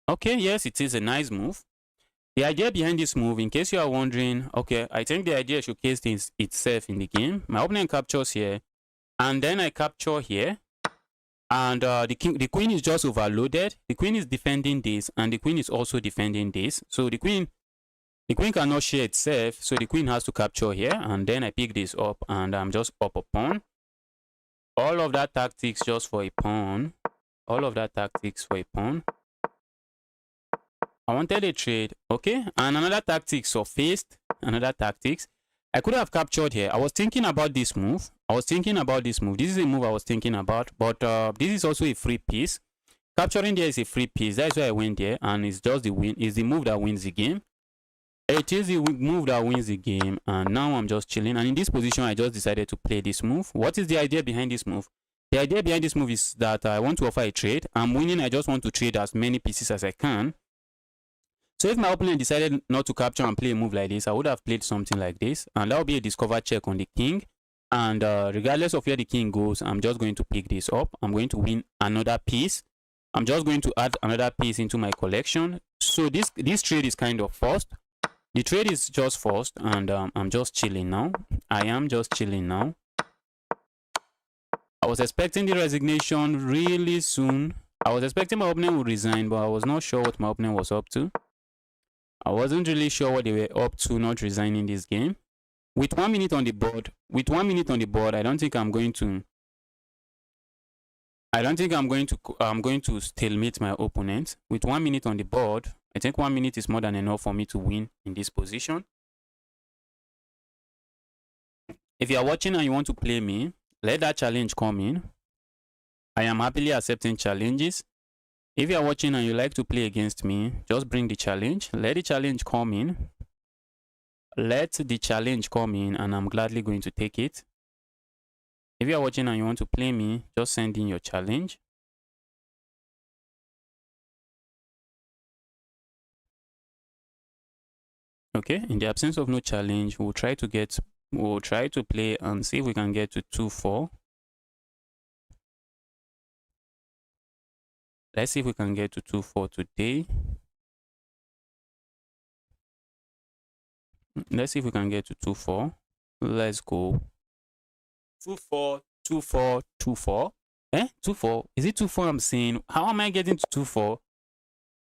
okay, yes, it is a nice move. The idea behind this move, in case you are wondering, okay, I think the idea showcased itself in the game. My opponent captures here, and then I capture here. And the queen is just overloaded. The queen is defending this, and the queen is also defending this. So the queen cannot share itself. So the queen has to capture here, and then I pick this up, and I'm just up a pawn. All of that tactics just for a pawn. All of that tactics for a pawn. I wanted a trade, okay, and another tactic surfaced. Another tactics. I could have captured here. I was thinking about this move. This is a move I was thinking about, but this is also a free piece. Capturing there is a free piece. That's why I went there, and it's just the win. It's the move that wins the game. It is the move that wins the game, and now I'm just chilling. And in this position, I just decided to play this move. What is the idea behind this move? The idea behind this move is that I want to offer a trade. I'm winning. I just want to trade as many pieces as I can. So if my opponent decided not to capture and play a move like this, I would have played something like this, and that would be a discover check on the king. And regardless of where the king goes, I'm just going to pick this up. I'm going to win another piece. I'm just going to add another piece into my collection. So this trade is kind of forced. The trade is just forced, and I'm just chilling now. I am just chilling now. I was expecting the resignation really soon. I was expecting my opponent would resign, but I was not sure what my opponent was up to. I wasn't really sure what they were up to not resigning this game. With 1 minute on the board, I don't think I'm going to stalemate my opponent. With 1 minute on the board, I think 1 minute is more than enough for me to win in this position. If you are watching and you want to play me, let that challenge come in. I am happily accepting challenges. If you are watching and you like to play against me, just bring the challenge. Let the challenge come in. Let the challenge come in, and I'm gladly going to take it. If you are watching and you want to play me, just send in your challenge. Okay, in the absence of no challenge, we'll try to play and see if we can get to 2-4. Let's see if we can get to 2-4 today. Let's see if we can get to 2-4. Let's go. 2-4, 2-4, 2-4. 2-4. Is it 2-4 I'm saying? How am I getting to 2-4?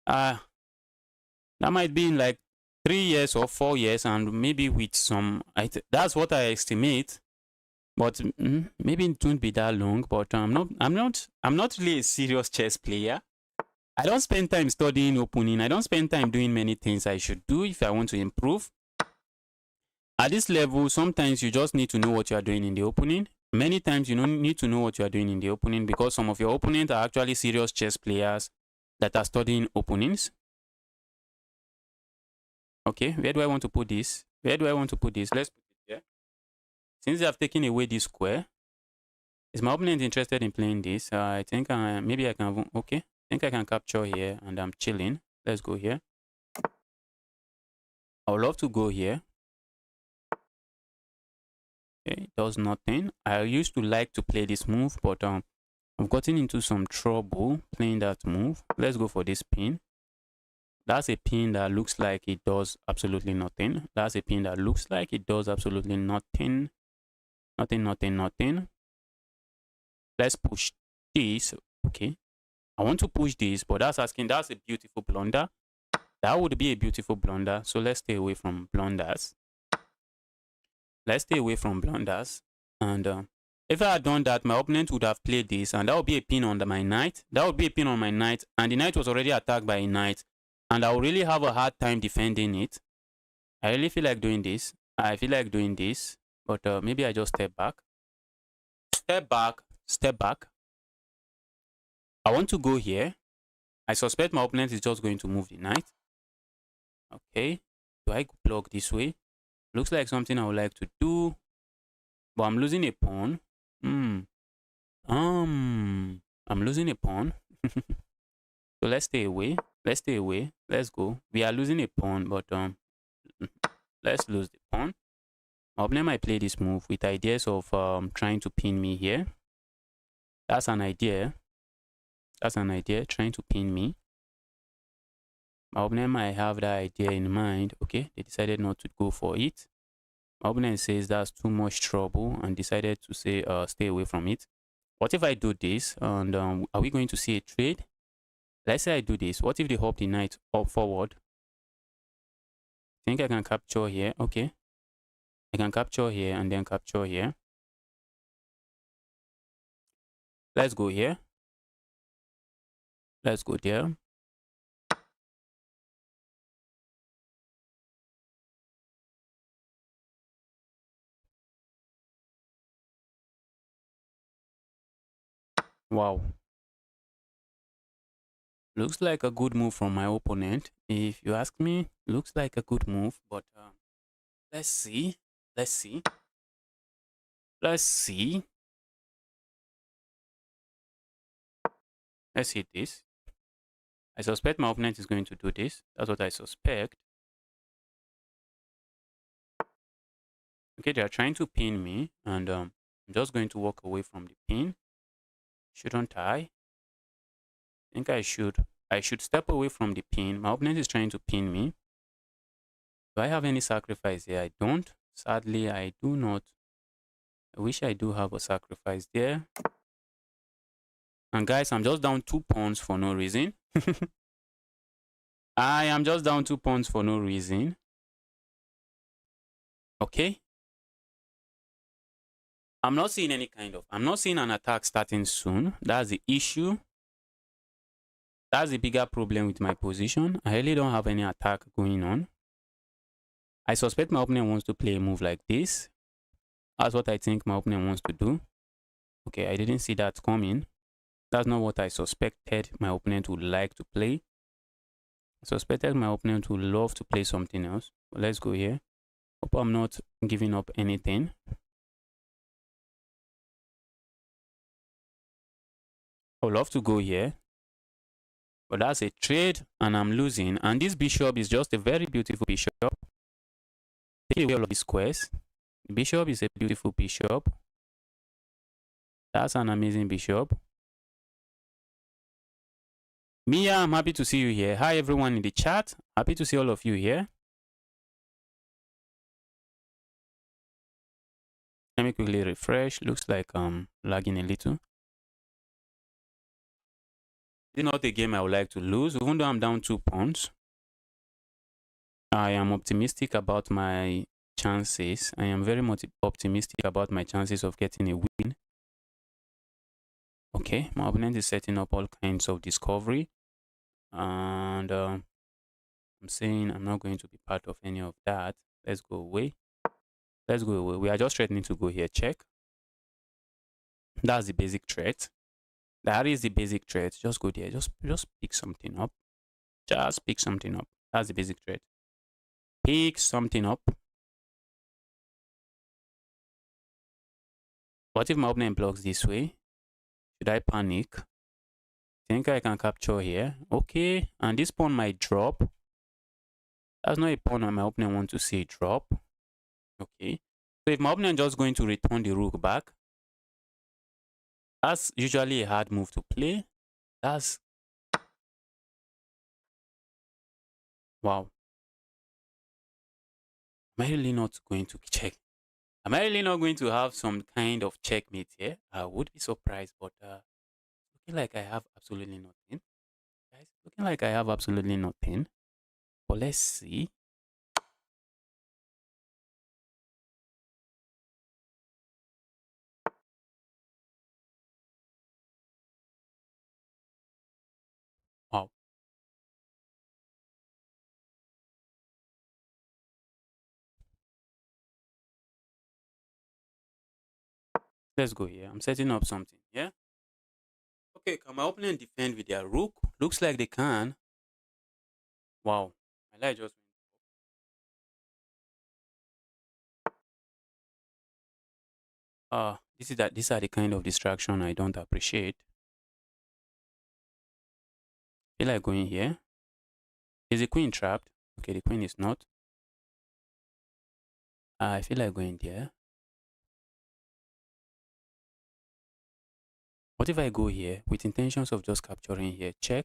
That might be in like 3 years or 4 years, and maybe with some. That's what I estimate. But maybe it won't be that long. But I'm not really a serious chess player. I don't spend time studying opening. I don't spend time doing many things I should do if I want to improve. At this level, sometimes you just need to know what you are doing in the opening. Many times you don't need to know what you are doing in the opening, because some of your opponents are actually serious chess players that are studying openings. Okay, where do I want to put this? Let's put it here. Since they have taken away this square, is my opponent interested in playing this? I think maybe I can. Okay, I think I can capture here, and I'm chilling. Let's go here. I would love to go here. Okay, it does nothing. I used to like to play this move, but I've gotten into some trouble playing that move. Let's go for this pin. That's a pin that looks like it does absolutely nothing. That's a pin that looks like it does absolutely nothing. Nothing. Let's push this. Okay. I want to push this, but that's a beautiful blunder. That would be a beautiful blunder. So let's stay away from blunders. And if I had done that, my opponent would have played this, and that would be a pin on my knight. And the knight was already attacked by a knight, and I will really have a hard time defending it. I really feel like doing this. But maybe I just step back. I want to go here. I suspect my opponent is just going to move the knight. Okay. Do I block this way? Looks like something I would like to do. But I'm losing a pawn. I'm losing a pawn. So let's stay away. Let's go. We are losing a pawn, but let's lose the pawn. My opponent might play this move with ideas of trying to pin me here. That's an idea. Trying to pin me. My opponent might have that idea in mind. Okay, they decided not to go for it. My opponent says that's too much trouble and decided to say stay away from it. What if I do this? And are we going to see a trade? Let's say I do this. What if they hop the knight up forward? I think I can capture here. Okay. I can capture here and then capture here. Let's go here. Let's go there. Wow. Looks like a good move from my opponent. If you ask me, looks like a good move, but let's see. Let's see. Let's see. Let's hit this. I suspect my opponent is going to do this. That's what I suspect. Okay, they are trying to pin me, and I'm just going to walk away from the pin. Shouldn't I? I think I should. I should step away from the pin. My opponent is trying to pin me. Do I have any sacrifice here? I don't. Sadly, I do not. I wish I do have a sacrifice there. And guys, I'm just down 2 pawns for no reason. I am just down 2 pawns for no reason. Okay. I'm not seeing I'm not seeing an attack starting soon. That's the issue. That's the bigger problem with my position. I really don't have any attack going on. I suspect my opponent wants to play a move like this. That's what I think my opponent wants to do. Okay, I didn't see that coming. That's not what I suspected my opponent would like to play. I suspected my opponent would love to play something else. But let's go here. Hope I'm not giving up anything. I would love to go here. But that's a trade and I'm losing. And this bishop is just a very beautiful bishop. Take away all of these squares. The bishop is a beautiful bishop. That's an amazing bishop. Mia, I'm happy to see you here. Hi everyone in the chat. Happy to see all of you here. Let me quickly refresh. Looks like I'm lagging a little. This is not a game I would like to lose, even though I'm down 2 pawns. I am optimistic about my chances. I am very much optimistic about my chances of getting a win. Okay, my opponent is setting up all kinds of discovery. And I'm saying I'm not going to be part of any of that. Let's go away. Let's go away. We are just threatening to go here. Check. That's the basic threat. That is the basic threat. Just go there. Just pick something up. Just pick something up. That's the basic threat. Pick something up. What if my opponent blocks this way? Should I panic? Think I can capture here. Okay. And this pawn might drop. That's not a pawn that my opponent wants to see drop. Okay. So if my opponent just going to return the rook back, that's usually a hard move to play. That's... Wow. Am I really not going to check? Am I really not going to have some kind of checkmate here? I would be surprised, but looking like I have absolutely nothing. Guys, looking like I have absolutely nothing. But let's see. Wow. Let's go here. I'm setting up something. Yeah. Okay, can my opponent defend with their rook? Looks like they can. Wow. My light just went. These are the kind of distraction I don't appreciate. Feel like going here. Is the queen trapped? Okay, the queen is not. I feel like going there. What if I go here with intentions of just capturing here? Check.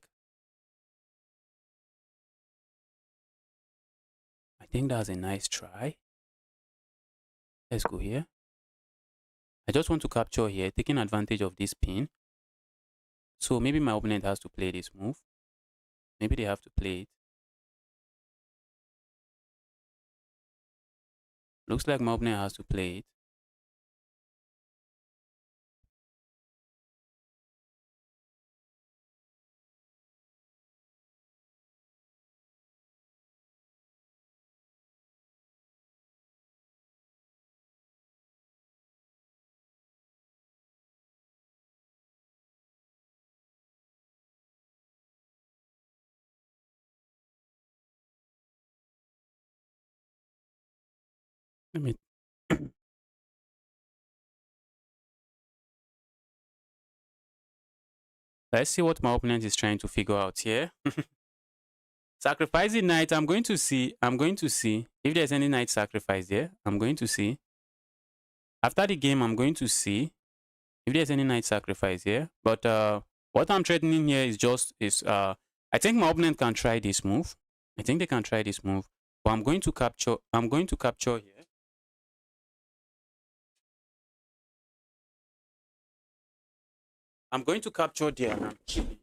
I think that's a nice try. Let's go here. I just want to capture here, taking advantage of this pin. So maybe my opponent has to play this move. Maybe they have to play it. Looks like my opponent has to play it. Let me let's see what my opponent is trying to figure out here. Sacrificing knight. I'm going to see if there's any knight sacrifice there. I'm going to see. After the game, I'm going to see if there's any knight sacrifice here. But what I'm threatening here is I think my opponent can try this move. I think they can try this move. But I'm going to capture here. I'm going to capture there and I'm chilling.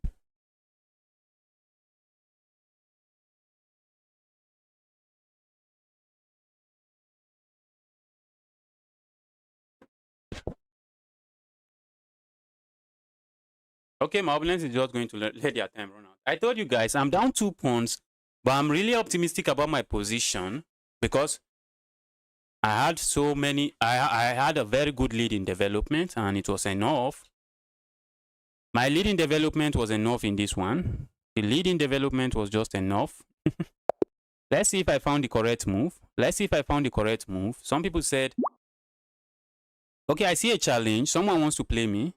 Okay, my opponent is just going to let their time run out. I told you guys, I'm down 2 pawns, but I'm really optimistic about my position because I had so many. I had a very good lead in development, and it was enough. My lead in development was enough in this one. The lead in development was just enough. Let's see if I found the correct move. Some people said, okay, I see a challenge. Someone wants to play me.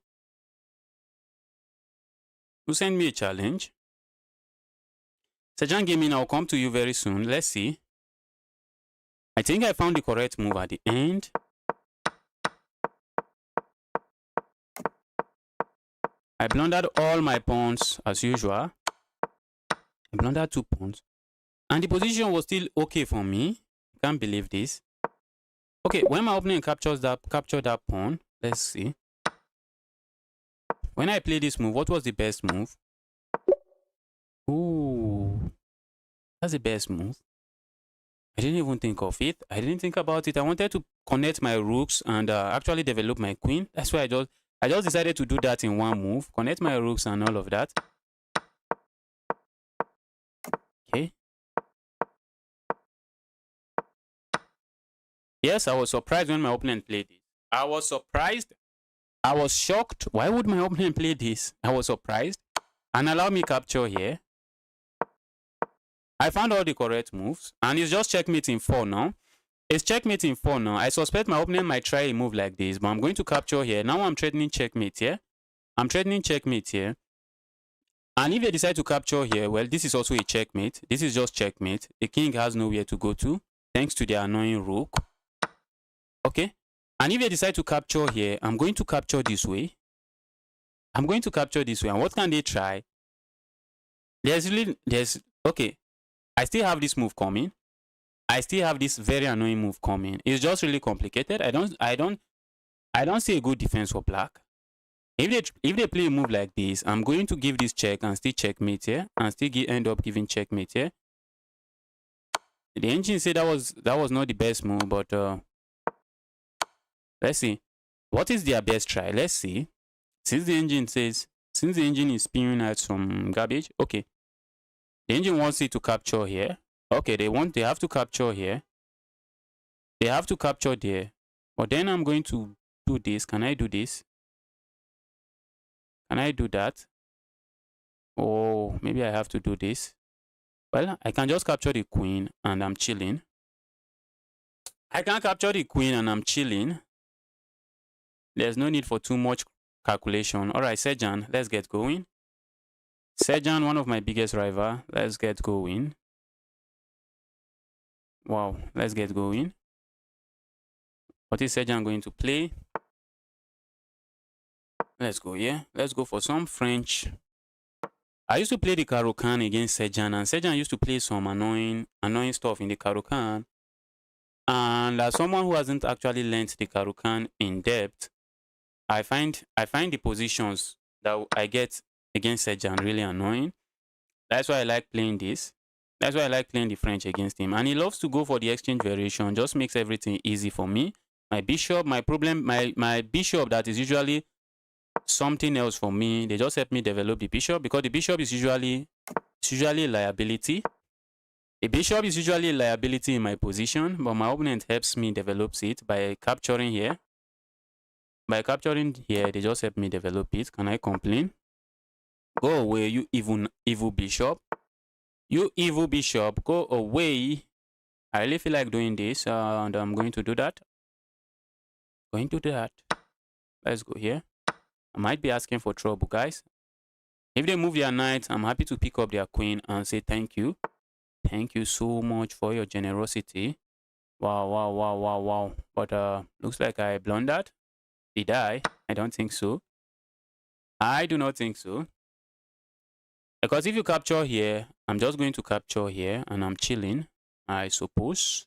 Who sent me a challenge? Sejan Gaming, I'll come to you very soon. Let's see. I think I found the correct move at the end. I blundered all my pawns as usual. I blundered 2 pawns. And the position was still okay for me. Can't believe this. Okay, when my opponent captured that pawn, let's see. When I play this move, what was the best move? Ooh, that's the best move. I didn't even think of it. I didn't think about it. I wanted to connect my rooks and actually develop my queen. That's why I just decided to do that in one move. Connect my rooks and all of that. Okay. Yes, I was surprised when my opponent played it. I was surprised. I was shocked. Why would my opponent play this? I was surprised. And allow me capture here. I found all the correct moves. And it's just checkmate in 4 now. It's checkmate in 4 now. I suspect my opponent might try a move like this. But I'm going to capture here. Now I'm threatening checkmate here. I'm threatening checkmate here. And if they decide to capture here, well, this is also a checkmate. This is just checkmate. The king has nowhere to go to. Thanks to the annoying rook. Okay. And if they decide to capture here, I'm going to capture this way. I'm going to capture this way. And what can they try? Okay. I still have this move coming. I still have this very annoying move coming. It's just really complicated. I don't see a good defense for black. If they play a move like this, I'm going to give this check and still checkmate here. And still end up giving checkmate here. The engine said that was not the best move, but let's see. What is their best try? Let's see. Since the engine is spewing out some garbage, okay. The engine wants it to capture here. Okay, they have to capture here. They have to capture there. But then I'm going to do this. Can I do this? Can I do that? Oh, maybe I have to do this. Well, I can just capture the queen and I'm chilling. I can capture the queen and I'm chilling. There's no need for too much calculation. All right, Sejan, let's get going. Sejan, one of my biggest rivals. Let's get going. Wow, let's get going. What is Sejan going to play? Let's go, yeah. Let's go for some French. I used to play the Caro-Kann against Sejan, and Sejan used to play some annoying stuff in the Caro-Kann. And as someone who hasn't actually learned the Caro-Kann in depth, I find the positions that I get against Sejan really annoying. That's why I like playing this. That's why I like playing the French against him. And he loves to go for the exchange variation. Just makes everything easy for me. My bishop, my bishop that is usually something else for me. They just help me develop the bishop because the bishop is usually a liability. The bishop is usually a liability in my position, but my opponent helps me develop it by capturing here. By capturing here, they just help me develop it. Can I complain? Go away, you evil bishop. You evil bishop, go away. I really feel like doing this, and I'm going to do that. Going to do that. Let's go here. I might be asking for trouble, guys. If they move their knight, I'm happy to pick up their queen and say thank you. Thank you so much for your generosity. Wow, wow, wow, wow, wow. But looks like I blundered. Did I? I don't think so. I do not think so. Because if you capture here, I'm just going to capture here and I'm chilling, I suppose.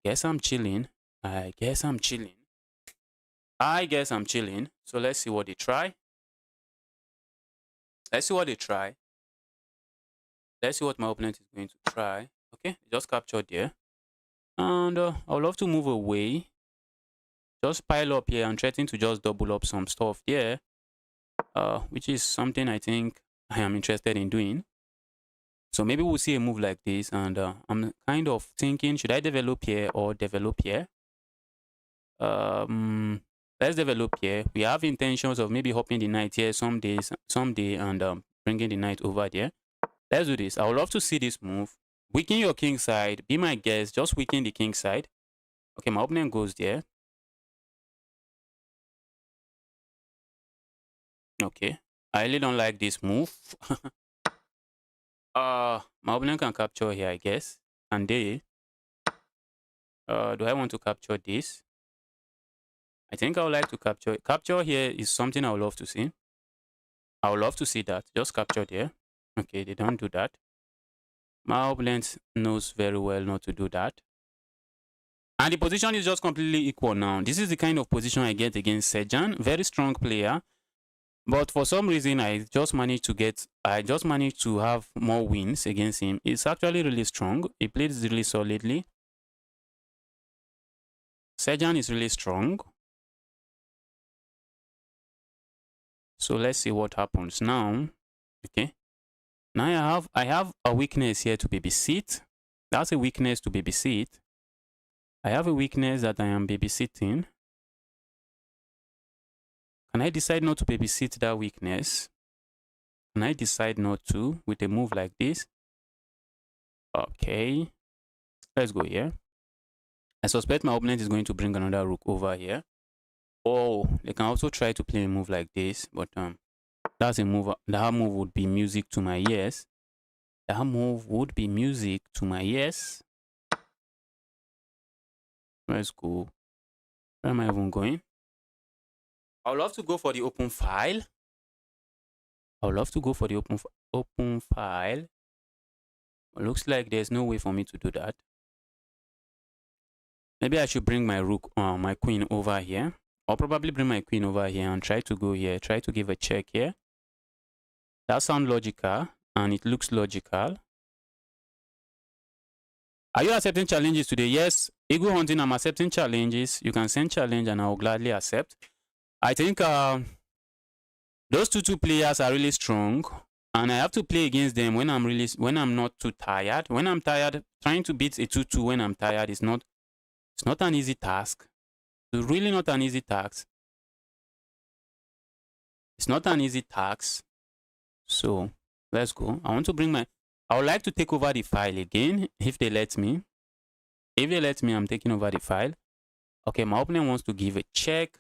Guess I'm chilling. I guess I'm chilling. I guess I'm chilling. So let's see what they try. Let's see what they try. Let's see what my opponent is going to try. Okay, just captured there. And I would love to move away. Just pile up here and threaten to just double up some stuff there. Which is something I think I am interested in doing. So maybe we'll see a move like this. And I'm kind of thinking, should I develop here or develop here? Let's develop here. We have intentions of maybe hopping the knight here someday, and bringing the knight over there. Let's do this. I would love to see this move. Weaken your king side. Be my guest. Just weaken the king side. Okay, my opponent goes there. Okay. I really don't like this move. My opponent can capture here, I guess. Can they? Do I want to capture this? I think I would like to capture. Capture here is something I would love to see. I would love to see that. Just capture there. Okay, they don't do that. My opponent knows very well not to do that. And the position is just completely equal now. This is the kind of position I get against Sejan. Very strong player. But for some reason, I just managed to have more wins against him. It's actually really strong. He plays really solidly. Sejan is really strong. So let's see what happens now. Okay. Now I have a weakness here to babysit. That's a weakness to babysit. I have a weakness that I am babysitting. Can I decide not to babysit that weakness? Can I decide not to with a move like this? Okay. Let's go here. I suspect my opponent is going to bring another rook over here. Oh, they can also try to play a move like this, but that's a move. That move would be music to my ears. That move would be music to my ears. Let's go. Where am I even going? I would love to go for the open file. I would love to go for the open file. It looks like there's no way for me to do that. Maybe I should bring my rook, my queen over here. I'll probably bring my queen over here and try to go here. Try to give a check here. That sounds logical, and it looks logical. Are you accepting challenges today? Yes. Eagle hunting, I'm accepting challenges. You can send challenge and I'll gladly accept. I think those two players are really strong, and I have to play against them when I'm not too tired. When I'm tired, trying to beat a 2-2 when I'm tired is not an easy task. It's really not an easy task. It's not an easy task. So let's go. I would like to take over the file again if they let me. If they let me, I'm taking over the file. Okay, my opponent wants to give a check.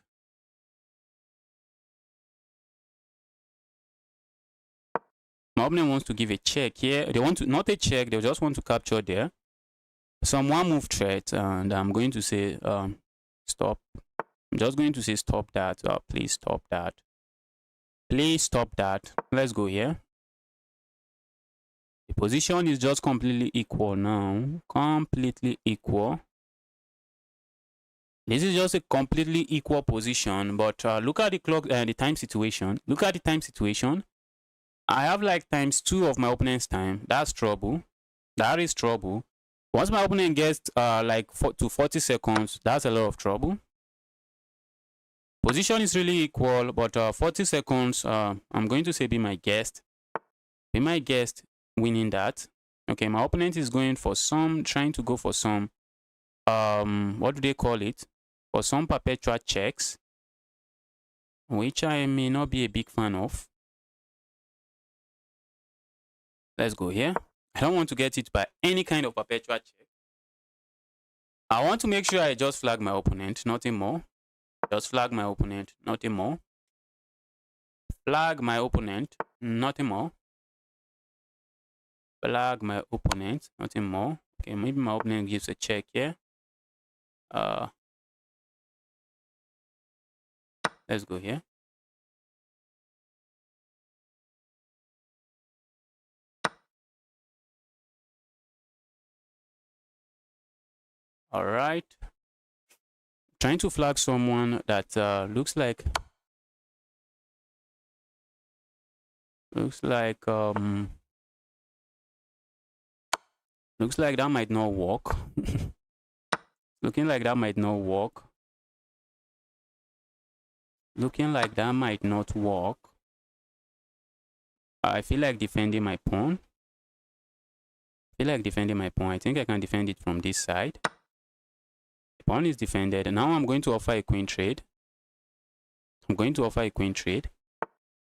My opponent wants to give a check here. They want to, not a check, they just want to capture there. Some one move threat, and I'm going to say stop. I'm just going to say stop that. Please stop that. Please stop that. Let's go here. The position is just completely equal now. Completely equal. This is just a completely equal position, but look at the clock and the time situation. Look at the time situation. I have like ×2 of my opponent's time. That's trouble. That is trouble. Once my opponent gets to 40 seconds, that's a lot of trouble. Position is really equal, but 40 seconds, I'm going to say be my guest. Be my guest winning that. Okay, my opponent is going for trying to go for some, what do they call it? For some perpetual checks, which I may not be a big fan of. Let's go here. I don't want to get it by any kind of perpetual check. I want to make sure I just flag my opponent, nothing more. Just flag my opponent, nothing more. Flag my opponent, nothing more. Flag my opponent, nothing more. Okay, maybe my opponent gives a check here. Let's go here. All right. Trying to flag someone that looks like that might not work. Looking like that might not work. Looking like that might not work. I feel like defending my pawn. I think I can defend it from this side. The pawn is defended. And now I'm going to offer a queen trade.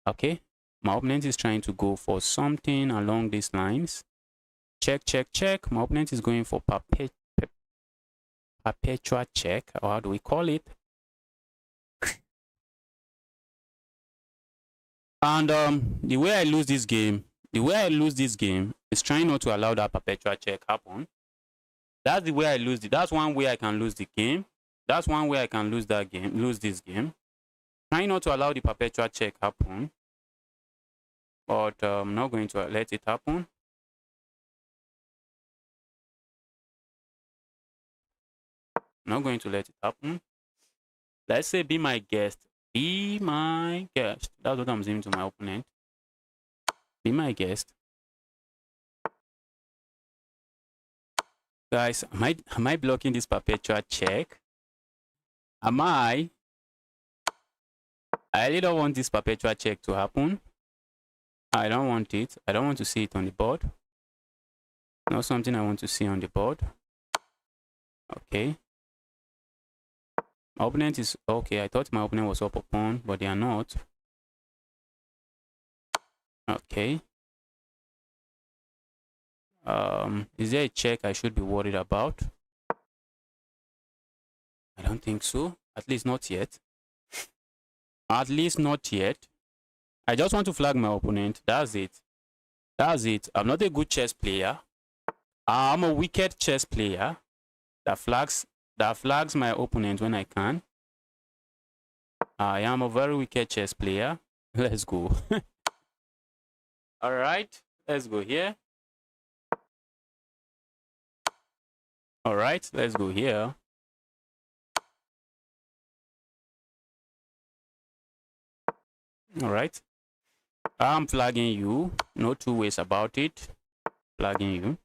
Okay. My opponent is trying to go for something along these lines. Check, check, check. My opponent is going for perpetual check. Or how do we call it? And the way I lose this game is trying not to allow that perpetual check happen. That's the way I lose it. That's one way I can lose the game. That's one way I can lose this game. Trying not to allow the perpetual check happen. But I'm not going to let it happen. Not going to let it happen. Let's say be my guest. Be my guest. That's what I'm saying to my opponent. Be my guest. Guys, am I blocking this perpetual check? Am I? I really don't want this perpetual check to happen. I don't want it. I don't want to see it on the board. Not something I want to see on the board. Okay. My opponent is okay. I thought my opponent was up a pawn, but they are not. Okay. Is there a check I should be worried about? I don't think so. At least not yet. At least not yet. I just want to flag my opponent. That's it. That's it. I'm not a good chess player. I'm a wicked chess player that flags my opponent when I can. I am a very wicked chess player. Let's go. All right. Let's go here. All right. Let's go here. All right. I'm flagging you. No two ways about it. Flagging you.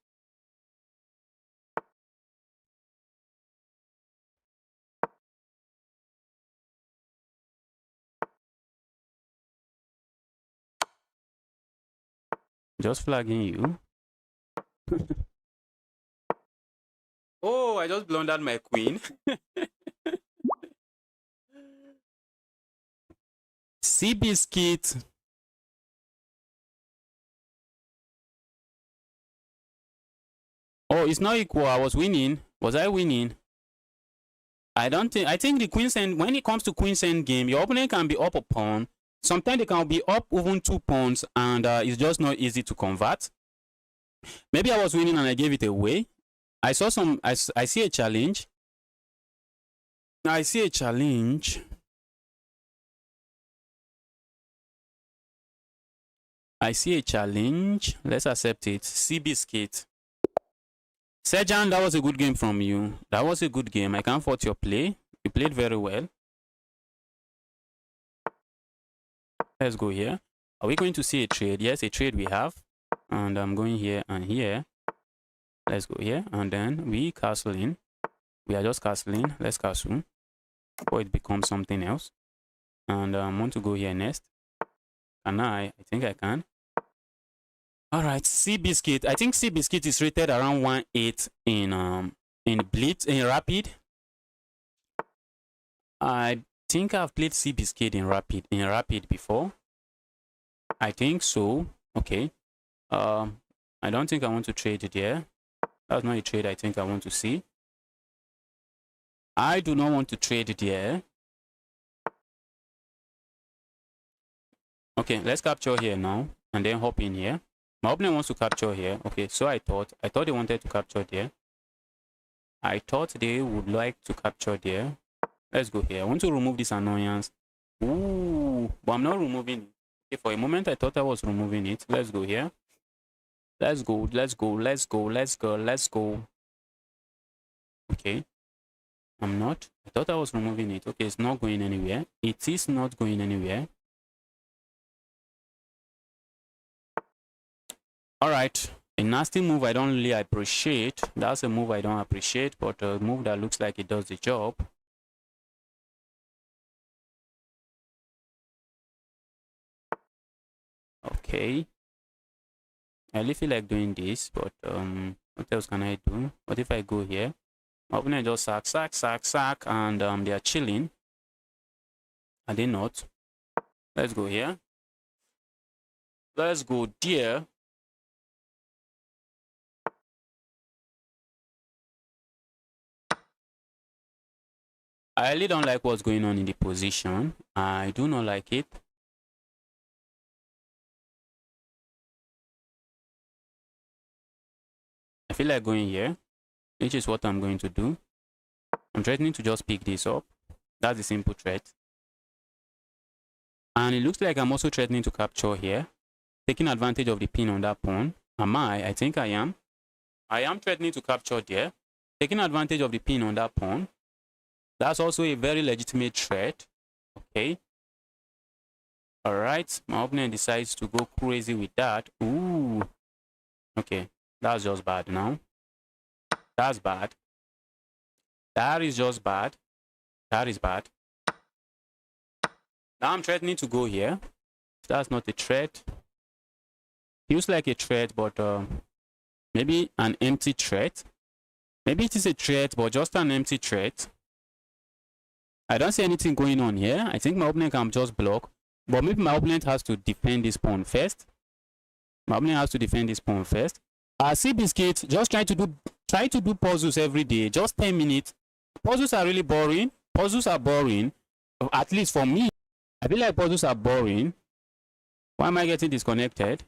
Just flagging you. Oh, I just blundered my queen. Seabiscuit. Oh, it's not equal. I was winning. Was I winning? I think the queen's end, when it comes to queen's end game, your opponent can be up a pawn. Sometimes they can be up even 2 pawns, and it's just not easy to convert. Maybe I was winning and I gave it away. I saw some. I see a challenge. I see a challenge. I see a challenge. Let's accept it. Seabiscuit. Sejan, that was a good game from you. That was a good game. I can't fault your play. You played very well. Let's go here. Are we going to see a trade? Yes, a trade we have. And I'm going here and here. Let's go here. And then we castle in. We are just castling. Let's castle. Before it becomes something else. And I want to go here next. Can I? I think I can. All right, Seabiscuit. I think Seabiscuit is rated around 1.8 in Blitz, in Rapid. I think I've played Seabiscuit in Rapid before. I think so. Okay. I don't think I want to trade it here. That's not a trade I think I want to see. I do not want to trade there. Okay, let's capture here now and then hop in here. My opponent wants to capture here. Okay, so I thought they wanted to capture there. I thought they would like to capture there. Let's go here. I want to remove this annoyance. Ooh, but I'm not removing it. Okay, for a moment I thought I was removing it. Let's go here. Let's go, let's go, let's go, let's go, let's go. Okay, I'm not. I thought I was removing it. Okay, it's not going anywhere. It is not going anywhere. All right, a nasty move I don't really appreciate. That's a move I don't appreciate, but a move that looks like it does the job. Okay, I really feel like doing this, but what else can I do? What if I go here? My opponent just sack, and they are chilling. Are they not? Let's go here. Let's go there. I really don't like what's going on in the position. I do not like it. I feel like going here, which is what I'm going to do. I'm threatening to just pick this up. That's the simple threat. And it looks like I'm also threatening to capture here, taking advantage of the pin on that pawn. Am I? I think I am. I am threatening to capture there, taking advantage of the pin on that pawn. That's also a very legitimate threat. Okay. All right. My opponent decides to go crazy with that. Ooh. Okay. That's just bad now. That's bad. That is just bad. That is bad. Now I'm threatening to go here. That's not a threat. Feels like a threat, but maybe an empty threat. Maybe it is a threat, but just an empty threat. I don't see anything going on here. I think my opponent can just block. But maybe my opponent has to defend this pawn first. My opponent has to defend this pawn first. See Biscuit, just try to do puzzles every day. Just 10 minutes. Puzzles are really boring. Puzzles are boring. At least for me. I feel like puzzles are boring. Why am I getting disconnected?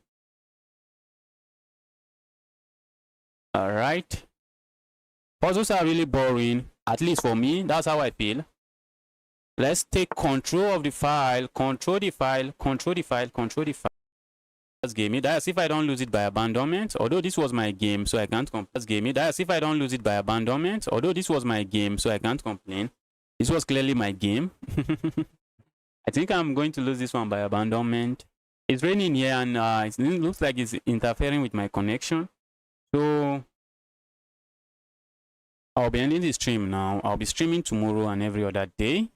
Alright. Puzzles are really boring. At least for me. That's how I feel. Let's take control of the file. Control the file. Control the file. Control the file. That's gamey. That's if I don't lose it by abandonment. Although this was my game, so I can't complain. That's gamey. That's if I don't lose it by abandonment. Although this was my game, so I can't complain. This was clearly my game. I think I'm going to lose this one by abandonment. It's raining here and it looks like it's interfering with my connection. So I'll be ending the stream now. I'll be streaming tomorrow and every other day.